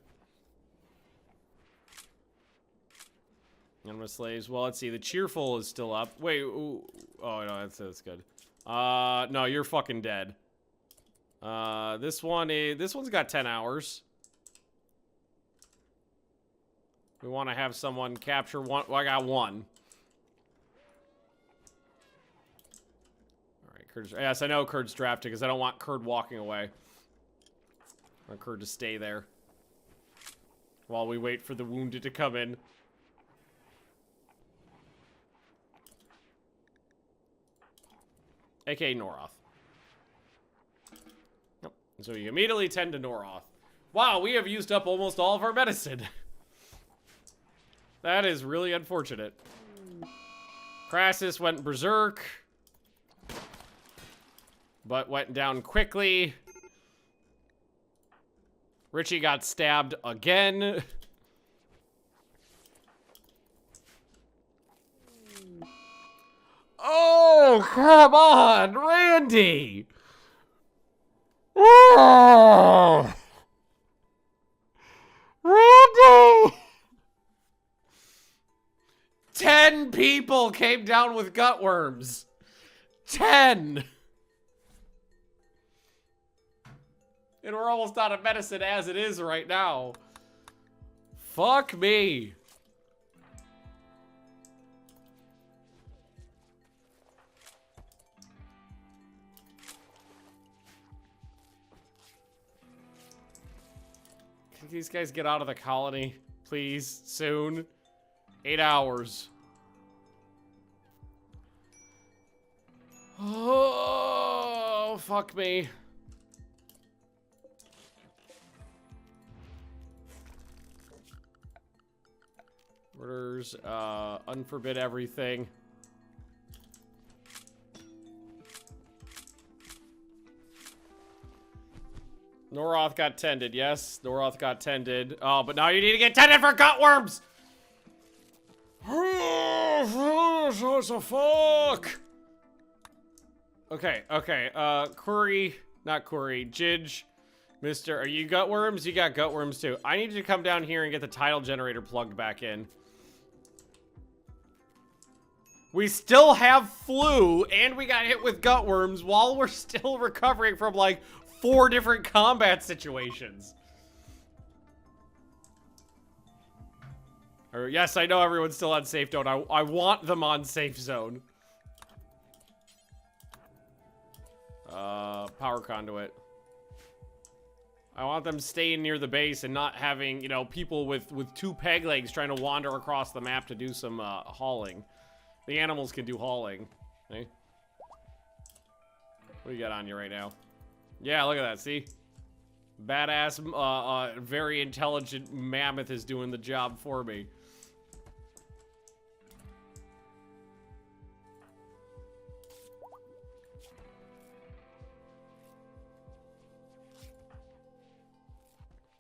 Anonymous slaves. Well, let's see. The cheerful is still up. Wait. Ooh. Oh no, that's good. No, you're fucking dead. This one's got 10 hours. We want to have someone capture one. Well, I got one. All right, Kurt's, yes, I know Kurt's drafted because I don't want Kurt walking away. I want Kurt to stay there while we wait for the wounded to come in. AKA Noroth. Yep. So you immediately tend to Noroth. Wow, we have used up almost all of our medicine. That is really unfortunate. Crassus went berserk, but went down quickly. Richie got stabbed again. Oh, come on, Randy! Oh, Randy! 10 people came down with gutworms. 10! And we're almost out of medicine as it is right now. Fuck me. Can these guys get out of the colony, please, soon? 8 hours. Oh, fuck me. Orders, unforbid everything. Noroth got tended, yes. Noroth got tended. Oh, but now you need to get tended for gutworms! What the fuck? Okay, okay, Query, not Query, Jidge. Mister, are you gutworms? You got gutworms too. I need you to come down here and get the tidal generator plugged back in. We still have flu, and we got hit with gutworms while we're still recovering from, like, 4 different combat situations. Or, yes, I know everyone's still on safe zone. I want them on safe zone. Power conduit. I want them staying near the base and not having, you know, people with 2 peg legs trying to wander across the map to do some, hauling. The animals can do hauling. Hey? What do you got on you right now? Yeah, look at that, see? Badass, very intelligent mammoth is doing the job for me.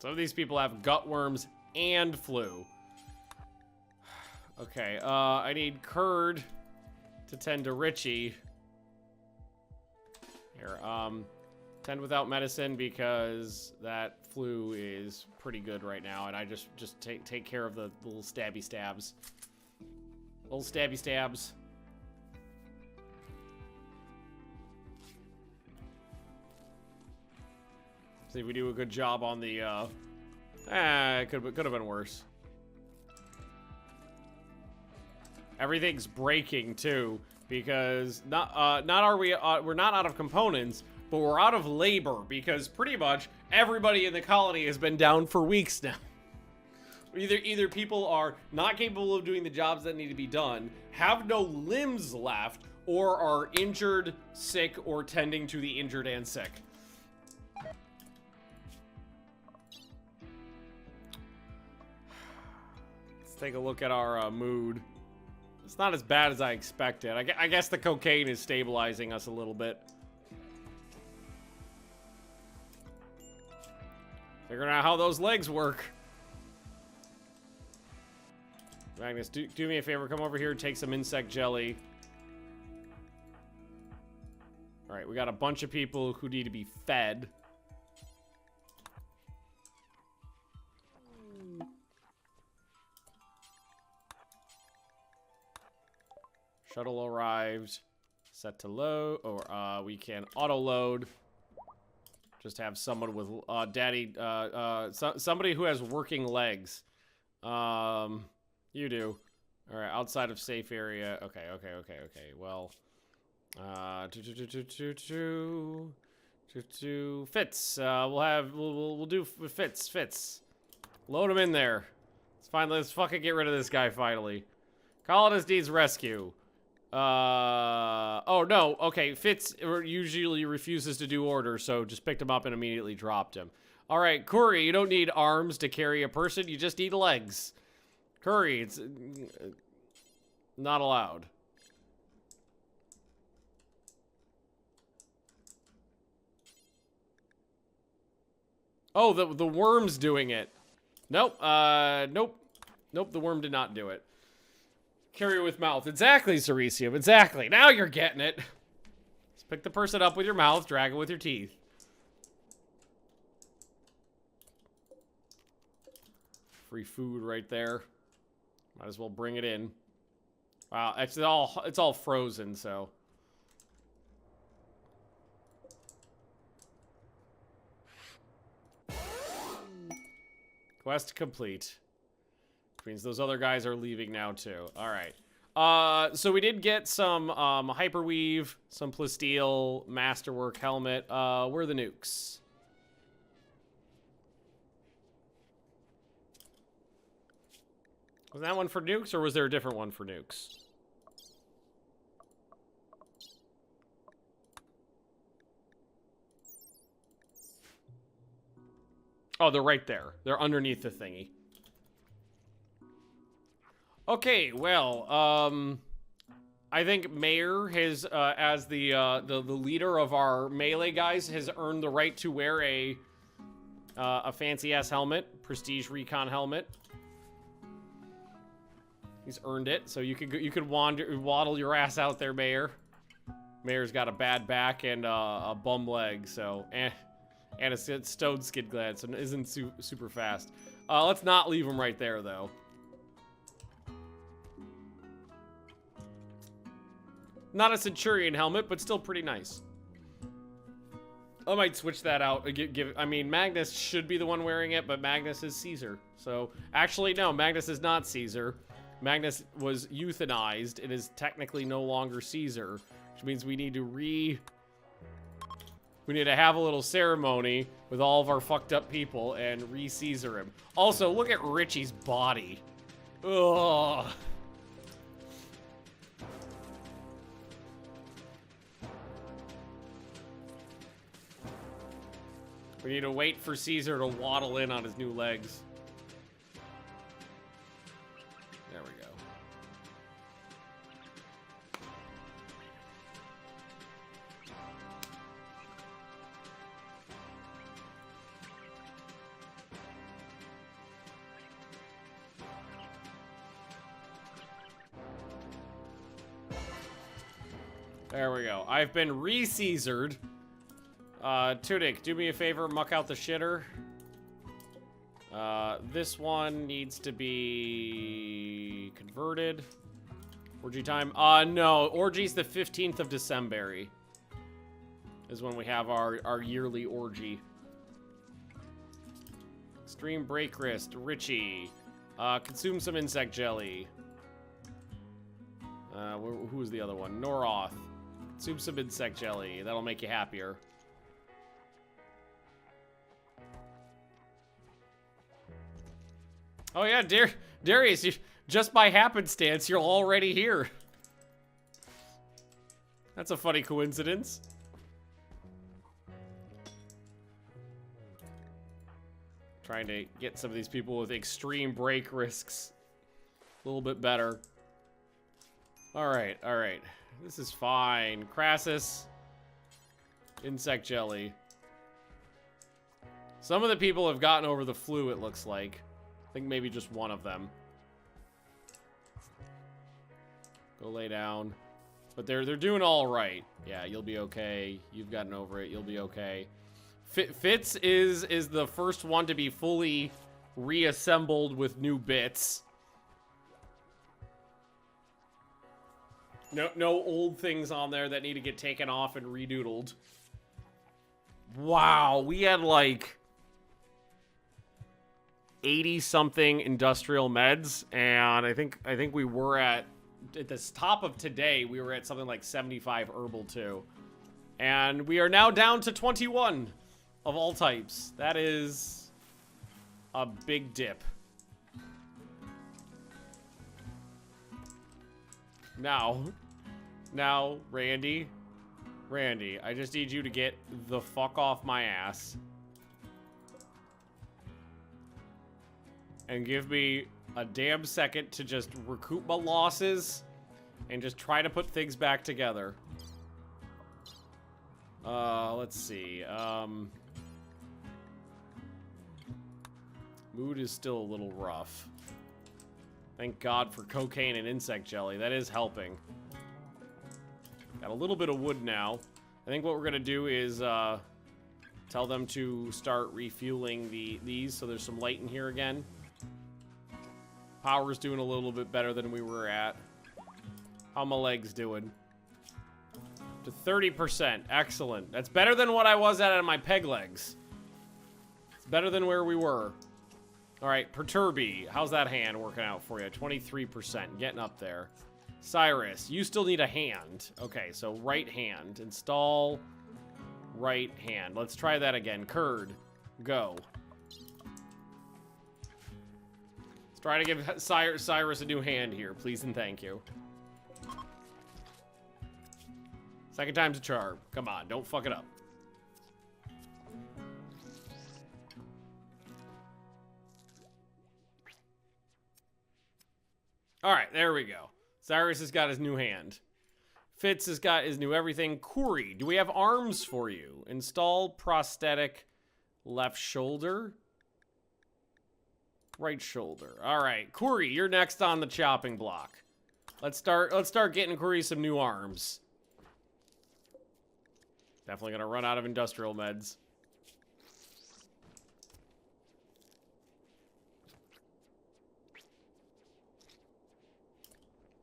Some of these people have gutworms and flu. Okay, I need Curd to tend to Richie. Here, tend without medicine because that flu is pretty good right now, and I just take care of the little stabby stabs. Little stabby stabs. See if we do a good job on the, it could have been worse. Everything's breaking too, because we're not out of components, but we're out of labor because pretty much everybody in the colony has been down for weeks now. Either people are not capable of doing the jobs that need to be done, have no limbs left, or are injured, sick, or tending to the injured and sick. Let's take a look at our mood. It's not as bad as I expected. I guess the cocaine is stabilizing us a little bit. Figuring out how those legs work. Magnus, do me a favor. Come over here and take some insect jelly. Alright, we got a bunch of people who need to be fed. Shuttle arrived. Set to load, or we can auto load. Just have someone with somebody who has working legs. You do. All right, outside of safe area. Okay. Well, fits. We'll do fits. Load him in there. Let's fucking get rid of this guy finally. Colonist needs rescue. Oh no, okay, Fitz usually refuses to do orders, so just picked him up and immediately dropped him. Alright, Curry, you don't need arms to carry a person, you just need legs. Curry, it's not allowed. Oh, the worm's doing it. Nope, nope, the worm did not do it. Carry with mouth. Exactly, Ceresium. Exactly. Now you're getting it. Just pick the person up with your mouth, drag it with your teeth. Free food right there. Might as well bring it in. Wow, it's all frozen, so. Quest complete. Which means those other guys are leaving now too. All right. So we did get some hyperweave, some plasteel, masterwork helmet. Where are the nukes? Was that one for nukes, or was there a different one for nukes? Oh, they're right there. They're underneath the thingy. Okay, well, I think Mayor has, as the leader of our melee guys, has earned the right to wear a fancy-ass helmet, Prestige Recon helmet. He's earned it, so you could waddle your ass out there, Mayor. Mayor's got a bad back and a bum leg, so and a stone skid gland, so isn't super fast. Let's not leave him right there, though. Not a Centurion helmet, but still pretty nice. I might switch that out. I mean, Magnus should be the one wearing it, but Magnus is Caesar. So, actually, no, Magnus is not Caesar. Magnus was euthanized and is technically no longer Caesar, which means we need to have a little ceremony with all of our fucked up people and re-Caesar him. Also, look at Richie's body. Ugh. We need to wait for Caesar to waddle in on his new legs. There we go. There we go. I've been re-Caesared. Tunic, do me a favor, muck out the shitter. This one needs to be converted. Orgy time. No, orgy's the 15th of December. Is when we have our yearly orgy. Extreme break wrist, Richie. Consume some insect jelly. Who's the other one? Noroth. Consume some insect jelly. That'll make you happier. Oh yeah, Darius, just by happenstance, you're already here. That's a funny coincidence. Trying to get some of these people with extreme break risks a little bit better. All right. This is fine. Crassus, insect jelly. Some of the people have gotten over the flu, it looks like. I think maybe just one of them. Go lay down. But they're doing all right. Yeah, you'll be okay. You've gotten over it. You'll be okay. Fitz is the first one to be fully reassembled with new bits. No old things on there that need to get taken off and redoodled. Wow, we had like 80-something industrial meds, and I think we were at the top of today, we were at something like 75 herbal too. And we are now down to 21 of all types. That is a big dip. Now, Randy, I just need you to get the fuck off my ass. And give me a damn second to just recoup my losses and just try to put things back together. Let's see. Mood is still a little rough. Thank God for cocaine and insect jelly. That is helping. Got a little bit of wood now. I think what we're gonna do is tell them to start refueling these, so there's some light in here again. Power's doing a little bit better than we were at. How my legs doing? To 30%. Excellent. That's better than what I was at on my peg legs. It's better than where we were. All right, Perturby. How's that hand working out for you? 23%. Getting up there. Cyrus, you still need a hand. Okay, so right hand. Install right hand. Let's try that again. Curd. Go. Let's try to give Cyrus a new hand here. Please and thank you. Second time's a charm. Come on, don't fuck it up. All right, there we go. Cyrus has got his new hand. Fitz has got his new everything. Corey, do we have arms for you? Install prosthetic left shoulder. Right shoulder. All right, Corey, you're next on the chopping block. Let's start getting Corey some new arms. Definitely gonna run out of industrial meds.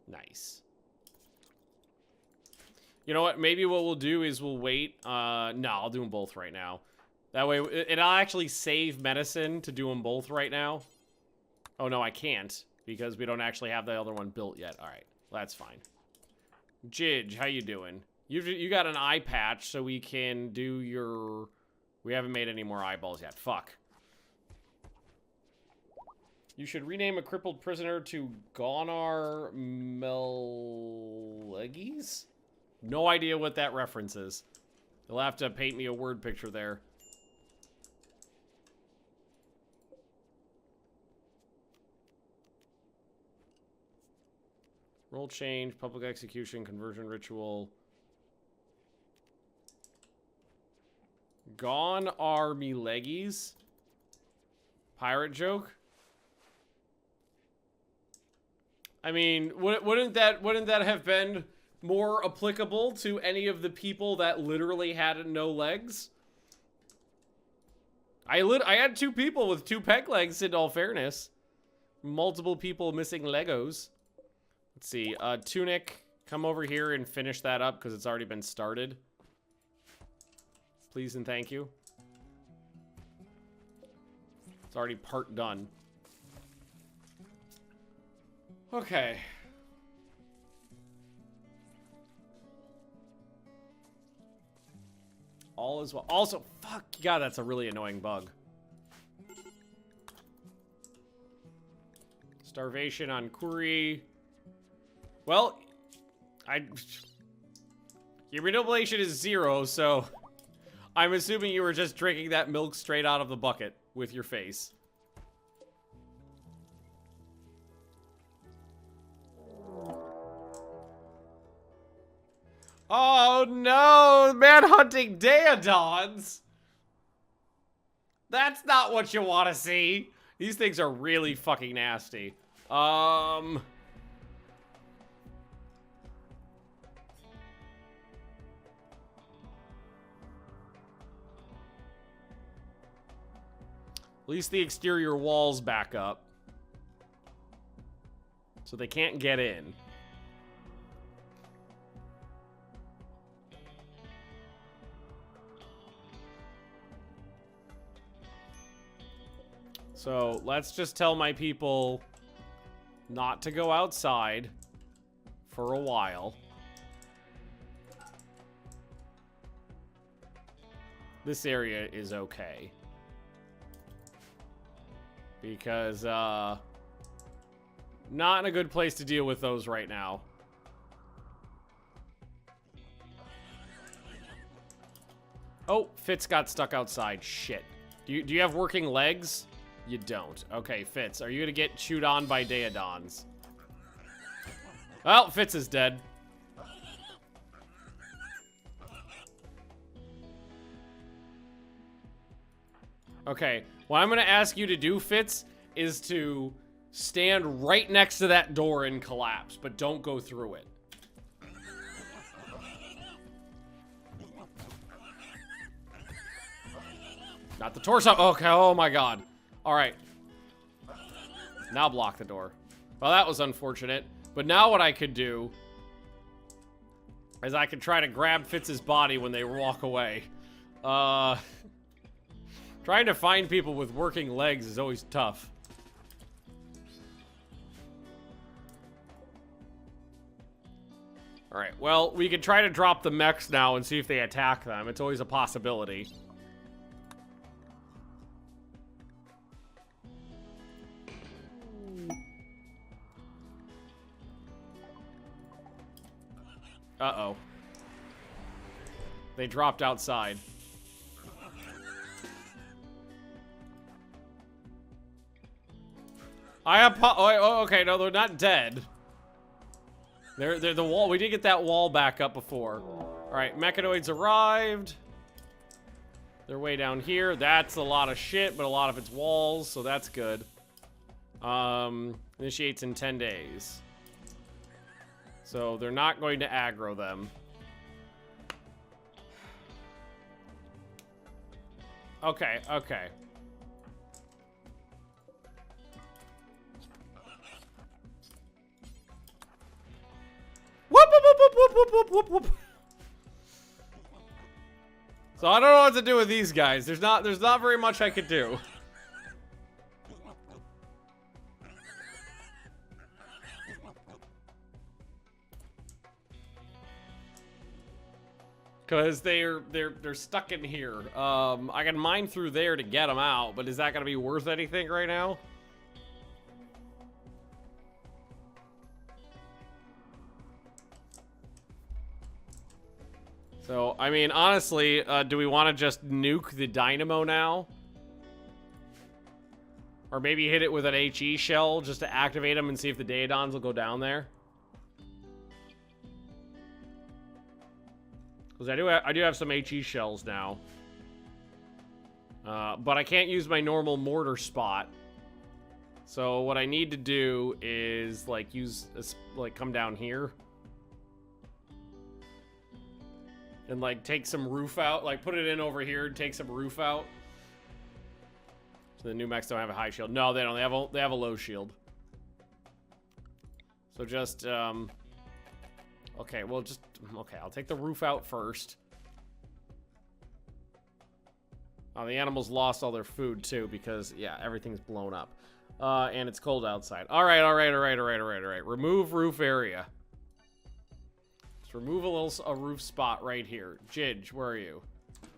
Nice. You know what? Maybe what we'll do is we'll wait. No, I'll do them both right now. That way, it'll actually save medicine to do them both right now. Oh, no, I can't, because we don't actually have the other one built yet. All right, well, that's fine. Jidge, how you doing? You got an eye patch, so we can do your... We haven't made any more eyeballs yet. Fuck. You should rename a crippled prisoner to Gonar Melegis? No idea what that reference is. You'll have to paint me a word picture there. Role change, public execution, conversion ritual. Gone are me leggies? Pirate joke? I mean, wouldn't that have been more applicable to any of the people that literally had no legs? I had 2 people with 2 peg legs, in all fairness. Multiple people missing Legos. Let's see, Tunic, come over here and finish that up because it's already been started. Please and thank you. It's already part done. Okay. All is well. Also, fuck, God, that's a really annoying bug. Starvation on Kuri. Well, your manipulation is 0, so I'm assuming you were just drinking that milk straight out of the bucket with your face. Oh no, man-hunting Daedons! That's not what you want to see. These things are really fucking nasty. At least the exterior walls back up. So they can't get in. So let's just tell my people not to go outside for a while. This area is okay. Because, not in a good place to deal with those right now. Oh, Fitz got stuck outside. Shit. Do you have working legs? You don't. Okay, Fitz, are you gonna get chewed on by Daedons? Well, Fitz is dead. Okay, what I'm gonna ask you to do, Fitz, is to stand right next to that door and collapse, but don't go through it. Not the torso. Okay, oh my god. Alright. Now block the door. Well, that was unfortunate. But now what I could do is I could try to grab Fitz's body when they walk away. Trying to find people with working legs is always tough. Alright, well, we can try to drop the mechs now and see if they attack them. It's always a possibility. Uh-oh. They dropped outside. Oh, okay, no, they're not dead. They're the wall. We did get that wall back up before. Alright, mechanoids arrived. They're way down here. That's a lot of shit, but a lot of it's walls, so that's good. Initiates in 10 days. So they're not going to aggro them. Okay, okay. Whoop, whoop, whoop, whoop, whoop, whoop, whoop, whoop. So I don't know what to do with these guys. There's not very much I could do. Because they're stuck in here. I can mine through there to get them out, but is that going to be worth anything right now? So, I mean, honestly, do we want to just nuke the dynamo now? Or maybe hit it with an HE shell just to activate them and see if the Daedons will go down there? Because I do have some HE shells now. But I can't use my normal mortar spot. So what I need to do is, like, come down here. And, like, take some roof out. Like, put it in over here and take some roof out. So the new mechs don't have a high shield. No, they don't. They have a low shield. So just, okay, well, okay, I'll take the roof out first. Oh, the animals lost all their food, too, because, yeah, everything's blown up. And it's cold outside. All right. Remove roof area. Let's remove a roof spot right here. Jidge, where are you?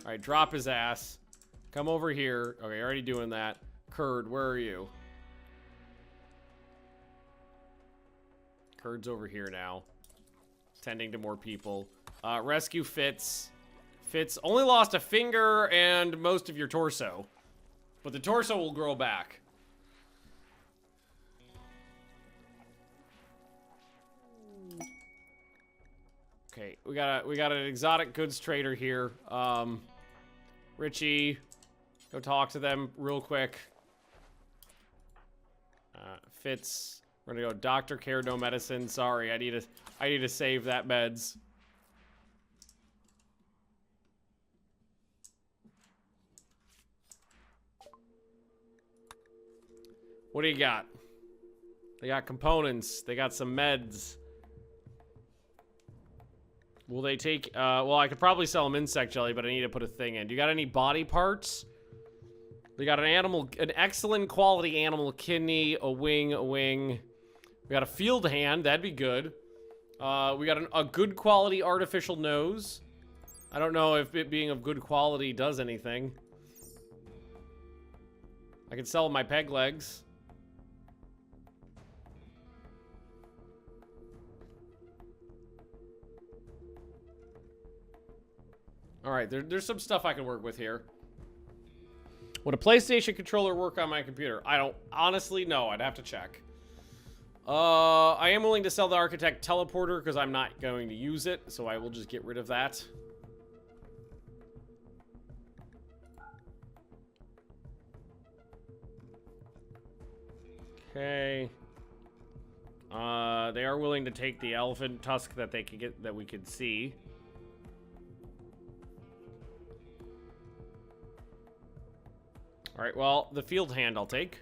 All right, drop his ass. Come over here. Okay, already doing that. Curd, where are you? Curd's over here now. Tending to more people. Rescue Fitz. Fitz only lost a finger and most of your torso. But the torso will grow back. Okay, we got an exotic goods trader here. Richie, go talk to them real quick. Fitz, we're gonna go doctor care, no medicine. Sorry, I need to save that meds. What do you got? They got components. They got some meds. Will they take, well, I could probably sell them insect jelly, but I need to put a thing in. Do you got any body parts? We got an excellent quality animal kidney, a wing. We got a field hand, that'd be good. We got a good quality artificial nose. I don't know if it being of good quality does anything. I could sell my peg legs. Alright, there's some stuff I can work with here. Would a PlayStation controller work on my computer? I don't honestly know. I'd have to check. I am willing to sell the Architect Teleporter because I'm not going to use it, so I will just get rid of that. Okay. They are willing to take the elephant tusk that they could get, that we could see. All right, well, the field hand I'll take.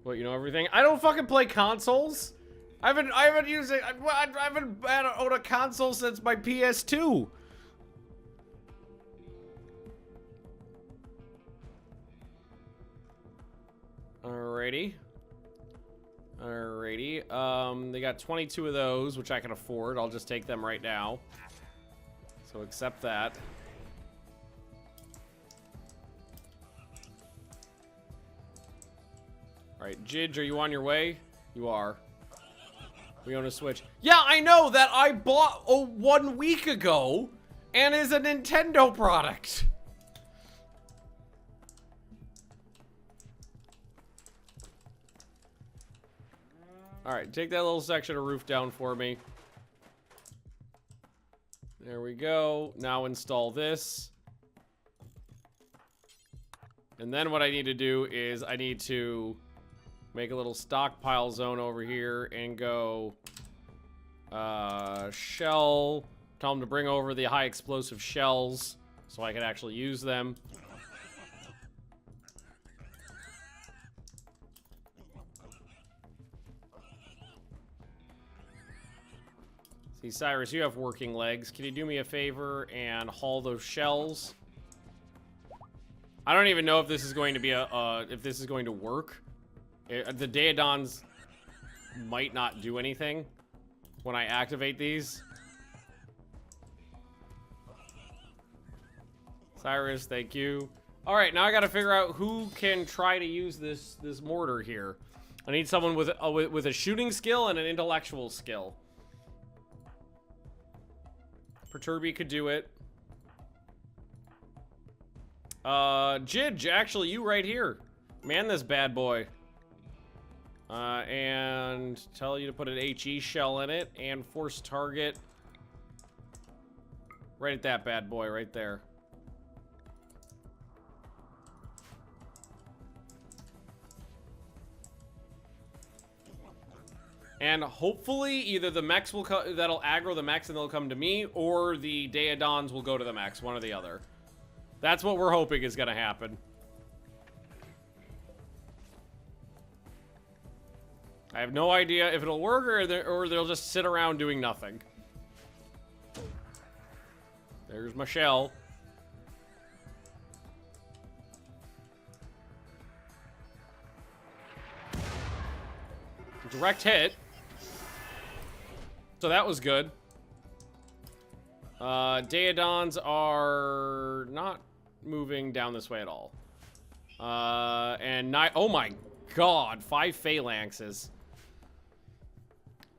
Well, you know everything. I don't fucking play consoles. I haven't used it. I haven't owned a console since my PS2. Alrighty. Alrighty. They got 22 of those, which I can afford. I'll just take them right now. So accept that. Alright, Jidge, are you on your way? You are. We own a Switch. Yeah, I know that I bought 1 week ago and is a Nintendo product. Alright, take that little section of roof down for me. There we go. Now install this. And then what I need to do is I need to make a little stockpile zone over here and go shell. Tell them to bring over the high explosive shells so I can actually use them. See, Cyrus, you have working legs. Can you do me a favor and haul those shells? I don't even know if this is going to be if this is going to work. The Daedons might not do anything when I activate these. Cyrus, thank you. All right, now I got to figure out who can try to use this mortar here. I need someone with a shooting skill and an intellectual skill. Perturby could do it. Jidge, actually, you right here. Man this bad boy. And tell you to put an HE shell in it and force target right at that bad boy right there. And hopefully either the mechs will that'll aggro the mechs and they'll come to me, or the Daedons will go to the mechs, one or the other. That's what we're hoping is gonna happen. I have no idea if it'll work or they'll just sit around doing nothing. There's my shell. Direct hit. So that was good. Daedons are not moving down this way at all. Oh my god, 5 phalanxes.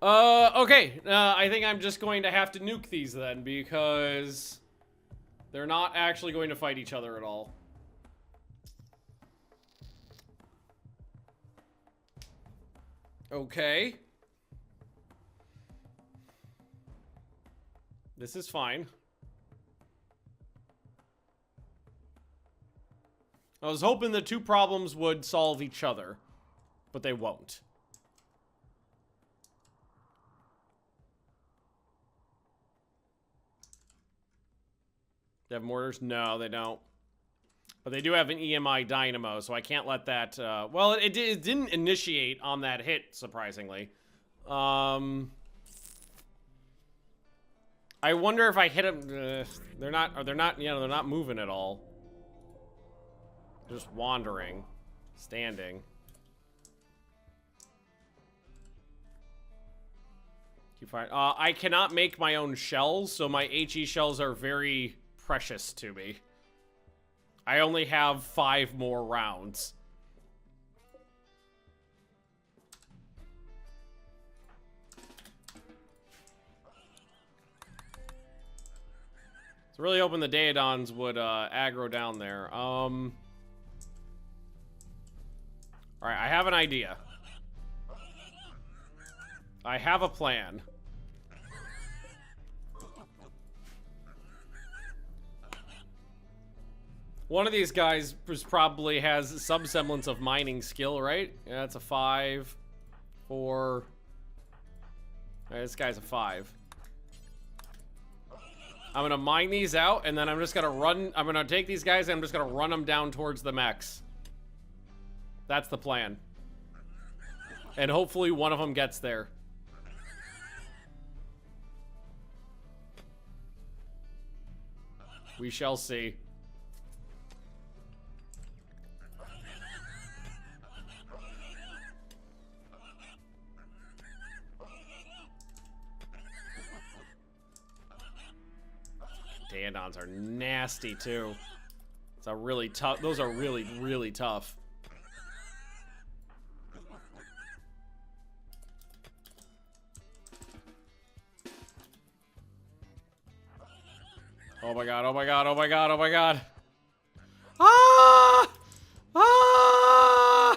Okay. I think I'm just going to have to nuke these then, because they're not actually going to fight each other at all. Okay. This is fine. I was hoping the two problems would solve each other, but they won't. They have mortars? No, they don't. But they do have an EMI dynamo, so I can't let that... well, it didn't initiate on that hit, surprisingly. I wonder if I hit them... they're not moving at all. They're just wandering. Standing. I cannot make my own shells, so my HE shells are very precious to me. I only have 5 more rounds. So really hoping the Daedons would aggro down there. Alright, I have an idea. I have a plan. One of these guys probably has some semblance of mining skill, right? Yeah, that's a 5, 4. All right, this guy's a 5. I'm gonna mine these out, and then I'm just gonna run. I'm gonna take these guys, and I'm just gonna run them down towards the mechs. That's the plan. And hopefully one of them gets there. We shall see. Dandons are nasty too. It's a really tough. Those are really, really tough. Oh my god, oh my god, oh my god, oh my god. Ah! Ah!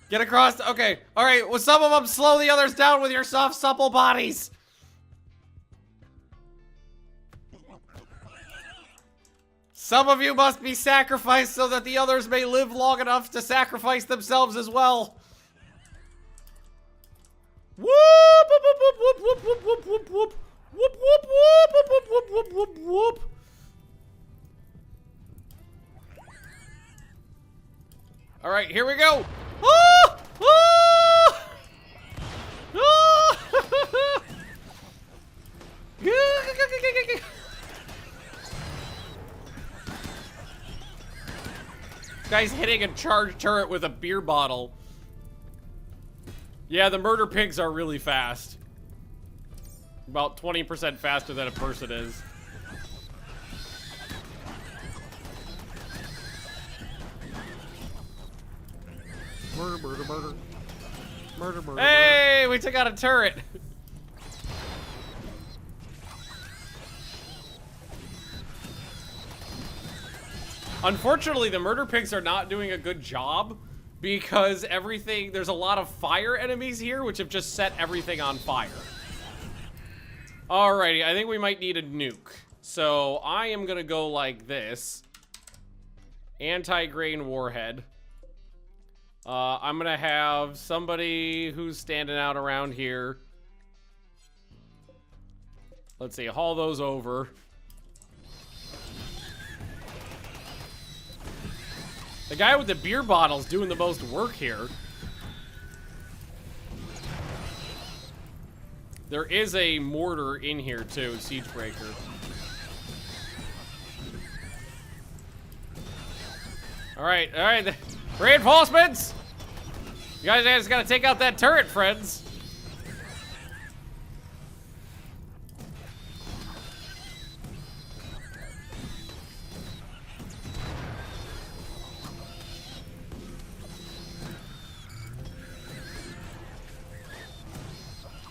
Get across. Okay. All right. Well, some of them slow the others down with your soft, supple bodies. Some of you must be sacrificed so that the others may live long enough to sacrifice themselves as well. Whoop! Whoop! Whoop! Whoop! Whoop! Whoop! Whoop! Whoop! Whoop! Whoop! Whoop! Whoop! Whoop! Whoop! Whoop! Whoop! All right, here we go. Ah! Ah! Ah! Guy's hitting a charged turret with a beer bottle. Yeah, the murder pigs are really fast. About 20% faster than a person is. Murder, murder, murder. Murder, murder, hey, we took out a turret. Unfortunately, the murder pigs are not doing a good job because there's a lot of fire enemies here which have just set everything on fire. Alrighty, I think we might need a nuke. So I am gonna go like this. Anti-grain warhead. I'm gonna have somebody who's standing out around here. Let's see, haul those over. The guy with the beer bottle's doing the most work here. There is a mortar in here too, siege breaker. All right, reinforcements! You guys just gotta take out that turret, friends.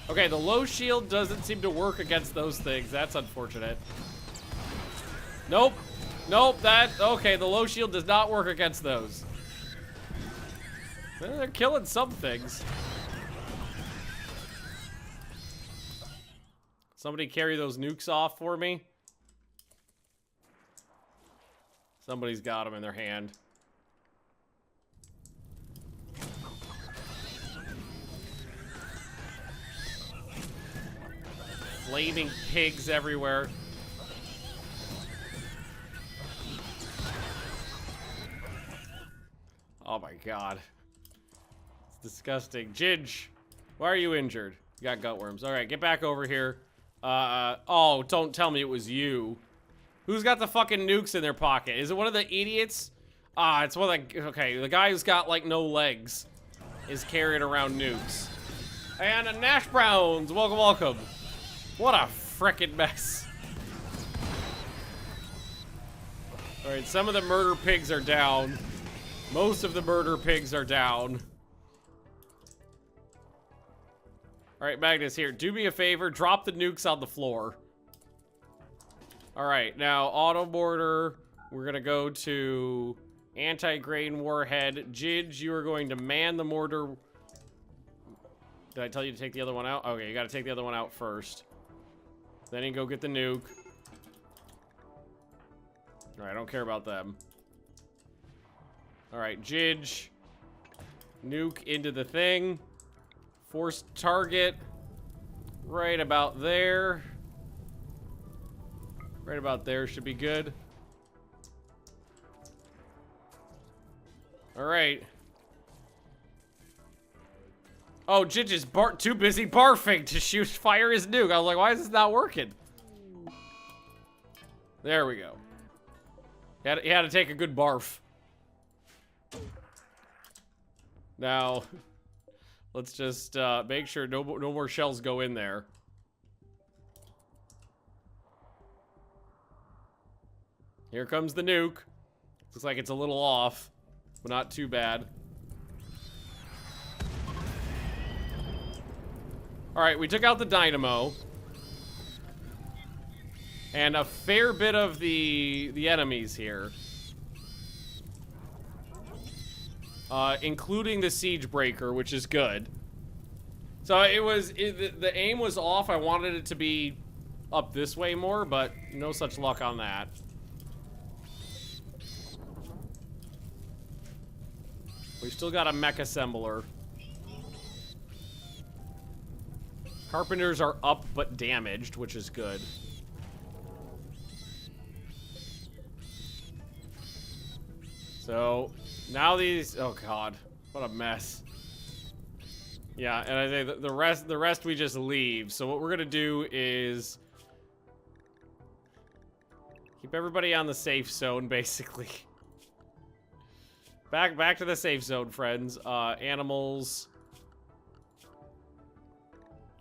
Okay, the low shield doesn't seem to work against those things. That's unfortunate. Nope. Nope, okay, the low shield does not work against those. They're killing some things. Somebody carry those nukes off for me. Somebody's got them in their hand. Flaming pigs everywhere. Oh my god. It's disgusting. Ginge, why are you injured? You got gut worms. Alright, get back over here. Oh, don't tell me it was you. Who's got the fucking nukes in their pocket? Is it one of the idiots? Ah, it's one of the... Okay, the guy who's got, like, no legs is carrying around nukes. And Nash Browns, welcome, welcome. What a frickin' mess. Alright, some of the murder pigs are down. Most of the murder pigs are down. Alright, Magnus, here. Do me a favor. Drop the nukes on the floor. Alright, now, auto-mortar. We're gonna go to anti-grain warhead. Jidge, you are going to man the mortar. Did I tell you to take the other one out? Okay, you gotta take the other one out first. Then you go get the nuke. Alright, I don't care about them. Alright, Jidge. Nuke into the thing. Force target. Right about there. Right about there should be good. Alright. Oh, Jidge is too busy barfing to fire his nuke. I was like, why is this not working? There we go. He had to take a good barf. Now, let's just make sure no more shells go in there. Here comes the nuke. Looks like it's a little off, but not too bad. Alright, we took out the dynamo. And a fair bit of the enemies here. Including the siege breaker, which is good. So the aim was off. I wanted it to be up this way more, but no such luck on that. We've still got a mech assembler. Carpenters are up but damaged, which is good. So now these, oh god, what a mess. Yeah, and I say the rest we just leave. So what we're gonna do is keep everybody on the safe zone, basically. Back to the safe zone, friends. Animals.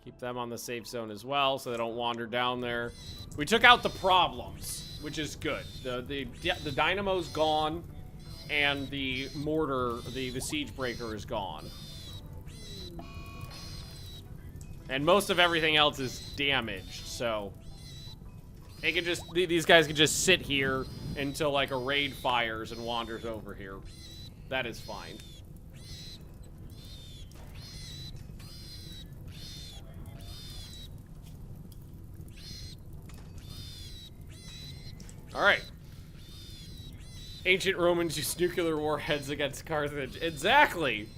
Keep them on the safe zone as well, so they don't wander down there. We took out the problems, which is good. The dynamo's gone, and the mortar, the siege breaker is gone. And most of everything else is damaged, so they can just these guys can just sit here until like a raid fires and wanders over here. That is fine. Alright. Ancient Romans used nuclear warheads against Carthage. Exactly!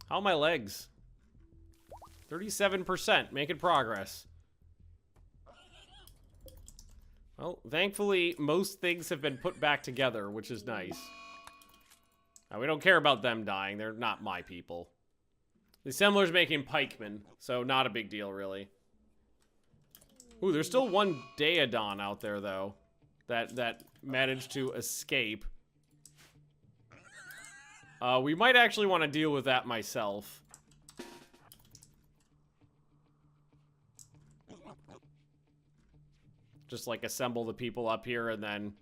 How are my legs? 37%. Making progress. Well, thankfully, most things have been put back together, which is nice. Now, we don't care about them dying. They're not my people. The assembler's making pikemen, so not a big deal, really. Ooh, there's still one Daedon out there, though, that managed to escape. We might actually want to deal with that myself. Just, like, assemble the people up here and then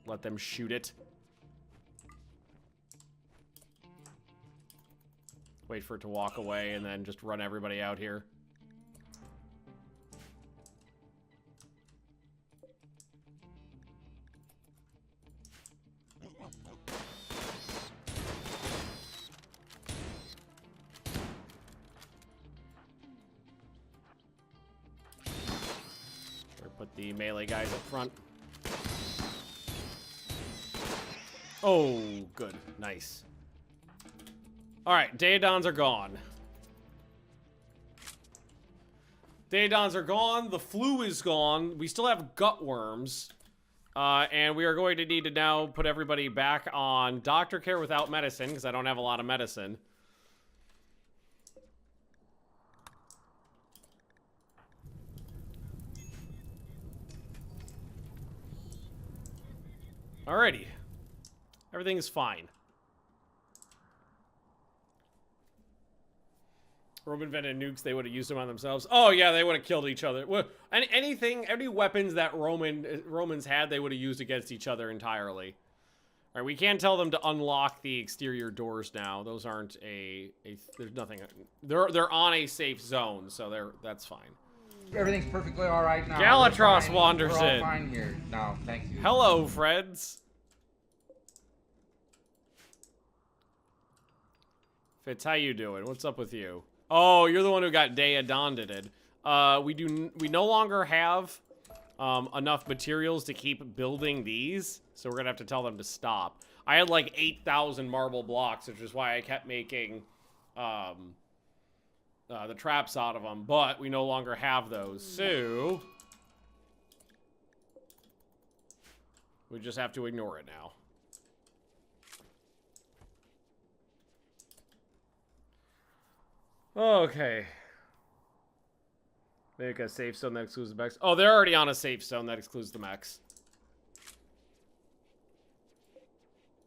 let them shoot it. Wait for it to walk away and then just run everybody out here. Put the melee guys up front. Oh, good. Nice. Alright, Daedons are gone. Daedons are gone. The flu is gone. We still have gut worms. And we are going to need to now put everybody back on doctor care without medicine, because I don't have a lot of medicine. Alrighty. Everything is fine. Roman invented nukes, they would have used them on themselves. Oh yeah, they would have killed each other. Well, any weapons that Romans had, they would have used against each other entirely. Alright, we can't tell them to unlock the exterior doors now. Those aren't there's nothing. They're on a safe zone, so that's fine. Everything's perfectly all right now. Galatros wanders We're all in. fine here. No, thank you. Hello, friends. Fitz, how you doing? What's up with you? Oh, you're the one who got Deodondated. We no longer have enough materials to keep building these, so we're gonna have to tell them to stop. I had like 8,000 marble blocks, which is why I kept making the traps out of them, but we no longer have those, so we just have to ignore it now. Okay. Make a safe zone that excludes the mechs. Oh, they're already on a safe zone that excludes the mechs.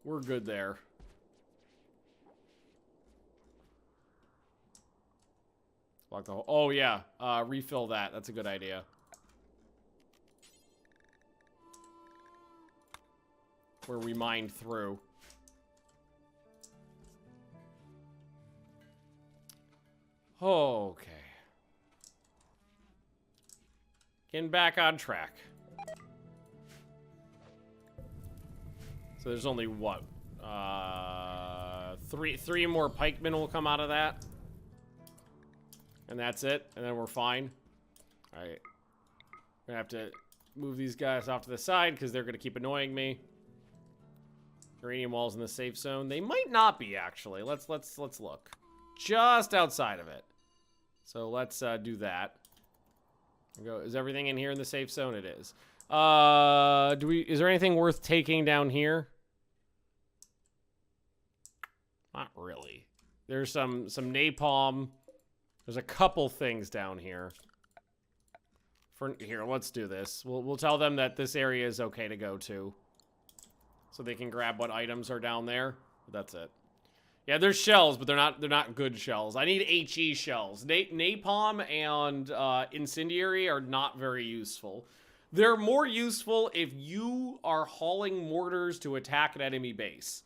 We're good there. Block the hole. Oh, yeah. Refill that. That's a good idea. Where we mine through. Okay. Getting back on track. So there's only what? Three more pikemen will come out of that. And that's it. And then we're fine. Alright. We're gonna have to move these guys off to the side because they're gonna keep annoying me. Uranium walls in the safe zone. They might not be, actually. Let's look. Just outside of it. So let's do that. Go. Is everything in here in the safe zone? It is. Is there anything worth taking down here? Not really. There's some napalm. There's a couple things down here. Here, let's do this. We'll tell them that this area is okay to go to. So they can grab what items are down there. That's it. Yeah, there's shells, but they're not good shells. I need HE shells. Napalm and incendiary are not very useful. They're more useful if you are hauling mortars to attack an enemy base.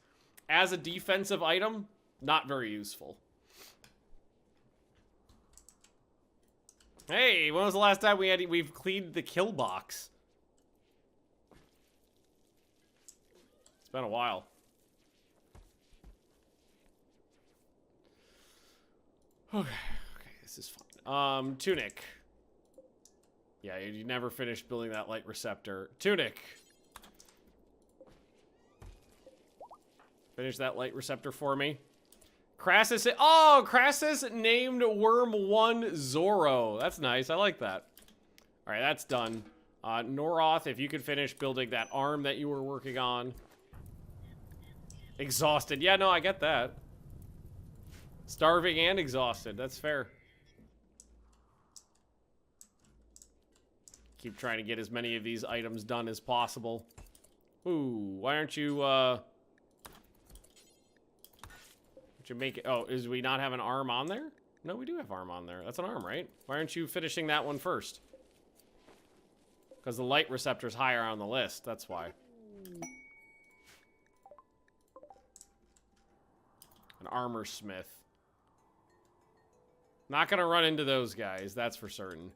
As a defensive item, not very useful. Hey, when was the last time we've cleaned the kill box? It's been a while. Okay, this is fun. Tunic. Yeah, you never finished building that light receptor. Tunic. Finish that light receptor for me. Crassus. Oh, Crassus named Worm 1 Zorro. That's nice. I like that. All right, that's done. Noroth, if you could finish building that arm that you were working on. Exhausted. Yeah, no, I get that. Starving and exhausted. That's fair. Keep trying to get as many of these items done as possible. Ooh, why aren't you, you make it? Oh, we not have an arm on there? No, we do have arm on there. That's an arm, right? Why aren't you finishing that one first? Because the light receptor's higher on the list. That's why. An armor smith. Not gonna run into those guys, that's for certain.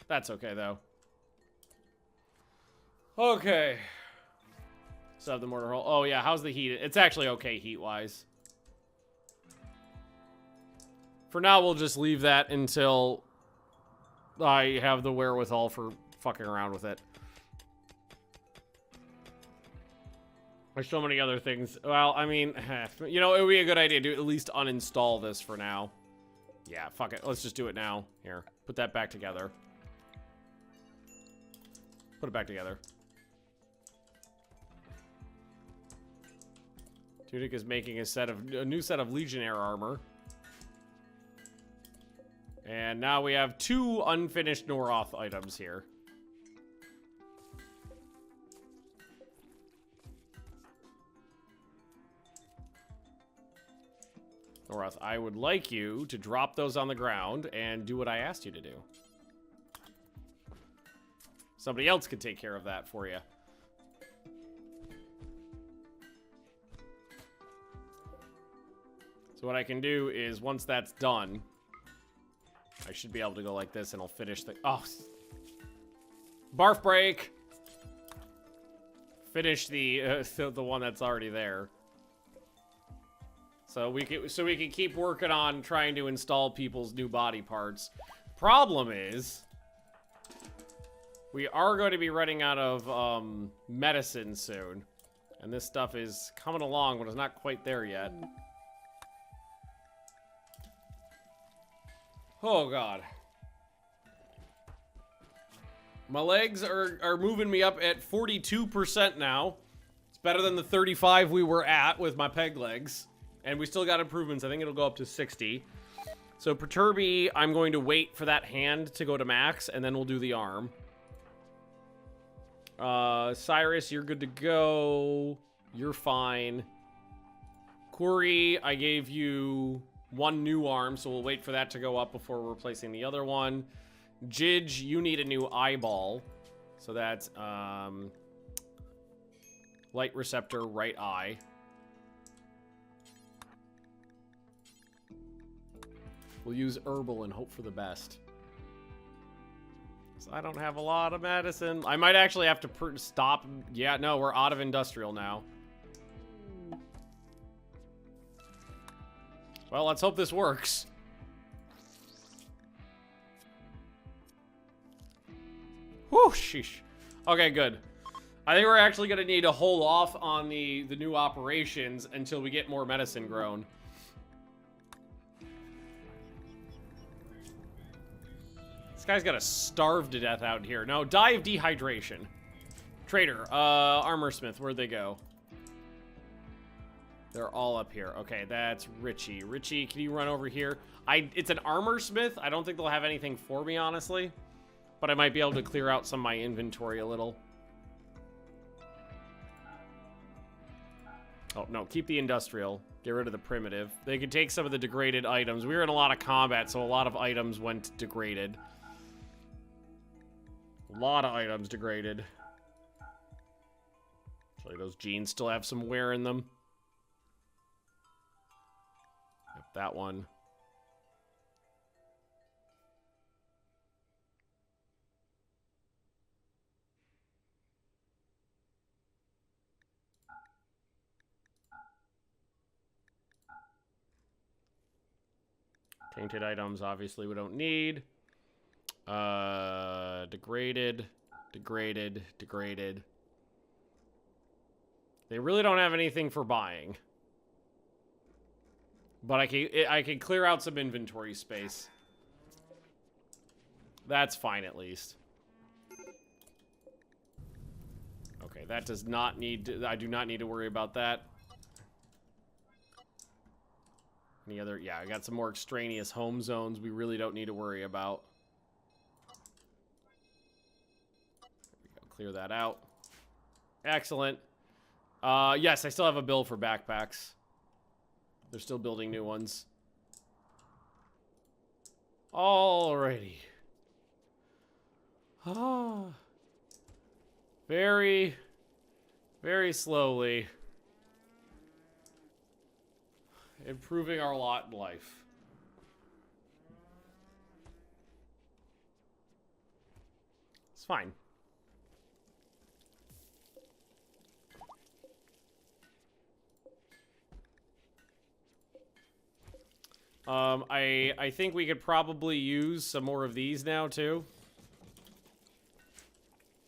That's okay, though. Okay. Sub the mortar hole. Oh, yeah, how's the heat? It's actually okay heat-wise. For now, we'll just leave that until I have the wherewithal for fucking around with it. There's so many other things. Well, I mean, you know, it would be a good idea to at least uninstall this for now. Yeah, fuck it. Let's just do it now. Here, put that back together. Put it back together. Tunic is making a new set of Legionnaire armor. And now we have 2 unfinished Noroth items here. Noroth, I would like you to drop those on the ground and do what I asked you to do. Somebody else could take care of that for you. So what I can do is, once that's done, I should be able to go like this and I'll finish the... Oh! Barf break! Finish the one that's already there. So we can keep working on trying to install people's new body parts. Problem is, we are going to be running out of medicine soon. And this stuff is coming along, but it's not quite there yet. Oh, God. My legs are moving me up at 42% now. It's better than the 35 we were at with my peg legs. And we still got improvements. I think it'll go up to 60. So Perturby, I'm going to wait for that hand to go to max, and then we'll do the arm. Cyrus, you're good to go. You're fine. Corey, I gave you one new arm, so we'll wait for that to go up before replacing the other one. Jidge, you need a new eyeball. So that's light receptor, right eye. We'll use herbal and hope for the best. So I don't have a lot of medicine. I might actually have to stop. Yeah, no, we're out of industrial now. Well, let's hope this works. Whew, sheesh. Okay, good. I think we're actually going to need to hold off on the new operations until we get more medicine grown. This guy's got to starve to death out here. No, die of dehydration. Trader, armorsmith, where'd they go? They're all up here. Okay, that's Richie. Richie, can you run over here? It's an armorsmith. I don't think they'll have anything for me, honestly. But I might be able to clear out some of my inventory a little. Oh, no, keep the industrial. Get rid of the primitive. They could take some of the degraded items. We were in a lot of combat, so a lot of items went degraded. A lot of items degraded. Actually, those jeans still have some wear in them. Yep, that one. Tainted items, obviously, we don't need. Degraded, degraded, degraded. They really don't have anything for buying. But I can clear out some inventory space. That's fine, at least. Okay, that does not need to, I do not need to worry about that. Any other? Yeah, I got some more extraneous home zones we really don't need to worry about. There we go. Clear that out. Excellent. Yes, I still have a bill for backpacks. They're still building new ones. Alrighty. Ah. Very, very slowly. Improving our lot in life. It's fine. I think we could probably use some more of these now too.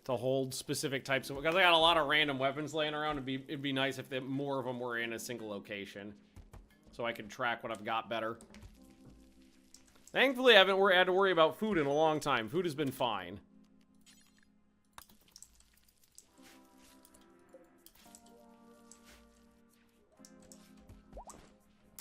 To hold specific types of, because I got a lot of random weapons laying around. It'd be nice if more of them were in a single location. So I can track what I've got better. Thankfully, I haven't had to worry about food in a long time. Food has been fine.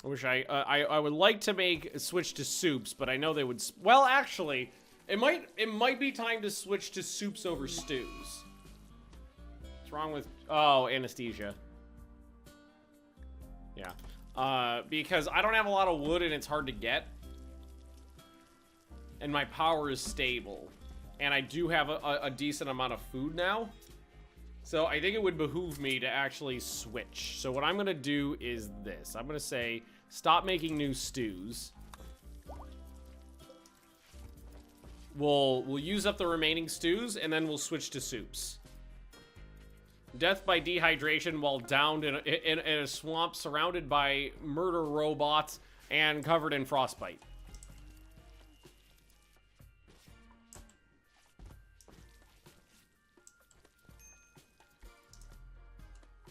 I wish I would like to make a switch to soups, but I know they would. Well, actually, it might be time to switch to soups over stews. What's wrong with? Oh, anesthesia. Yeah. Because I don't have a lot of wood and it's hard to get. And my power is stable. And I do have a decent amount of food now. So I think it would behoove me to actually switch. So what I'm going to do is this. I'm going to say, stop making new stews. We'll use up the remaining stews and then we'll switch to soups. Death by dehydration while downed in a swamp surrounded by murder robots and covered in frostbite.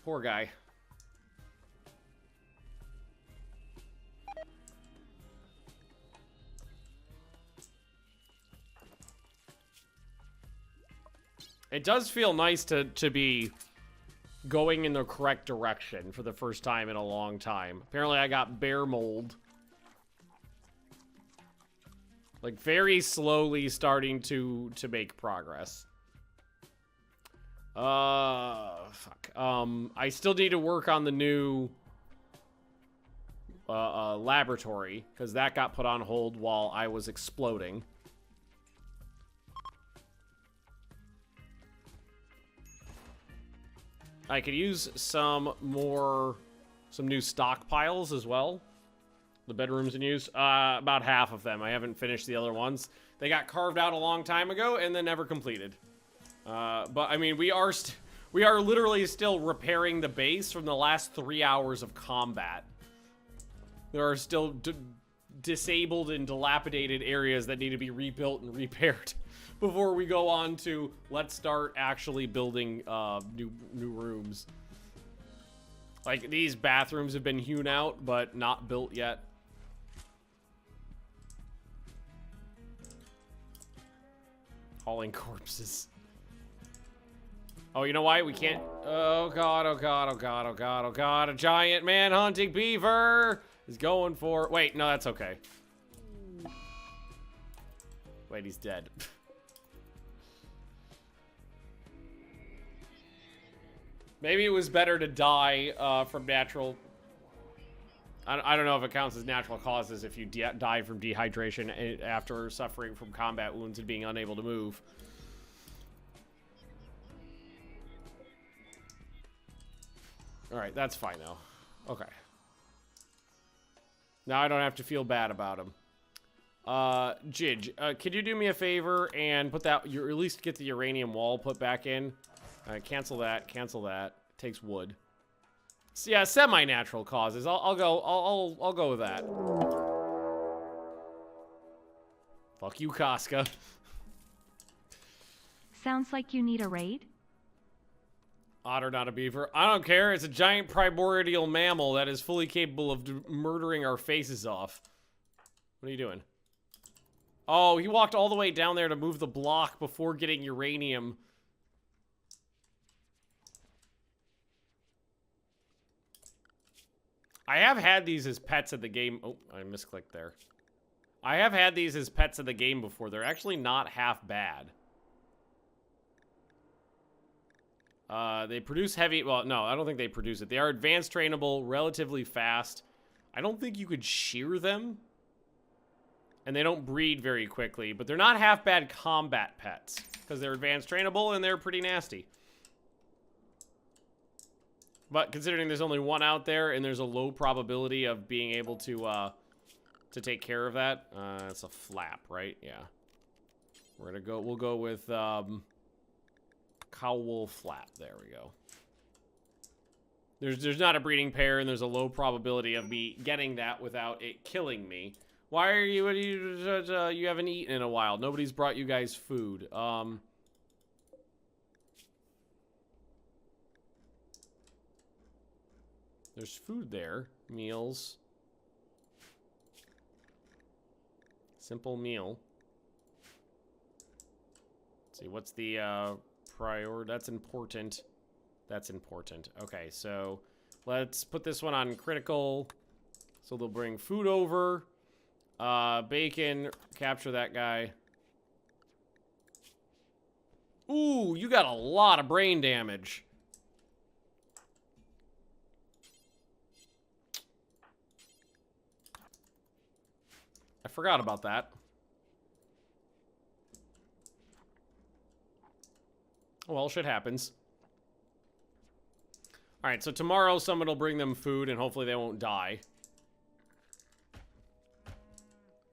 Poor guy. It does feel nice to be going in the correct direction for the first time in a long time. Apparently I got bear mold. Like, very slowly starting to make progress. Fuck. I still need to work on the new laboratory, because that got put on hold while I was exploding. I could use some new stockpiles as well. The bedrooms in use. About half of them. I haven't finished the other ones. They got carved out a long time ago and then never completed. But I mean, we are literally still repairing the base from the last 3 hours of combat. There are still disabled and dilapidated areas that need to be rebuilt and repaired before we go on to let's start actually building new rooms. Like, these bathrooms have been hewn out but not built yet. Hauling corpses. Oh, you know why we can't? Oh god, oh god, oh god, oh god, oh god. A giant man-hunting beaver is going for... Wait, no, that's okay. Wait, he's dead. Maybe it was better to die from natural... I don't know if it counts as natural causes if you die from dehydration after suffering from combat wounds and being unable to move. Alright, that's fine though. Okay. Now I don't have to feel bad about him. Jidge, could you do me a favor and put that, you at least get the uranium wall put back in? Cancel that, cancel that. Takes wood. So yeah, semi-natural causes. I'll go with that. Fuck you, Casca. Sounds like you need a raid? Otter, not a beaver. I don't care. It's a giant primordial mammal that is fully capable of murdering our faces off. What are you doing? Oh, he walked all the way down there to move the block before getting uranium. I have had these as pets in the game. Oh, I misclicked there. I have had these as pets in the game before. They're actually not half bad. They produce heavy... Well, no, I don't think they produce it. They are advanced trainable, relatively fast. I don't think you could shear them. And they don't breed very quickly. But they're not half bad combat pets. Because they're advanced trainable and they're pretty nasty. But considering there's only one out there and there's a low probability of being able to take care of that, it's a flap, right? Yeah. We'll go with cowl flap. There we go. There's not a breeding pair and there's a low probability of me getting that without it killing me. Why are you, you haven't eaten in a while. Nobody's brought you guys food. There's food there. Meals. Simple meal. Let's see, what's the prior? That's important. That's important. Okay, so let's put this one on critical. So they'll bring food over. Bacon. Capture that guy. Ooh, you got a lot of brain damage. I forgot about that. Well, shit happens. Alright, so tomorrow someone will bring them food and hopefully they won't die.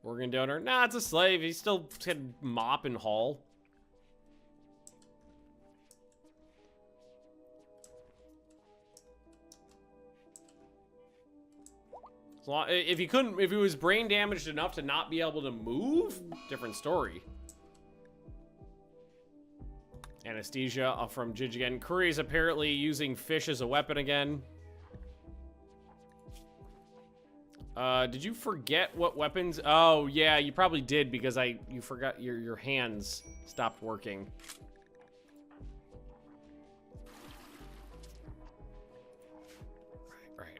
Organ donor? Nah, it's a slave. He still can mop and haul. If he was brain damaged enough to not be able to move, different story. Anesthesia from Jidge again. Curry's apparently using fish as a weapon again. Did you forget what weapons? Oh, yeah, you probably did because you forgot your hands stopped working.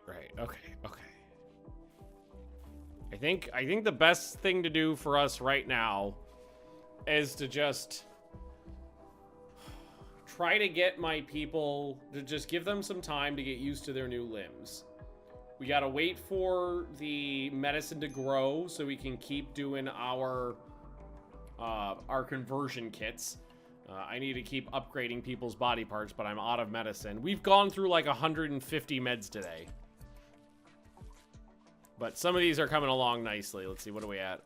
Right. Okay. I think the best thing to do for us right now is to just try to get my people to just give them some time to get used to their new limbs. We gotta wait for the medicine to grow so we can keep doing our conversion kits. I need to keep upgrading people's body parts, but I'm out of medicine. We've gone through like 150 meds today. But some of these are coming along nicely. Let's see, what are we at?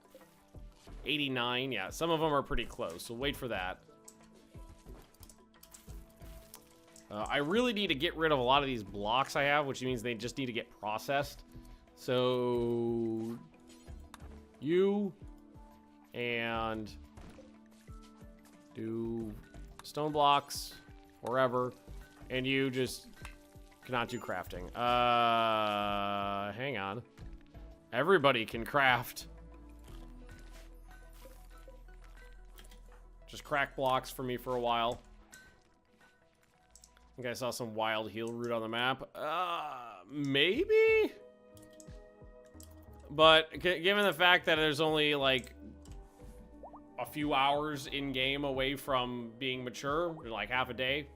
89, yeah, some of them are pretty close, so wait for that. I really need to get rid of a lot of these blocks I have, which means they just need to get processed. So, you and do stone blocks forever, and you just cannot do crafting. Hang on. Everybody can craft. Just crack blocks for me for a while. I think I saw some wild heal root on the map. Maybe? But given the fact that there's only like a few hours in game away from being mature, like half a day,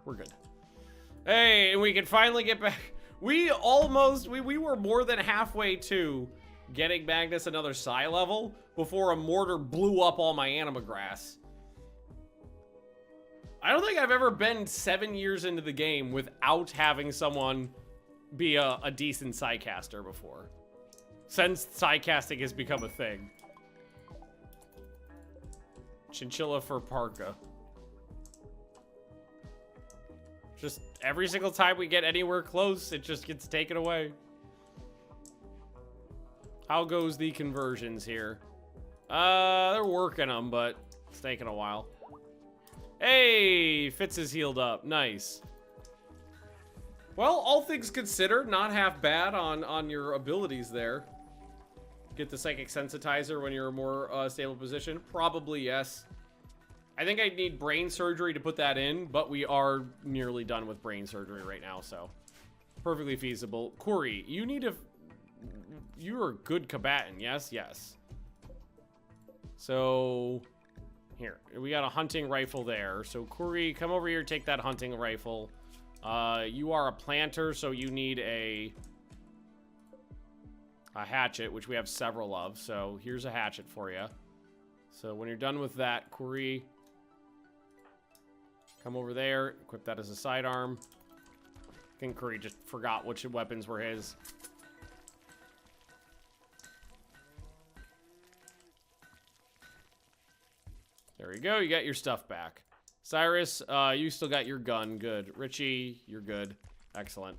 we're good. Hey, and we can finally get back. We were more than halfway to getting Magnus another psi level before a mortar blew up all my anima grass. I don't think I've ever been 7 years into the game without having someone be a decent psi-caster before. Since psi-casting has become a thing. Chinchilla for parka. Just every single time we get anywhere close, it just gets taken away. How goes the conversions here? They're working them, but it's taking a while. Hey, Fitz is healed up. Nice. Well, all things considered, not half bad on your abilities there. Get the psychic sensitizer when you're in a more stable position. Probably yes. I think I need brain surgery to put that in, but we are nearly done with brain surgery right now, so perfectly feasible. Corey, you need to... You're a good combatant, yes? Yes. So... Here, we got a hunting rifle there. So, Corey, come over here, take that hunting rifle. You are a planter, so you need a hatchet, which we have several of. So, here's a hatchet for you. So, when you're done with that, Corey, come over there, equip that as a sidearm. I think Corey just forgot which weapons were his. There we go, you got your stuff back. Cyrus, you still got your gun, good. Richie, you're good, excellent.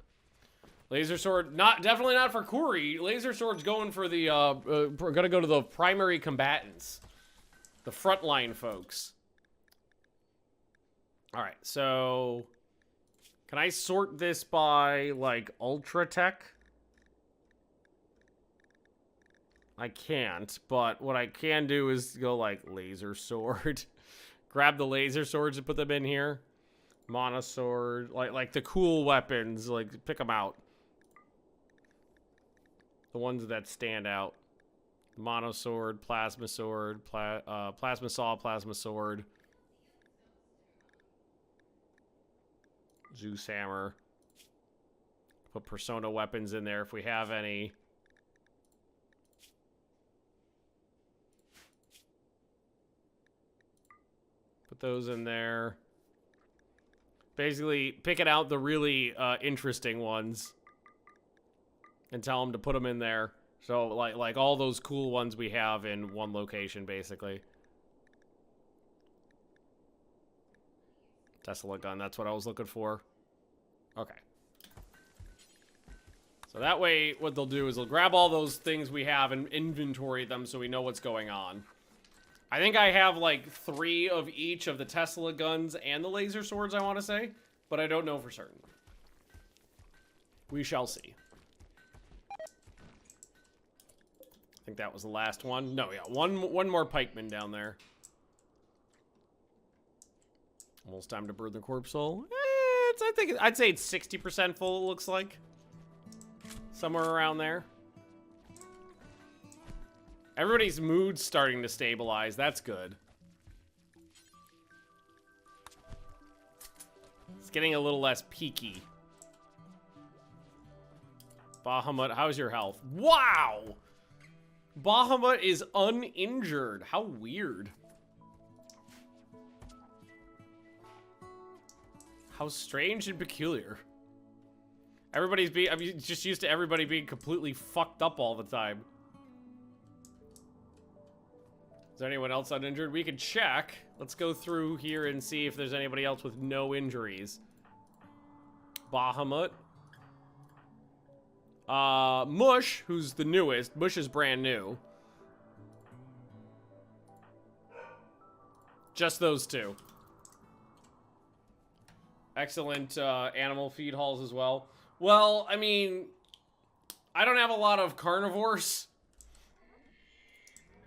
Laser sword, definitely not for Corey. Laser sword's going for the, gonna go to the primary combatants. The frontline folks. Alright, so... Can I sort this by, like, Ultra Tech? I can't, but what I can do is go, like, laser sword. Grab the laser swords and put them in here. Monosword, like the cool weapons, like, pick them out. The ones that stand out. Monosword, plasma sword, plasma saw, plasma sword. Zeus hammer. Put persona weapons in there if we have any. Put those in there. Basically, picking out the really interesting ones and tell them to put them in there. So, like all those cool ones we have in one location, basically. Tesla gun, that's what I was looking for. Okay. So that way, what they'll do is they'll grab all those things we have and inventory them so we know what's going on. I think I have like 3 of each of the Tesla guns and the laser swords, I want to say. But I don't know for certain. We shall see. I think that was the last one. No, yeah, one more pikeman down there. Almost time to burn the corpse soul. I'd say it's 60% full, it looks like. Somewhere around there. Everybody's mood's starting to stabilize. That's good. It's getting a little less peaky. Bahamut, how's your health? Wow! Bahamut is uninjured. How weird. How strange and peculiar. I'm just used to everybody being completely fucked up all the time. Is there anyone else uninjured? We can check. Let's go through here and see if there's anybody else with no injuries. Bahamut. Mush, who's the newest. Mush is brand new. Just those 2. Excellent animal feed hauls as well. Well, I mean, I don't have a lot of carnivores.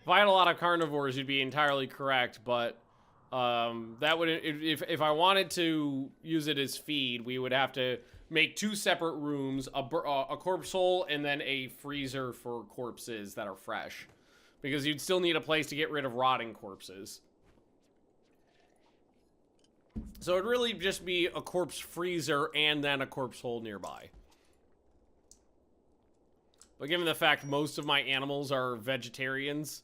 If I had a lot of carnivores, you'd be entirely correct, but that would, if I wanted to use it as feed, we would have to make 2 separate rooms, a corpse hole and then a freezer for corpses that are fresh. Because you'd still need a place to get rid of rotting corpses. So it'd really just be a corpse freezer and then a corpse hole nearby. But given the fact most of my animals are vegetarians,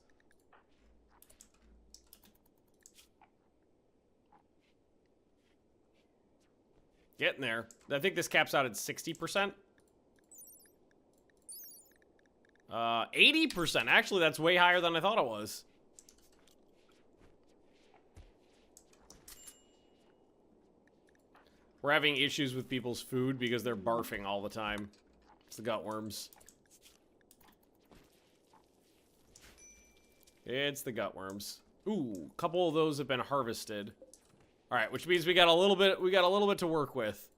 getting there. I think this caps out at 60%. 80%. Actually, that's way higher than I thought it was. We're having issues with people's food because they're barfing all the time. It's the gutworms. It's the gutworms. Ooh, a couple of those have been harvested. All right, which means we got a little bit to work with.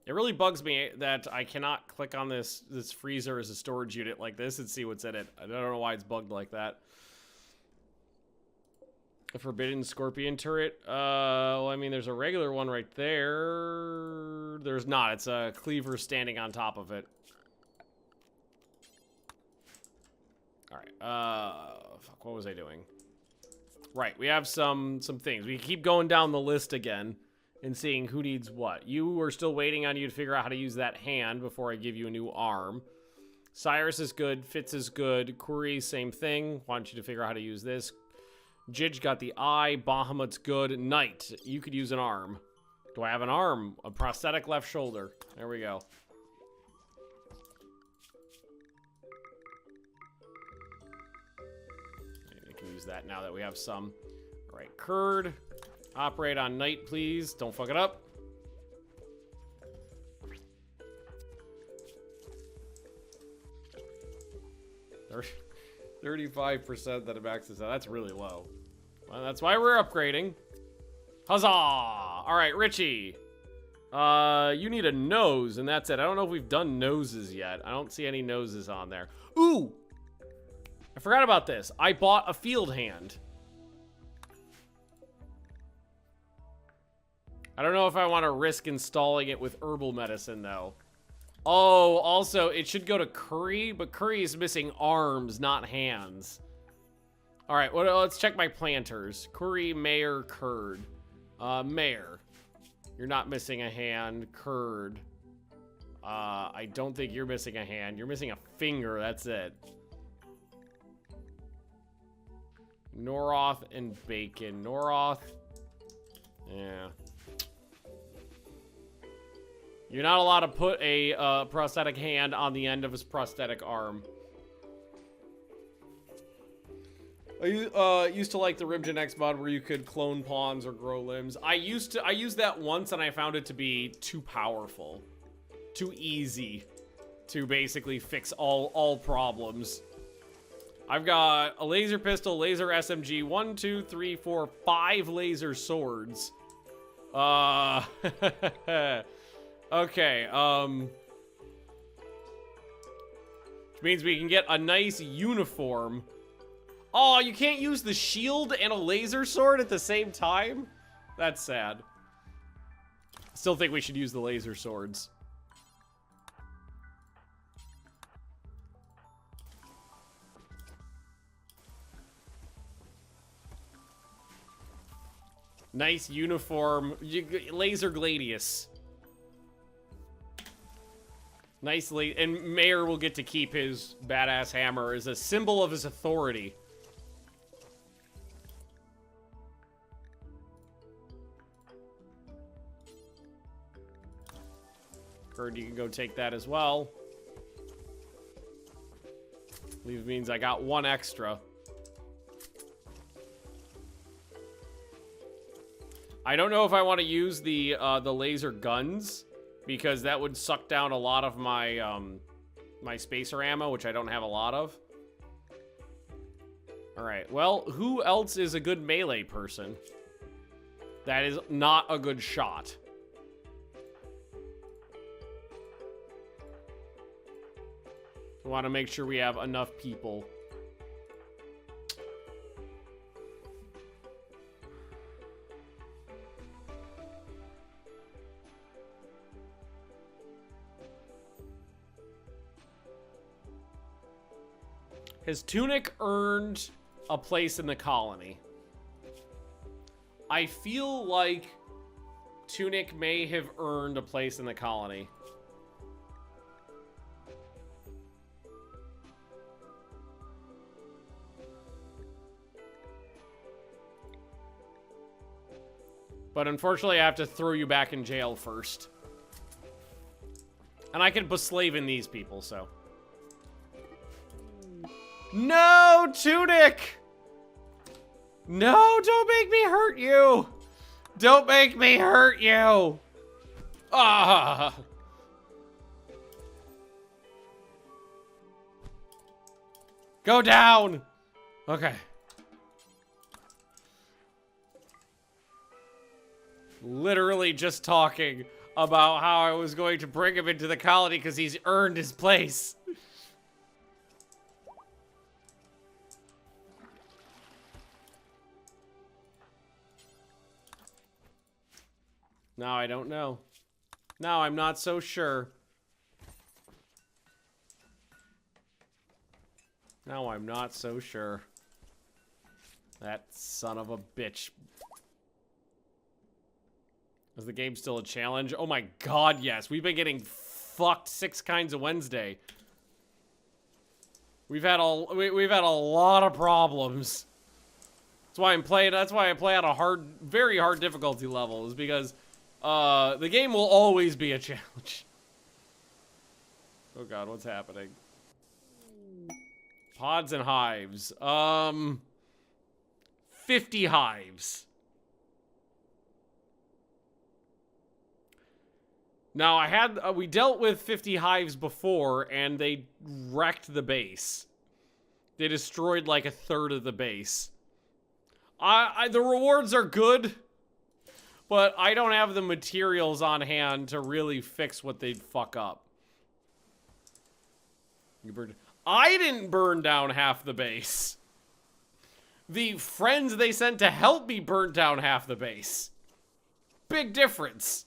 It really bugs me that I cannot click on this freezer as a storage unit like this and see what's in it. I don't know why it's bugged like that. A forbidden scorpion turret. Well, I mean, there's a regular one right there. There's not. It's a cleaver standing on top of it. All right. Fuck, what was I doing? Right, we have some things. We keep going down the list again and seeing who needs what. You are still waiting on you to figure out how to use that hand before I give you a new arm. Cyrus is good. Fitz is good. Kuri, same thing. Want you to figure out how to use this. Jidge got the eye. Bahamut's good. Knight, you could use an arm. Do I have an arm? A prosthetic left shoulder. There we go. We can use that now that we have some. All right, Curd. Operate on Knight, please. Don't fuck it up. There. 35% that it maxes out. That's really low. Well, that's why we're upgrading. Huzzah! All right, Richie. You need a nose, and that's it. I don't know if we've done noses yet. I don't see any noses on there. Ooh! I forgot about this. I bought a field hand. I don't know if I want to risk installing it with herbal medicine, though. Oh, also, it should go to Curry, but Curry is missing arms, not hands. All right, well, let's check my planters. Curry, Mayor, Curd. Mayor, you're not missing a hand. Curd. I don't think you're missing a hand. You're missing a finger, that's it. Noroth and Bacon. Noroth. Yeah. You're not allowed to put a prosthetic hand on the end of his prosthetic arm. I used to like the Rimgen X mod where you could clone pawns or grow limbs. I used that once and I found it to be too powerful. too easy to basically fix all problems. I've got a laser pistol, laser SMG, 1, 2, 3, 4, 5 laser swords. Okay, which means we can get a nice uniform. Oh, you can't use the shield and a laser sword at the same time? That's sad. Still think we should use the laser swords. Nice uniform. Laser Gladius. Nicely. And Mayor will get to keep his badass hammer as a symbol of his authority. Bird, you can go take that as well. Leave means I got 1 extra. I don't know if I want to use the laser guns, because that would suck down a lot of my my spacer ammo, which I don't have a lot of. All right. Well, who else is a good melee person? That is not a good shot. We want to make sure we have enough people. His tunic earned a place in the colony. I feel like Tunic may have earned a place in the colony. But unfortunately, I have to throw you back in jail first. And I can beslave in these people, so. No, Tunic! No, don't make me hurt you! Don't make me hurt you! Ah! Go down! Okay. Literally just talking about how I was going to bring him into the colony because he's earned his place. Now I don't know. Now I'm not so sure. Now I'm not so sure. That son of a bitch. Is the game still a challenge? Oh my god, yes. We've been getting fucked 6 kinds of Wednesday. We've had a lot of problems. That's why I play on a very hard difficulty level, is because the game will always be a challenge. Oh god, what's happening? Pods and hives. 50 hives. Now, we dealt with 50 hives before, and they wrecked the base. They destroyed like 1/3 of the base. The rewards are good, but I don't have the materials on hand to really fix what they'd fuck up. I didn't burn down half the base. The friends they sent to help me burnt down half the base. Big difference.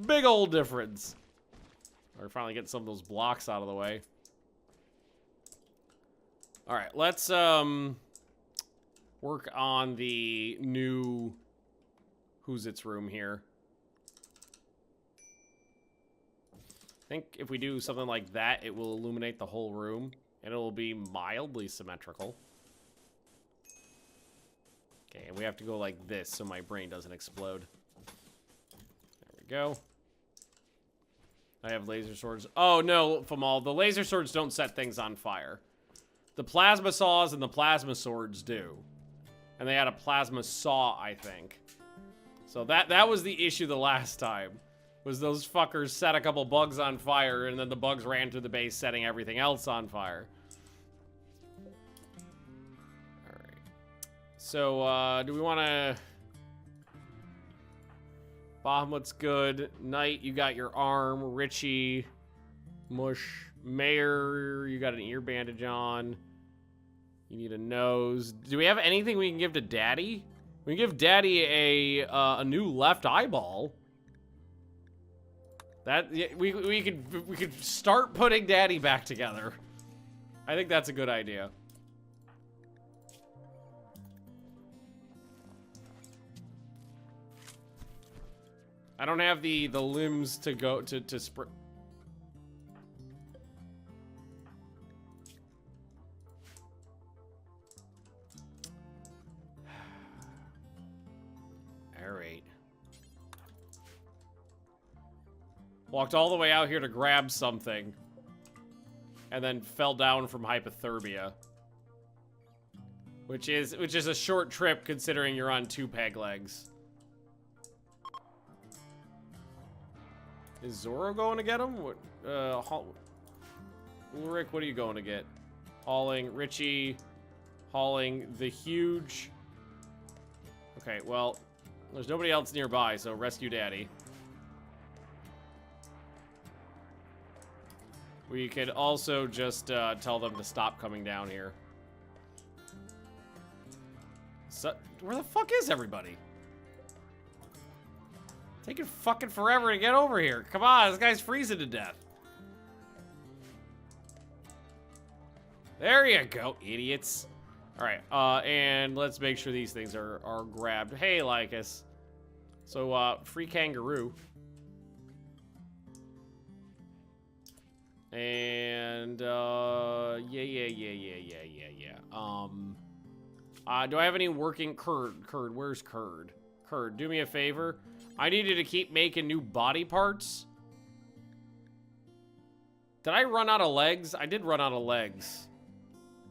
Big old difference. We're finally getting some of those blocks out of the way. Alright, let's work on the new Who's Its room here. I think if we do something like that, it will illuminate the whole room, and it will be mildly symmetrical. Okay, and we have to go like this so my brain doesn't explode. Go. I have laser swords. Oh no, Famal, the laser swords don't set things on fire. The plasma saws and the plasma swords do. And they had a plasma saw, I think. So that was the issue the last time. Was those fuckers set a couple bugs on fire, and then the bugs ran through the base, setting everything else on fire. Alright. So, do we want to... Bahamut's good. Knight, you got your arm. Richie, Mush, Mayor, you got an ear bandage on. You need a nose. Do we have anything we can give to Daddy? We can give Daddy a new left eyeball. That we could start putting Daddy back together. I think that's a good idea. I don't have the limbs to go to sprint. All right. Walked all the way out here to grab something, and then fell down from hypothermia, which is a short trip considering you're on 2 peg legs. Is Zoro going to get him? What? Ulrich, what are you going to get? Hauling Richie, hauling the huge. Okay, well, there's nobody else nearby, so rescue Daddy. We could also just tell them to stop coming down here. So, where the fuck is everybody? Taking fucking forever to get over here. Come on, this guy's freezing to death. There you go, idiots. All right, and let's make sure these things are grabbed. Hey, Lycus. So, free kangaroo. And, yeah. Do I have any working Curd, where's Curd? Curd, do me a favor. I need you to keep making new body parts. Did I run out of legs? I did run out of legs.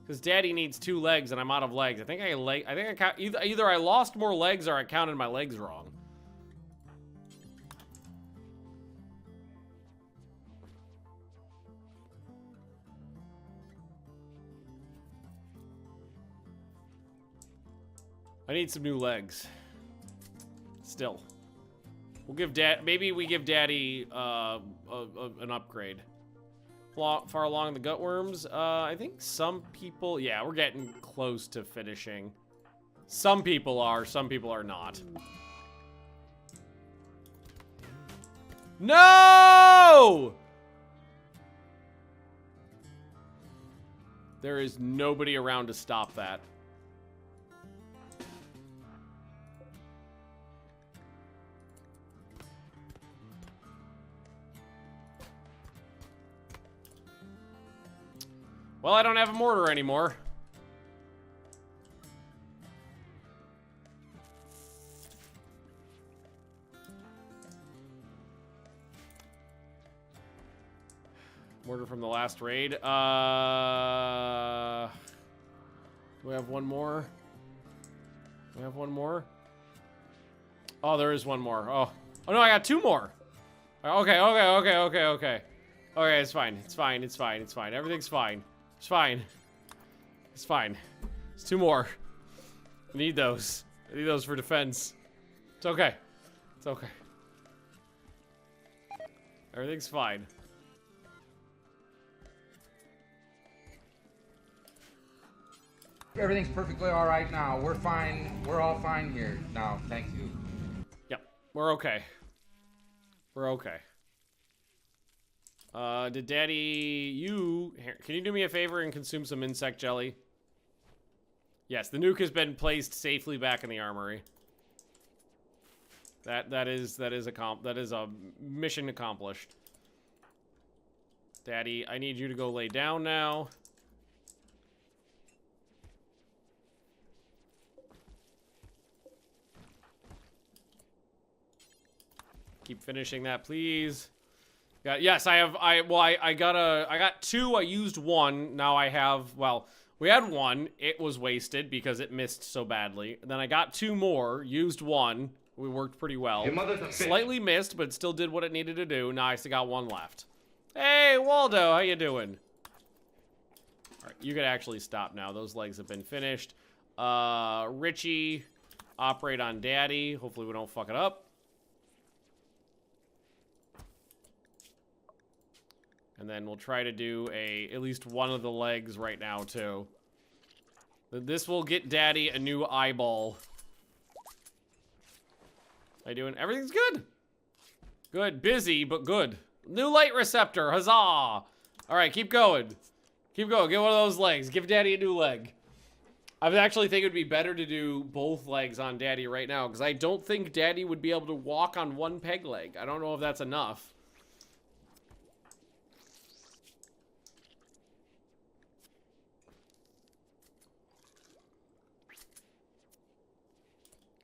Because Daddy needs 2 legs and I'm out of legs. I think either I lost more legs or I counted my legs wrong. I need some new legs. Still. We'll give maybe we give Daddy an upgrade. Far along the gutworms. I think some people, yeah, we're getting close to finishing. Some people are not. No! There is nobody around to stop that. Well, I don't have a mortar anymore. Mortar from the last raid. Do we have one more? Do we have one more? Oh, there is one more. Oh no, I got 2 more. Okay. Okay, it's fine. Everything's fine. It's fine. It's fine. It's 2 more. I need those. I need those for defense. It's okay. It's okay. Everything's fine. Everything's perfectly all right now. We're fine. We're all fine here now. Thank you. Yep. We're okay. We're okay. Did Daddy, here, can you do me a favor and consume some insect jelly? Yes, the nuke has been placed safely back in the armory. That is a mission accomplished. Daddy, I need you to go lay down now. Keep finishing that, please. Yes, I got 2, I used 1. Now I have, well, we had 1, it was wasted because it missed so badly. Then I got 2 more, used 1. We worked pretty well. Your mother's a bitch. Slightly missed, but still did what it needed to do. Now I still got one left. Hey, Waldo, how you doing? All right, you can actually stop now. Those legs have been finished. Richie, operate on Daddy. Hopefully we don't fuck it up. And then we'll try to do at least one of the legs right now, too. This will get Daddy a new eyeball. How you doing? Everything's good. Good. Busy, but good. New light receptor. Huzzah. All right, keep going. Keep going. Get one of those legs. Give Daddy a new leg. I actually think it would be better to do both legs on Daddy right now, because I don't think Daddy would be able to walk on one peg leg. I don't know if that's enough.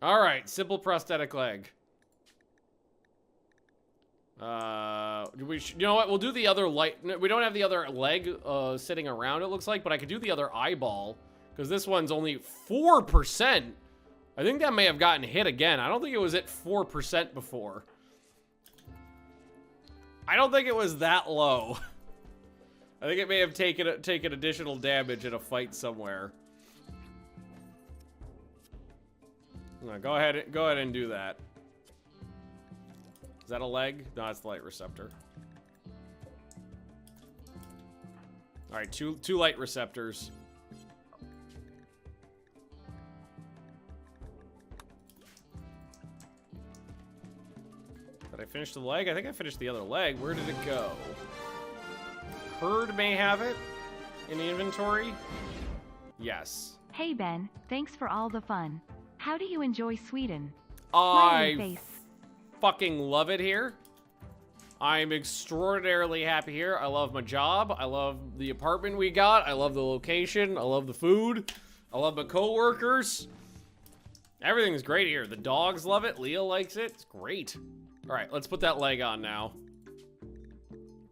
All right, simple prosthetic leg. You know what? We'll do the other light. We don't have the other leg sitting around, it looks like, but I could do the other eyeball because this one's only 4%. I think that may have gotten hit again. I don't think it was at 4% before. I don't think it was that low. I think it may have taken additional damage in a fight somewhere. No, go ahead and do that. Is that a leg? No, that's the light receptor. All right, two light receptors. Did I finish the leg? I think I finished the other leg. Where did it go? Herd may have it in the inventory. Yes. Hey Ben, thanks for all the fun. How do you enjoy Sweden? I Smiley face. fucking love it here. I'm extraordinarily happy here. I love my job. I love the apartment we got. I love the location. I love the food. I love my coworkers. Everything's great here. The dogs love it. Leah likes it. It's great. All right, let's put that leg on now.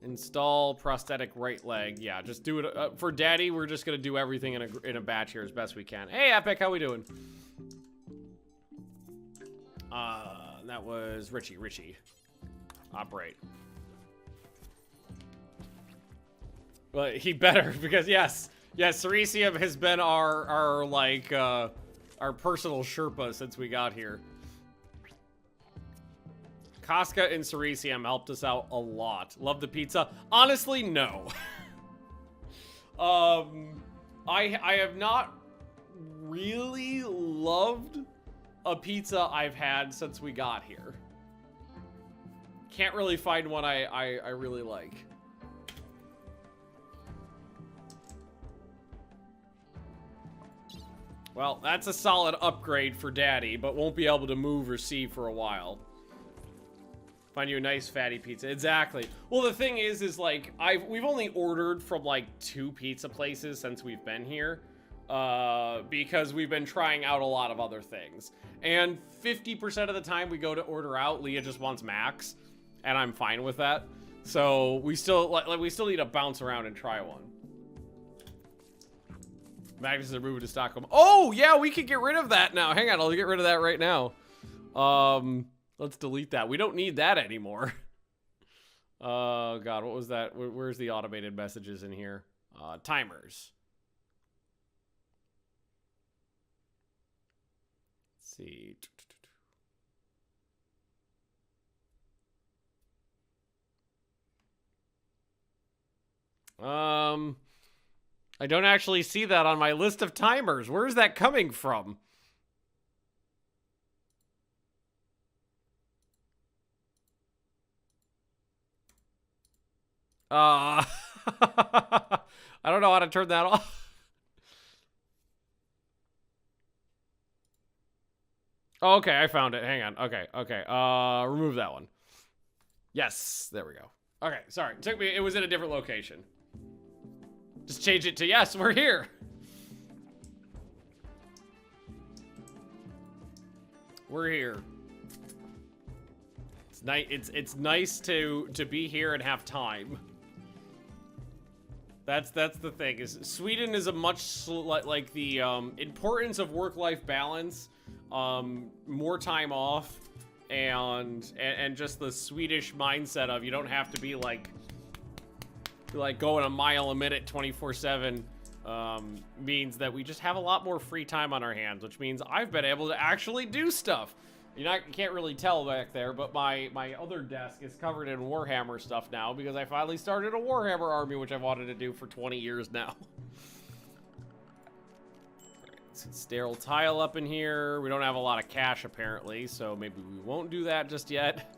Install prosthetic right leg. Yeah, just do it. For Daddy, we're just going to do everything in a batch here as best we can. Hey, Epic, how we doing? That was Richie. Operate. Well, he better, because yes, Ceresium has been our personal Sherpa since we got here. Casca and Ceresium helped us out a lot. Love the pizza. Honestly, no. I have not really loved a pizza I've had since we got here. Can't really find one I really like. Well, that's a solid upgrade for Daddy, but won't be able to move or see for a while. Find you a nice fatty pizza. Exactly. Well, the thing is like, we've only ordered from like 2 pizza places since we've been here. Because we've been trying out a lot of other things. And 50% of the time we go to order out, Leah just wants Max. And I'm fine with that. So we still need to bounce around and try one. Magnus is moving to Stockholm. Oh, yeah, we could get rid of that now. Hang on, I'll get rid of that right now. Let's delete that. We don't need that anymore. Oh, God, what was that? Where's the automated messages in here? Timers. Let's see. I don't actually see that on my list of timers. Where is that coming from? I don't know how to turn that off. Oh, okay, I found it. Hang on. Okay. Remove that one. Yes, there we go. Okay, sorry. It was in a different location. Just change it to yes, we're here. We're here. It's nice to be here and have time. That's the thing. Is Sweden is a much like the importance of work-life balance more time off and just the Swedish mindset of you don't have to be like going a mile a minute 24/7 means that we just have a lot more free time on our hands, which means I've been able to actually do stuff. You can't really tell back there, but my other desk is covered in Warhammer stuff now because I finally started a Warhammer army, which I've wanted to do for 20 years now. Sterile tile up in here. We don't have a lot of cash apparently, so maybe we won't do that just yet.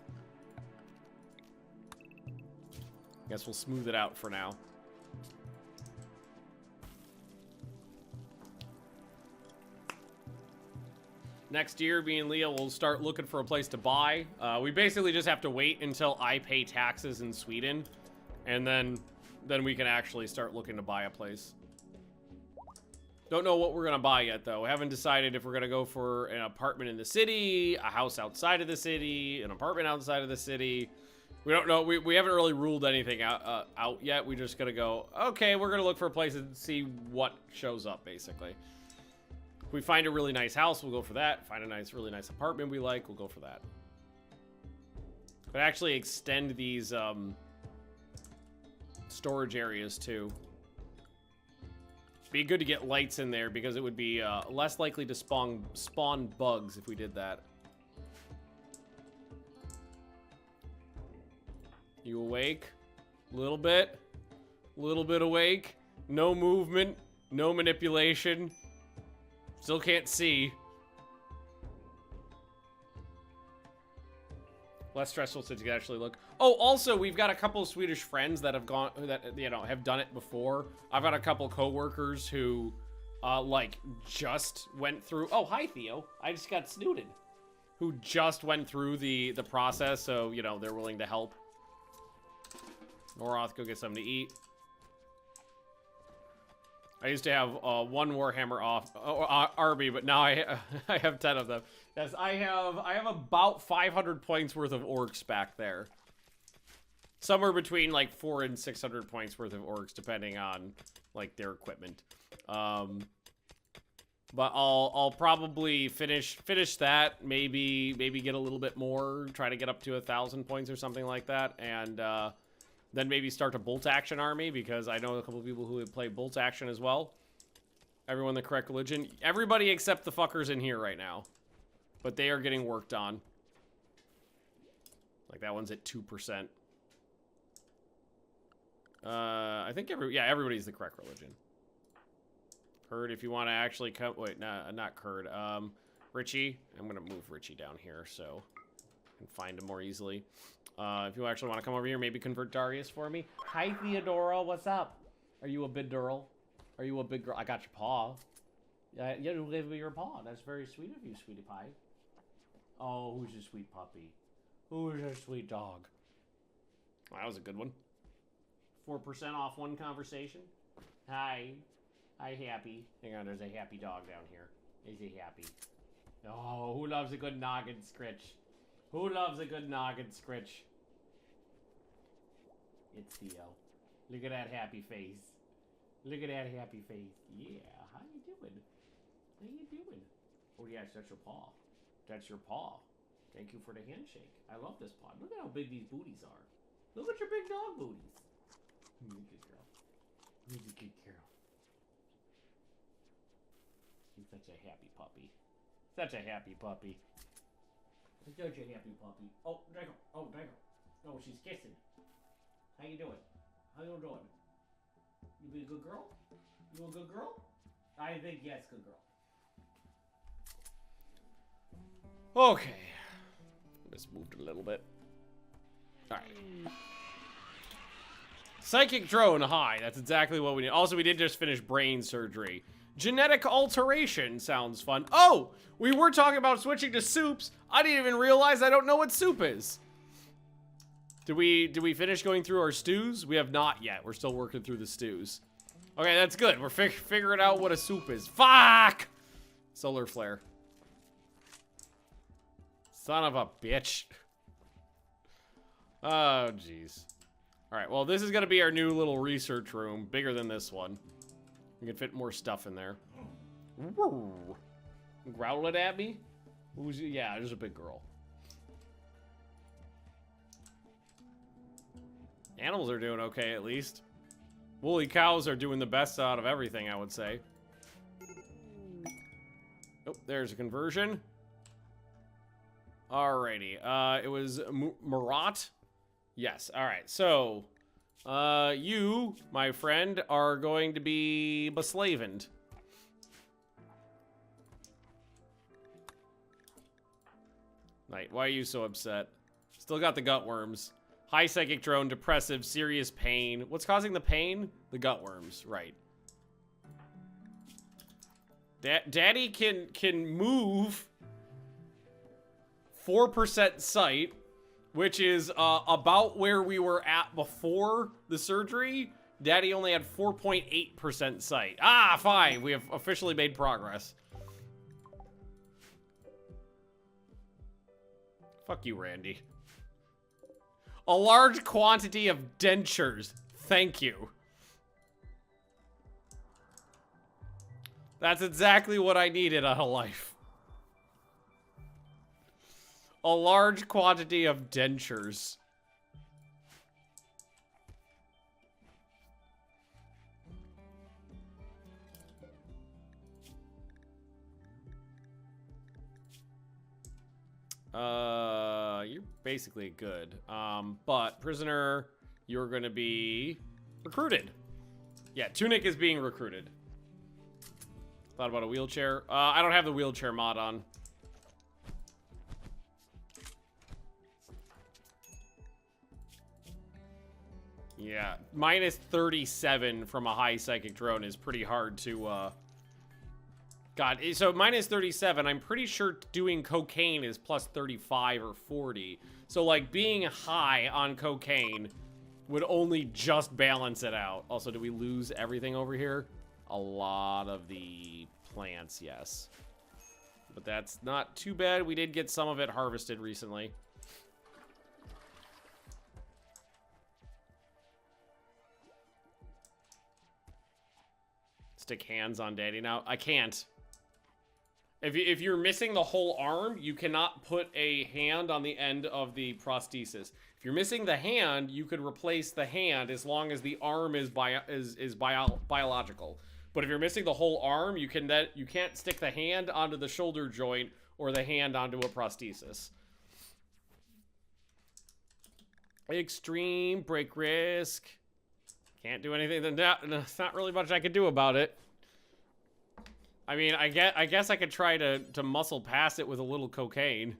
Guess we'll smooth it out for now. Next year, me and Leah will start looking for a place to buy. We basically just have to wait until I pay taxes in Sweden, and then we can actually start looking to buy a place. Don't know what we're gonna buy yet, though. We haven't decided if we're gonna go for an apartment in the city, a house outside of the city, an apartment outside of the city. We don't know. We haven't really ruled anything out yet. We just gotta go, okay, we're gonna look for a place and see what shows up, basically. If we find a really nice house, we'll go for that. Find a really nice apartment we like, we'll go for that. But actually extend these storage areas, too. Be good to get lights in there because it would be less likely to spawn bugs if we did that. You awake? Little bit awake. No movement, no manipulation. Still can't see. Less stressful since you can actually look. Oh, also, we've got a couple of Swedish friends that have have done it before. I've got a couple coworkers who, like, just went through. Oh, hi, Theo. I just got snooted. Who just went through the process, so you know they're willing to help. Noroth, go get something to eat. I used to have one Warhammer army, but now I have 10 of them. Yes, I have about 500 points worth of orcs back there. Somewhere between like 400 and 600 points worth of orcs, depending on like their equipment. But I'll probably finish that. Maybe get a little bit more. Try to get up to 1,000 points or something like that, and then maybe start a bolt action army, because I know a couple of people who would play bolt action as well. Everyone the correct religion. Everybody except the fuckers in here right now. But they are getting worked on. Like that one's at 2%. I think everybody's the correct religion. Kurd, if you want to actually come, wait, no, not Kurd. Richie, I'm gonna move Richie down here so I can find him more easily. If you actually want to come over here, maybe convert Darius for me. Hi, Theodora, what's up? Are you a big girl? Are you a big girl? I got your paw. Yeah, you give me your paw. That's very sweet of you, sweetie pie. Oh, who's your sweet puppy? Who's your sweet dog? Well, that was a good one. 4% off one conversation. Hi. Hi, Happy. Hang on, there's a happy dog down here. Is he happy? Oh, who loves a good noggin scritch? Who loves a good noggin scritch? It's Theo. Look at that happy face. Look at that happy face. Yeah, how you doing? How you doing? Oh yes, that's your paw. That's your paw. Thank you for the handshake. I love this paw. Look at how big these booties are. Look at your big dog booties. Who's a good girl? Who's a good girl? You're such a happy puppy. Such a happy puppy. Such a happy puppy. Oh, Draco. Oh, Draco. Oh, she's kissing. How you doing? How you doing? You be a good girl? You a good girl? I think yes, good girl. Okay. Just moved a little bit. Alright. Psychic drone, hi. That's exactly what we need. Also, we did just finish brain surgery. Genetic alteration sounds fun. Oh, we were talking about switching to soups. I didn't even realize I don't know what soup is. Did we finish going through our stews? We have not yet. We're still working through the stews. Okay, that's good. We're figuring out what a soup is. Fuck! Solar flare. Son of a bitch. Oh, jeez. All right, well, this is going to be our new little research room. Bigger than this one. We can fit more stuff in there. Woo. Growl it at me? Yeah, there's a big girl. Animals are doing okay, at least. Woolly cows are doing the best out of everything, I would say. Oh, there's a conversion. Alrighty. It was Marat? Yes. Alright. So, you, my friend, are going to be beslavened. Right. Why are you so upset? Still got the gut worms. High psychic drone, depressive, serious pain. What's causing the pain? The gut worms. Right. Daddy can move 4% sight, which is about where we were at before the surgery. Daddy only had 4.8% sight. Ah, fine. We have officially made progress. Fuck you, Randy. A large quantity of dentures. Thank you. That's exactly what I needed out of life. A large quantity of dentures. You're basically good. But prisoner, you're gonna be recruited. Yeah, Tunic is being recruited. Thought about a wheelchair. I don't have the wheelchair mod on. Yeah, minus 37 from a high psychic drone is pretty hard to, God, so minus 37, I'm pretty sure doing cocaine is plus 35 or 40. So, like, being high on cocaine would only just balance it out. Also, do we lose everything over here? A lot of the plants, yes. But that's not too bad. We did get some of it harvested recently. Stick hands on Daddy now. I can't. If you're missing the whole arm, you cannot put a hand on the end of the prosthesis. If you're missing the hand, you could replace the hand as long as the arm is biological. But if you're missing the whole arm, you can't stick the hand onto the shoulder joint or the hand onto a prosthesis. Extreme break risk. Can't do anything. There's not really much I could do about it. I mean, I guess I could try to muscle past it with a little cocaine.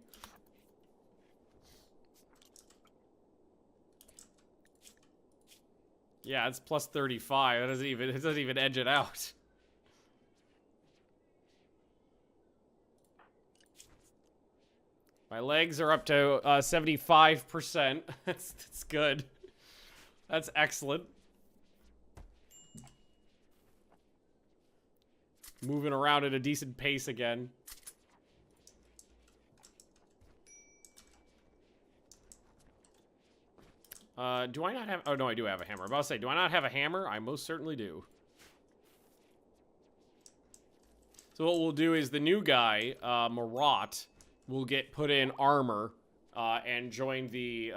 Yeah, it's plus 35. It doesn't even edge it out. My legs are up to 75%. That's good. That's excellent. Moving around at a decent pace again. Do I not have... Oh, no, I do have a hammer. I was about to say, do I not have a hammer? I most certainly do. So what we'll do is the new guy, Marat, will get put in armor and join the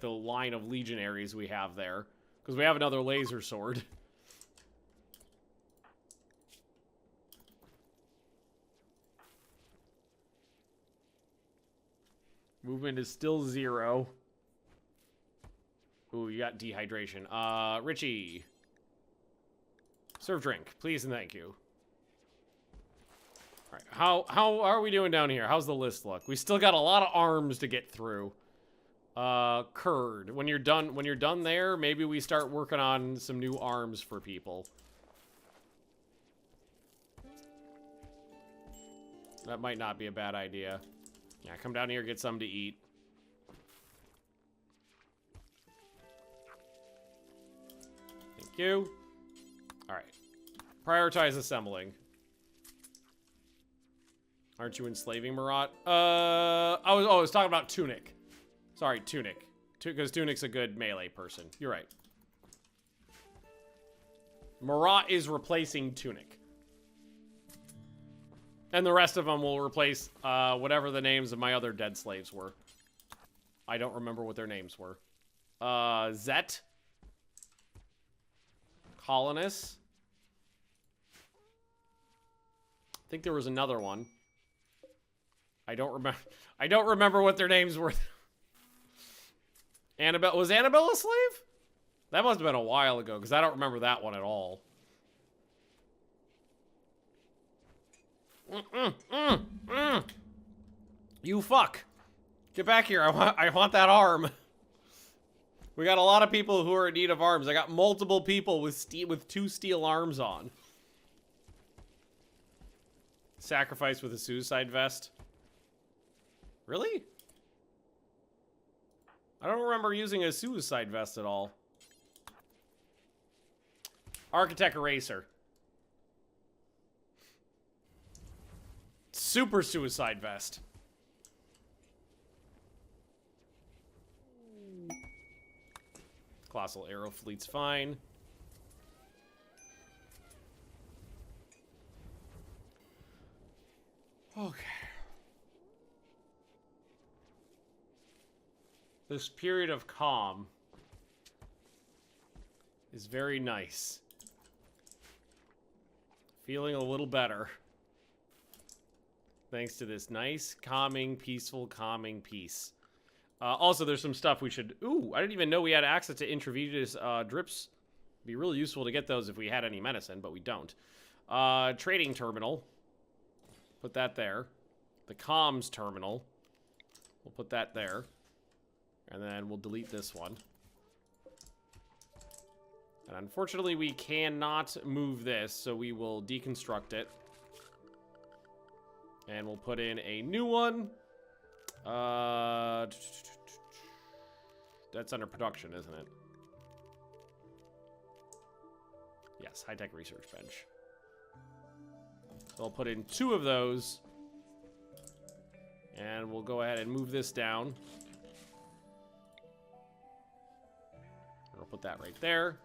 line of legionaries we have there. Because we have another laser sword. Movement is still 0. Ooh, you got dehydration. Richie. Serve drink, please and thank you. Alright, how are we doing down here? How's the list look? We still got a lot of arms to get through. Curd. When you're done there, maybe we start working on some new arms for people. That might not be a bad idea. Yeah, come down here, get something to eat. Thank you. Alright. Prioritize assembling. Aren't you enslaving Marat? I was talking about Tunic. Sorry, Tunic. Because Tunic's a good melee person. You're right. Marat is replacing Tunic. And the rest of them will replace whatever the names of my other dead slaves were. I don't remember what their names were. Zet. Colonists. I think there was another one. I don't remember what their names were. Annabelle. Was Annabelle a slave? That must have been a while ago, because I don't remember that one at all. You fuck. Get back here. I want that arm. We got a lot of people who are in need of arms. I got multiple people with 2 steel arms on. Sacrifice with a suicide vest. Really? I don't remember using a suicide vest at all. Architect eraser. Super suicide vest. Colossal arrow fleet's fine. Okay. This period of calm is very nice. Feeling a little better. Thanks to this nice, calming, peaceful, calming peace. Also, there's some stuff we should... Ooh, I didn't even know we had access to intravenous drips. It'd be really useful to get those if we had any medicine, but we don't. Trading terminal. Put that there. The comms terminal. We'll put that there. And then we'll delete this one. And unfortunately, we cannot move this, so we will deconstruct it. And we'll put in a new one. That's under production, isn't it? Yes, high-tech research bench. So I'll put in 2 of those. And we'll go ahead and move this down. I'll put that right there.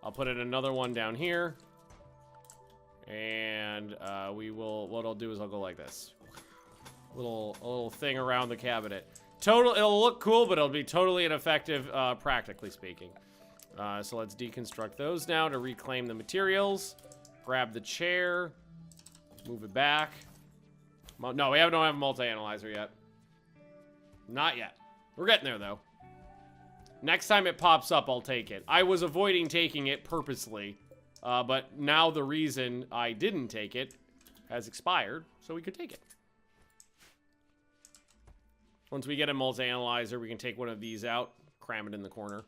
I'll put in another one down here. And what I'll do is I'll go like this. A little thing around the cabinet. It'll look cool, but it'll be totally ineffective, practically speaking. So let's deconstruct those now to reclaim the materials. Grab the chair. Move it back. No, don't have a multi-analyzer yet. Not yet. We're getting there, though. Next time it pops up, I'll take it. I was avoiding taking it purposely. But now the reason I didn't take it has expired, so we could take it. Once we get a multi-analyzer, we can take one of these out, cram it in the corner.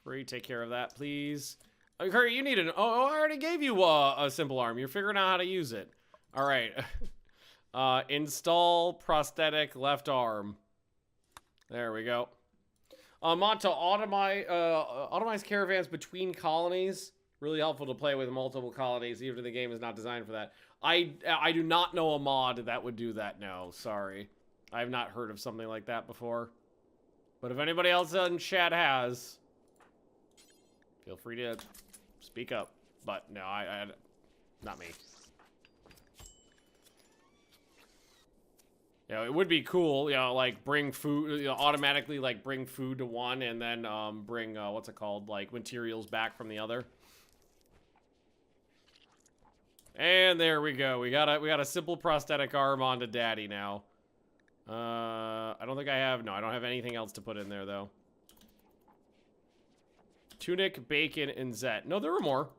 Curry, take care of that, please. Oh, Curry, you need an... Oh, I already gave you a simple arm. You're figuring out how to use it. All right. Install prosthetic left arm. There we go. On to automize caravans between colonies. Really helpful to play with multiple colonies, even if the game is not designed for that. I do not know a mod that would do that. No, sorry. I have not heard of something like that before. But if anybody else in chat has, feel free to speak up. But no, not me. You know, it would be cool, you know, like bring food, you know, automatically like bring food to one and then bring what's it called, like materials back from the other. And there we go. We got a simple prosthetic arm onto Daddy now. I don't think I don't have anything else to put in there though. Tunic, bacon, and Zet. No, there were more.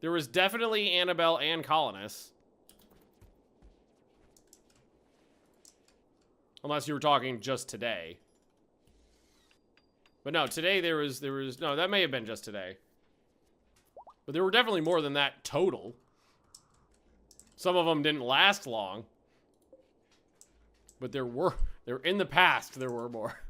There was definitely Annabelle and Colonists. Unless you were talking just today. But no, today there was no, that may have been just today. But there were definitely more than that total. Some of them didn't last long. But in the past, there were more.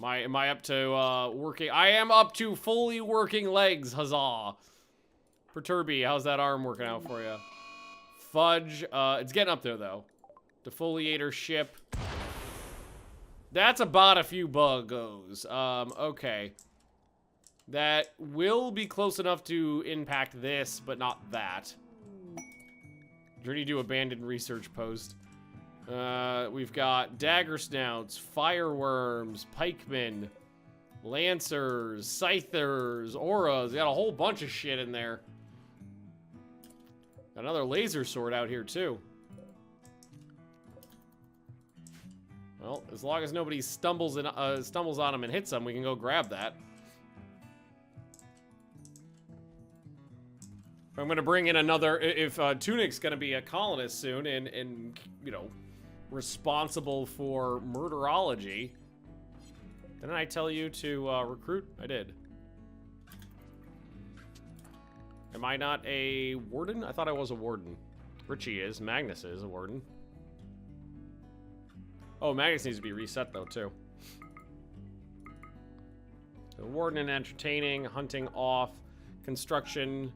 Am I up to working? I am up to fully working legs, huzzah. Perturby, how's that arm working out for you? Fudge, it's getting up there though. Defoliator ship. That's about a few buggos. Okay. That will be close enough to impact this, but not that. Journey to abandoned research post. We've got dagger snouts, fireworms, pikemen, lancers, scythers, auras. We got a whole bunch of shit in there. Got another laser sword out here too. Well, as long as nobody stumbles on him and hits him, we can go grab that. I'm gonna bring in another. If Tunic's gonna be a colonist soon, and you know, responsible for murderology, didn't I tell you to recruit? I did. Am I not a warden? I thought I was a warden. Richie is. Magnus is a warden. Oh, Magnus needs to be reset though too. So warden and entertaining, hunting off, construction.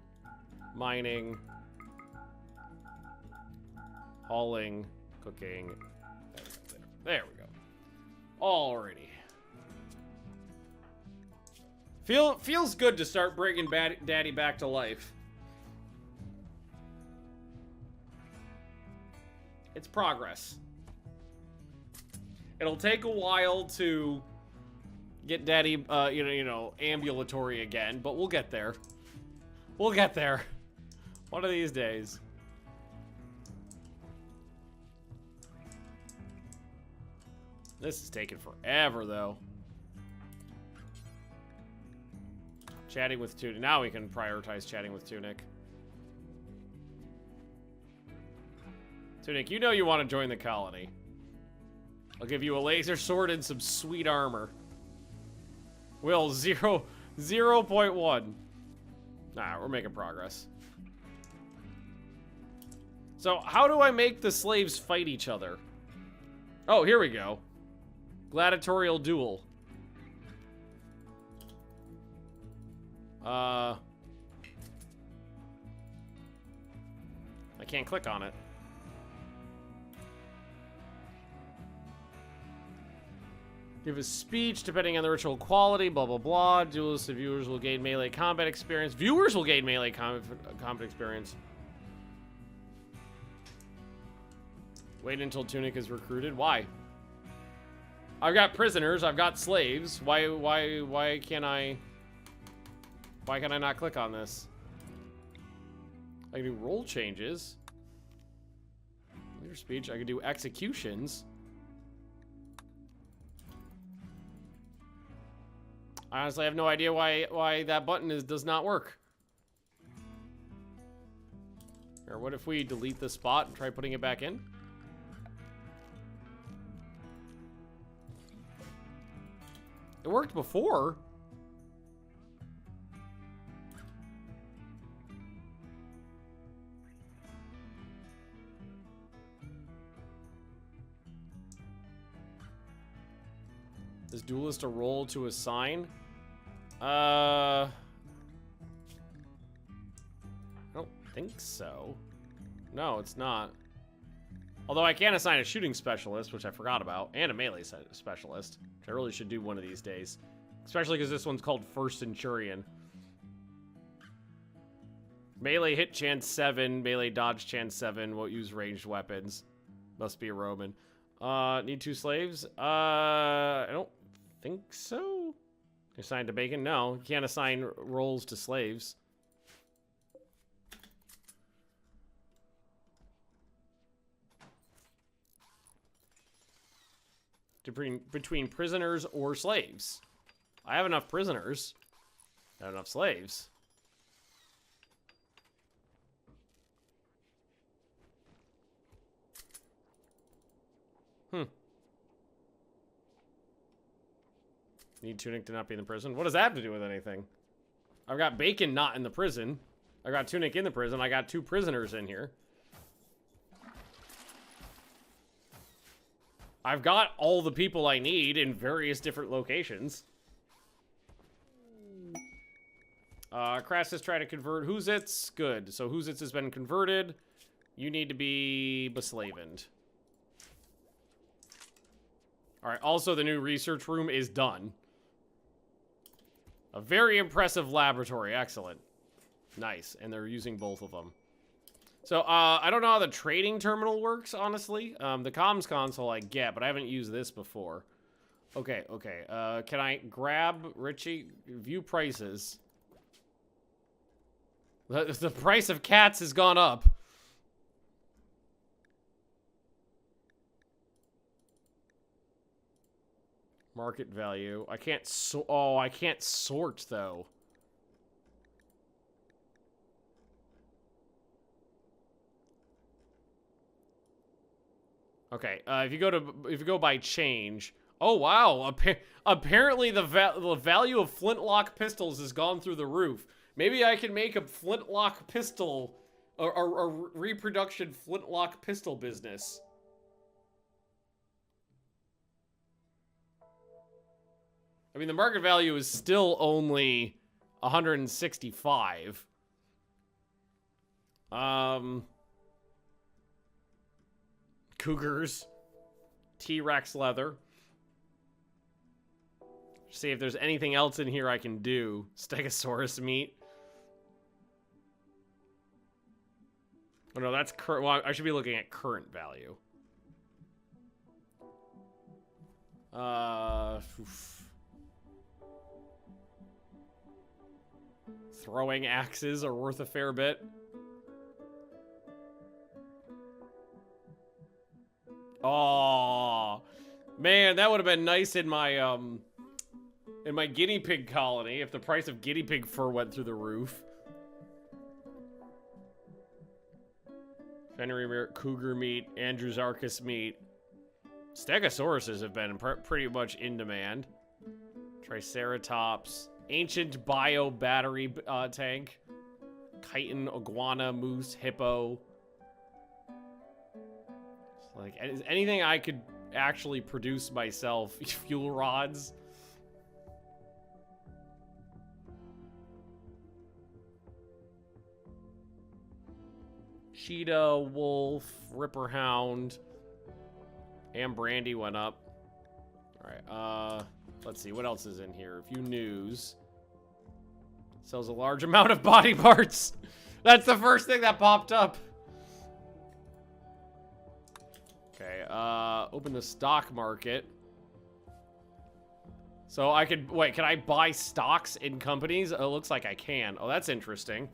Mining, hauling, cooking. There we go. Alrighty. Feels good to start bringing Daddy back to life. It's progress. It'll take a while to get Daddy, you know, ambulatory again, but we'll get there. We'll get there. One of these days. This is taking forever, though. Chatting with Tunic. Now we can prioritize chatting with Tunic. Tunic, you know you want to join the colony. I'll give you a laser sword and some sweet armor. Will 0.1. Nah, we're making progress. So, how do I make the slaves fight each other? Oh, here we go. Gladiatorial duel. I can't click on it. Give a speech depending on the ritual quality, blah, blah, blah. Duelists and viewers will gain melee combat experience. Viewers will gain melee combat experience. Wait until Tunic is recruited. Why? I've got prisoners. I've got slaves. Why can't I not click on this? I can do role changes. Leader speech. I can do executions. I honestly have no idea why that button does not work. Or what if we delete the spot and try putting it back in? It worked before. Is duelist a role to assign? I don't think so. No, it's not. Although I can assign a shooting specialist, which I forgot about, and a melee specialist, which I really should do one of these days. Especially because this one's called First Centurion. Melee hit chance 7, melee dodge chance 7, won't use ranged weapons. Must be a Roman. Need 2 slaves? I don't think so. Assigned to Bacon? No, you can't assign roles to slaves. Between prisoners or slaves. I have enough prisoners. I have enough slaves. Need Tunic to not be in the prison. What does that have to do with anything? I've got Bacon not in the prison. I got Tunic in the prison. I got 2 prisoners in here. I've got all the people I need in various different locations. Crassus try to convert Whoozits. Good. So Whoozits has been converted. You need to be beslavened. All right, also the new research room is done. A very impressive laboratory, excellent. Nice, and they're using both of them. So, I don't know how the trading terminal works, honestly. The comms console I get, but I haven't used this before. Okay, okay. Can I grab Richie? View prices. The price of cats has gone up. Market value. I can't I can't sort, though. Okay, if you go by change, oh wow, apparently the value of flintlock pistols has gone through the roof. Maybe I can make a flintlock pistol, or a reproduction flintlock pistol business. I mean, the market value is still only 165. Cougars. T-Rex leather. See if there's anything else in here I can do. Stegosaurus meat. Oh no, that's current. Well, I should be looking at current value. Throwing axes are worth a fair bit. Oh, man, that would have been nice in my guinea pig colony if the price of guinea pig fur went through the roof. Fenrir cougar meat, Andrewsarchus meat. Stegosauruses have been pretty much in demand. Triceratops, ancient bio battery tank, chitin, iguana, moose, hippo. Like, anything I could actually produce myself. Fuel rods. Cheetah, wolf, ripper hound. And brandy went up. Alright, let's see. What else is in here? A few news. Sells a large amount of body parts. That's the first thing that popped up. Okay, open the stock market. So I could, wait, can I buy stocks in companies? It looks like I can. Oh, that's interesting.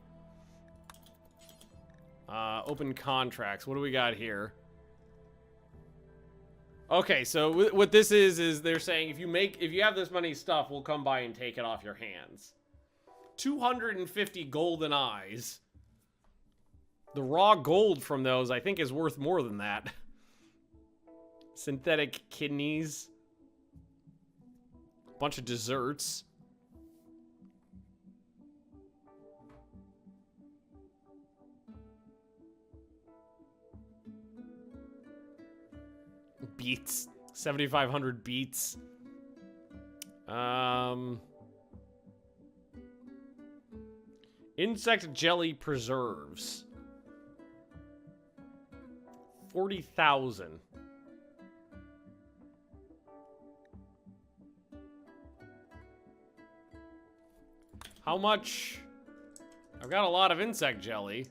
Open contracts. What do we got here? Okay, so what this is they're saying if you have this money stuff, we'll come by and take it off your hands. 250 golden eyes. The raw gold from those, I think, is worth more than that. Synthetic kidneys. Bunch of desserts. Beets. 7,500 beets. Insect jelly preserves. 40,000. How much? I've got a lot of insect jelly.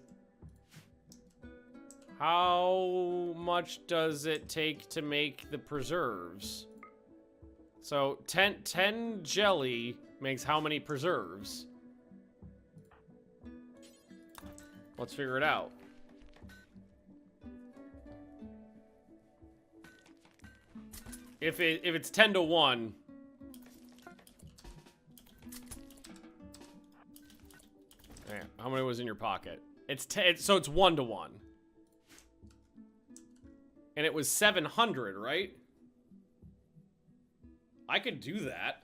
How much does it take to make the preserves? So 10 jelly makes how many preserves? Let's figure it out. If it's 10 to 1. How many was in your pocket? It's 10, so it's 1 to 1. And it was 700, right? I could do that.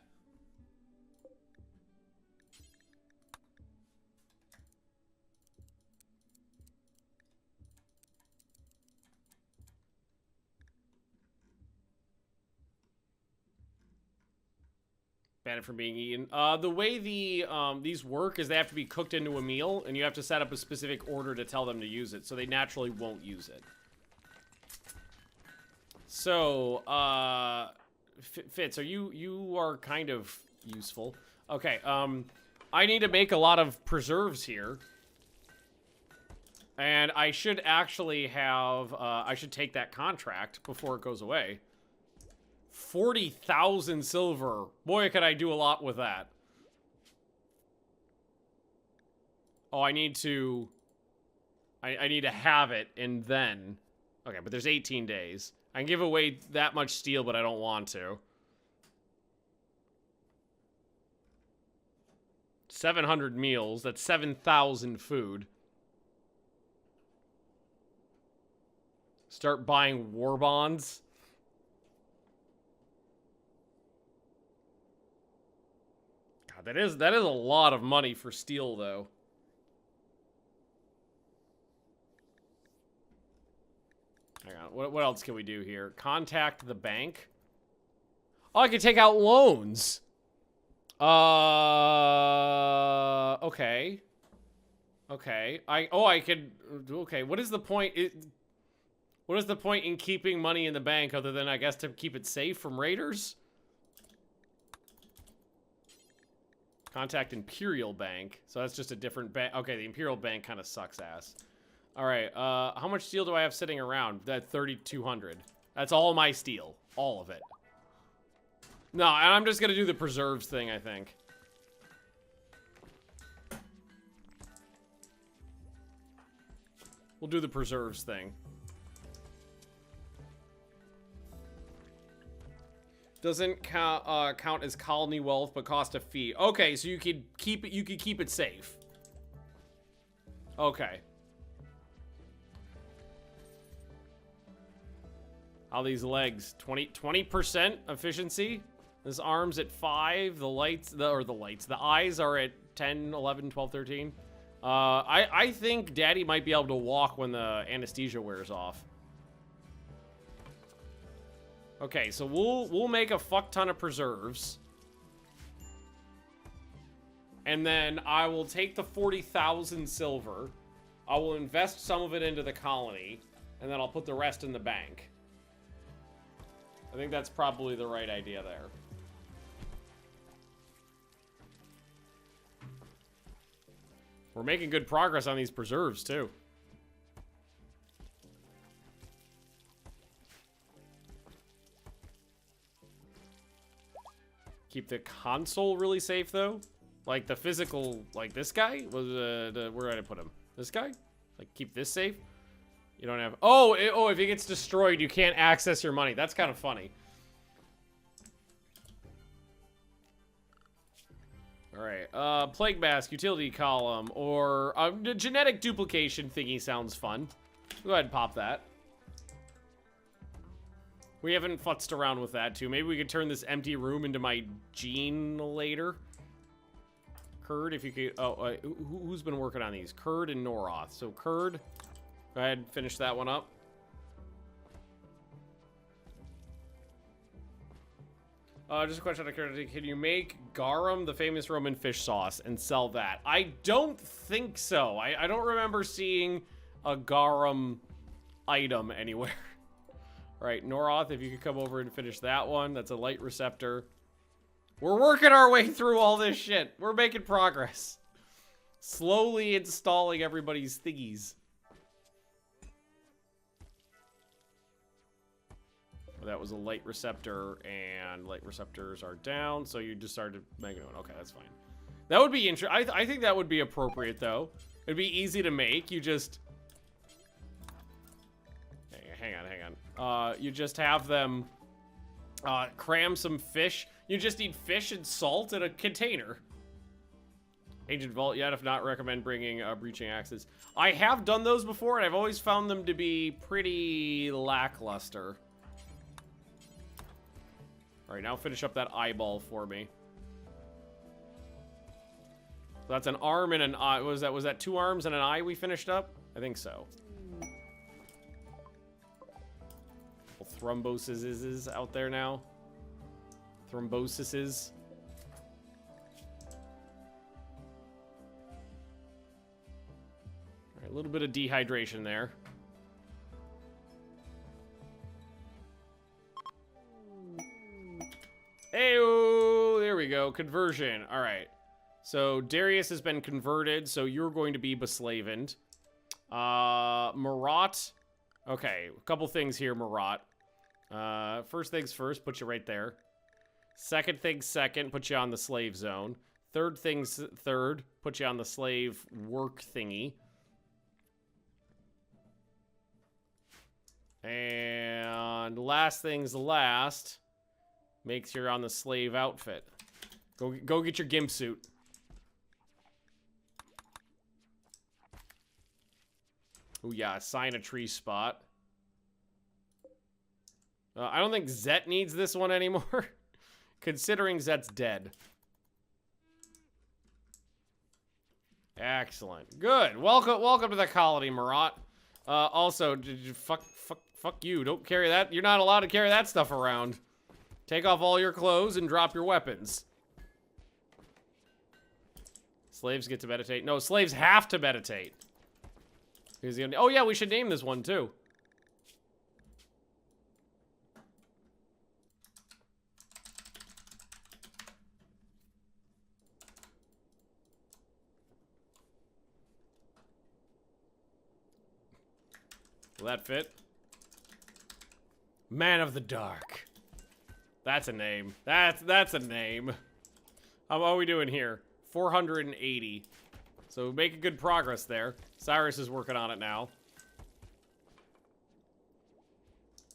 Ban it from being eaten. The way these work is they have to be cooked into a meal, and you have to set up a specific order to tell them to use it, so they naturally won't use it. So, Fitz, are you are kind of useful. Okay, I need to make a lot of preserves here. And I should actually have, I should take that contract before it goes away. 40,000 silver. Boy, could I do a lot with that. Oh, I need to have it, and then... Okay, but there's 18 days. I can give away that much steel, but I don't want to. 700 meals. That's 7,000 food. Start buying war bonds. God, that is a lot of money for steel, though. Hang on, what else can we do here? Contact the bank. Oh, I can take out loans. Okay. Okay. I could. Okay. What is the point? What is the point in keeping money in the bank other than, I guess, to keep it safe from raiders? Contact Imperial Bank. So that's just a different bank. Okay, the Imperial Bank kind of sucks ass. All right, how much steel do I have sitting around? That 3,200. That's all my steel. All of it. No, and I'm just gonna do the preserves thing, I think. We'll do the preserves thing. Doesn't count as colony wealth, but cost a fee. Okay, so you could keep it. You could keep it safe. Okay. How these legs? 20% efficiency. This arm's at 5. The eyes are at 10, 11, 12, 13. I think Daddy might be able to walk when the anesthesia wears off. Okay, so we'll make a fuck ton of preserves. And then I will take the 40,000 silver. I will invest some of it into the colony, and then I'll put the rest in the bank. I think that's probably the right idea there. We're making good progress on these preserves, too. Keep the console really safe, though. Like, the physical, like this guy? Where did I put him? This guy? Like, keep this safe? You don't have... Oh, if it gets destroyed, you can't access your money. That's kind of funny. Alright, Plague Mask, Utility Column, or... genetic duplication thingy sounds fun. Go ahead and pop that. We haven't futzed around with that, too. Maybe we could turn this empty room into my gene later. Kurd, if you could... Oh, who's been working on these? Kurd and Noroth. So, Kurd... Go ahead and finish that one up. Just a question out of curiosity. Can you make garum, the famous Roman fish sauce, and sell that? I don't think so. I don't remember seeing a garum item anywhere. All right, Noroth, if you could come over and finish that one. That's a light receptor. We're working our way through all this shit. We're making progress. Slowly installing everybody's thingies. That was a light receptor, and light receptors are down, so you just started making one. Okay, that's fine. That would be interesting. I think that would be appropriate, though. It'd be easy to make. You just... Hang on. You just have them cram some fish. You just need fish and salt in a container. Ancient Vault, yet if not, recommend bringing breaching axes. I have done those before, and I've always found them to be pretty lackluster. All right, now finish up that eyeball for me. So that's an arm and an eye. Was that 2 arms and an eye we finished up? I think so. Thrombosis is out there now. Thrombosis is. All right, a little bit of dehydration there. Hey-oh, there we go. Conversion. All right. So Darius has been converted, so you're going to be beslavened. Marat. Okay, a couple things here, Marat. First things first, put you right there. Second things second, put you on the slave zone. Third things third, put you on the slave work thingy. And last things last, makes you on the slave outfit. Go get your gimp suit. Oh yeah, assign a tree spot. I don't think Zet needs this one anymore, considering Zet's dead. Excellent. Good. Welcome to the colony, Marat. Also, fuck you. Don't carry that. You're not allowed to carry that stuff around. Take off all your clothes and drop your weapons. Slaves get to meditate. No, slaves have to meditate. Oh yeah, we should name this one too. Will that fit? Man of the Dark. That's a name. That's a name. How are we doing here? 480. So making good progress there. Cyrus is working on it now.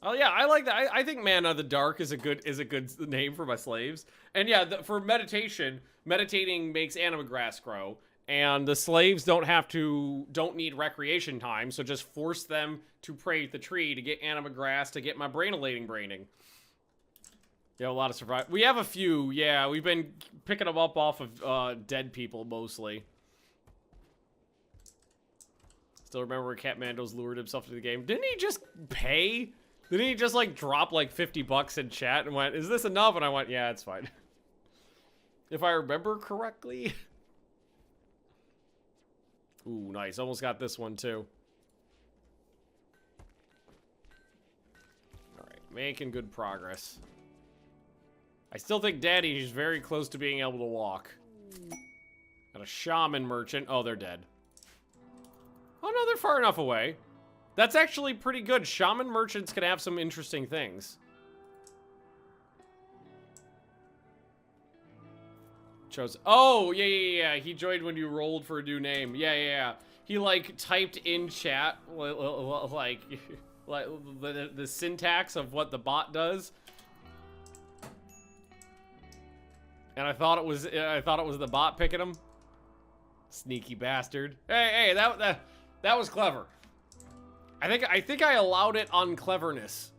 Oh yeah, I like that. I think Man of the Dark is a good name for my slaves. And yeah, for meditation, meditating makes anima grass grow. And the slaves don't need recreation time, so just force them to pray at the tree to get anima grass to get my braining. Yeah, a lot of survival. We have a few, yeah. We've been picking them up off of dead people, mostly. Still remember where Catmandos lured himself to the game. Didn't he just pay? Didn't he just, like, drop, like, 50 bucks in chat and went, is this enough? And I went, yeah, it's fine. If I remember correctly. Ooh, nice. Almost got this one, too. Alright, making good progress. I still think Daddy is very close to being able to walk. Got a shaman merchant. Oh, they're dead. Oh, no, they're far enough away. That's actually pretty good. Shaman merchants can have some interesting things. Oh, yeah. He joined when you rolled for a new name. Yeah. He, like, typed in chat, like the syntax of what the bot does. And I thought it was the bot picking him. Sneaky bastard. Hey, that was clever. I think I allowed it on cleverness.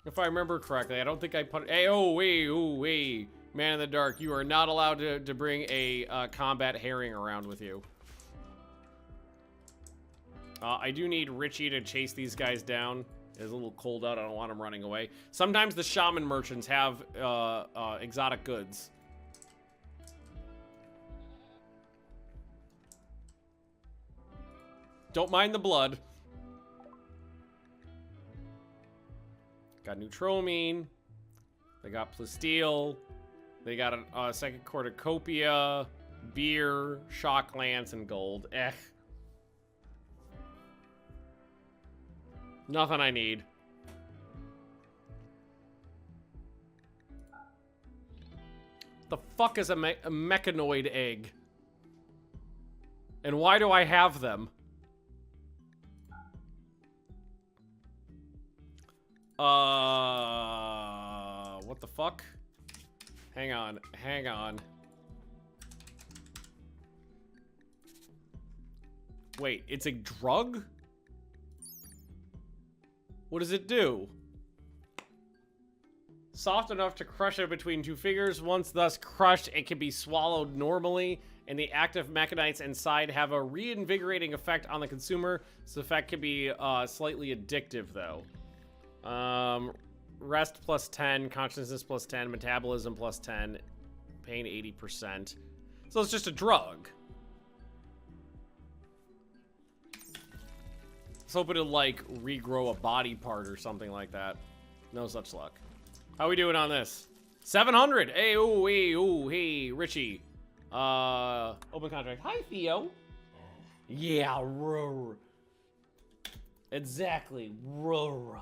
If I remember correctly, I don't think I put. Hey, wait. Man in the Dark, you are not allowed to bring a combat herring around with you. I do need Richie to chase these guys down. It's a little cold out. I don't want him running away. Sometimes the shaman merchants have exotic goods. Don't mind the blood. Got Neutromine. They got Plasteel. They got a second cornucopia, beer, shock lance, and gold. Nothing I need. The fuck is a mechanoid egg? And why do I have them? What the fuck? Hang on. Wait, it's a drug? What does it do? Soft enough to crush it between two fingers. Once thus crushed, it can be swallowed normally, and the active mechanites inside have a reinvigorating effect on the consumer. This effect can be slightly addictive, though. Rest plus 10, consciousness plus 10, metabolism plus 10, pain 80%. So it's just a drug. I was hoping to, like, regrow a body part or something like that. No such luck. How we doing on this? 700. Hey, ooh, hey, Richie. Open contract. Hi, Theo. Yeah, roar. Exactly, roar.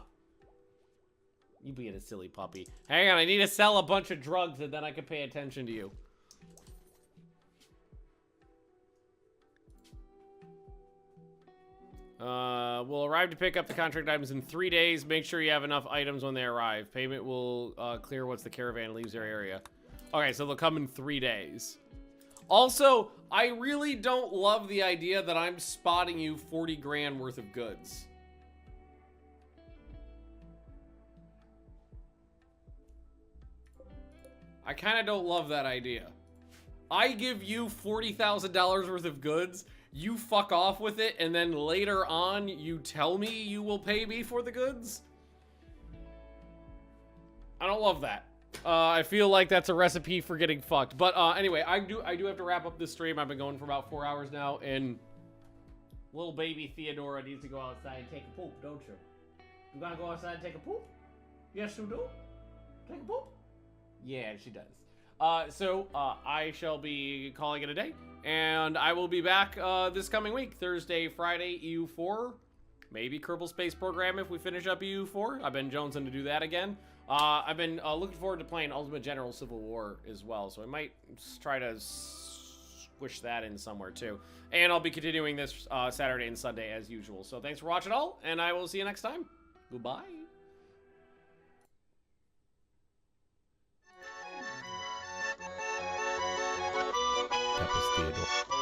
You being a silly puppy. Hang on, I need to sell a bunch of drugs and then I can pay attention to you. We'll arrive to pick up the contract items in 3 days. Make sure you have enough items when they arrive. Payment will clear once the caravan leaves their area. Okay, so they'll come in 3 days. Also, I really don't love the idea that I'm spotting you 40 grand worth of goods. I kind of don't love that idea. I give you $40,000 worth of goods, you fuck off with it, and then later on you tell me you will pay me for the goods? I don't love that. I feel like that's a recipe for getting fucked. But anyway, I do have to wrap up this stream. I've been going for about 4 hours now, and little baby Theodora needs to go outside and take a poop, don't you? You gotta go outside and take a poop? Yes, you do? Take a poop? Yeah, she does. I shall be calling it a day, and I will be back this coming week, Thursday, Friday, EU4, maybe Kerbal Space Program if we finish up EU4. I've been jonesing to do that again. I've been looking forward to playing Ultimate General Civil War as well, so I might try to squish that in somewhere too. And I'll be continuing this Saturday and Sunday as usual. So thanks for watching all, and I will see you next time. Goodbye. Theodore.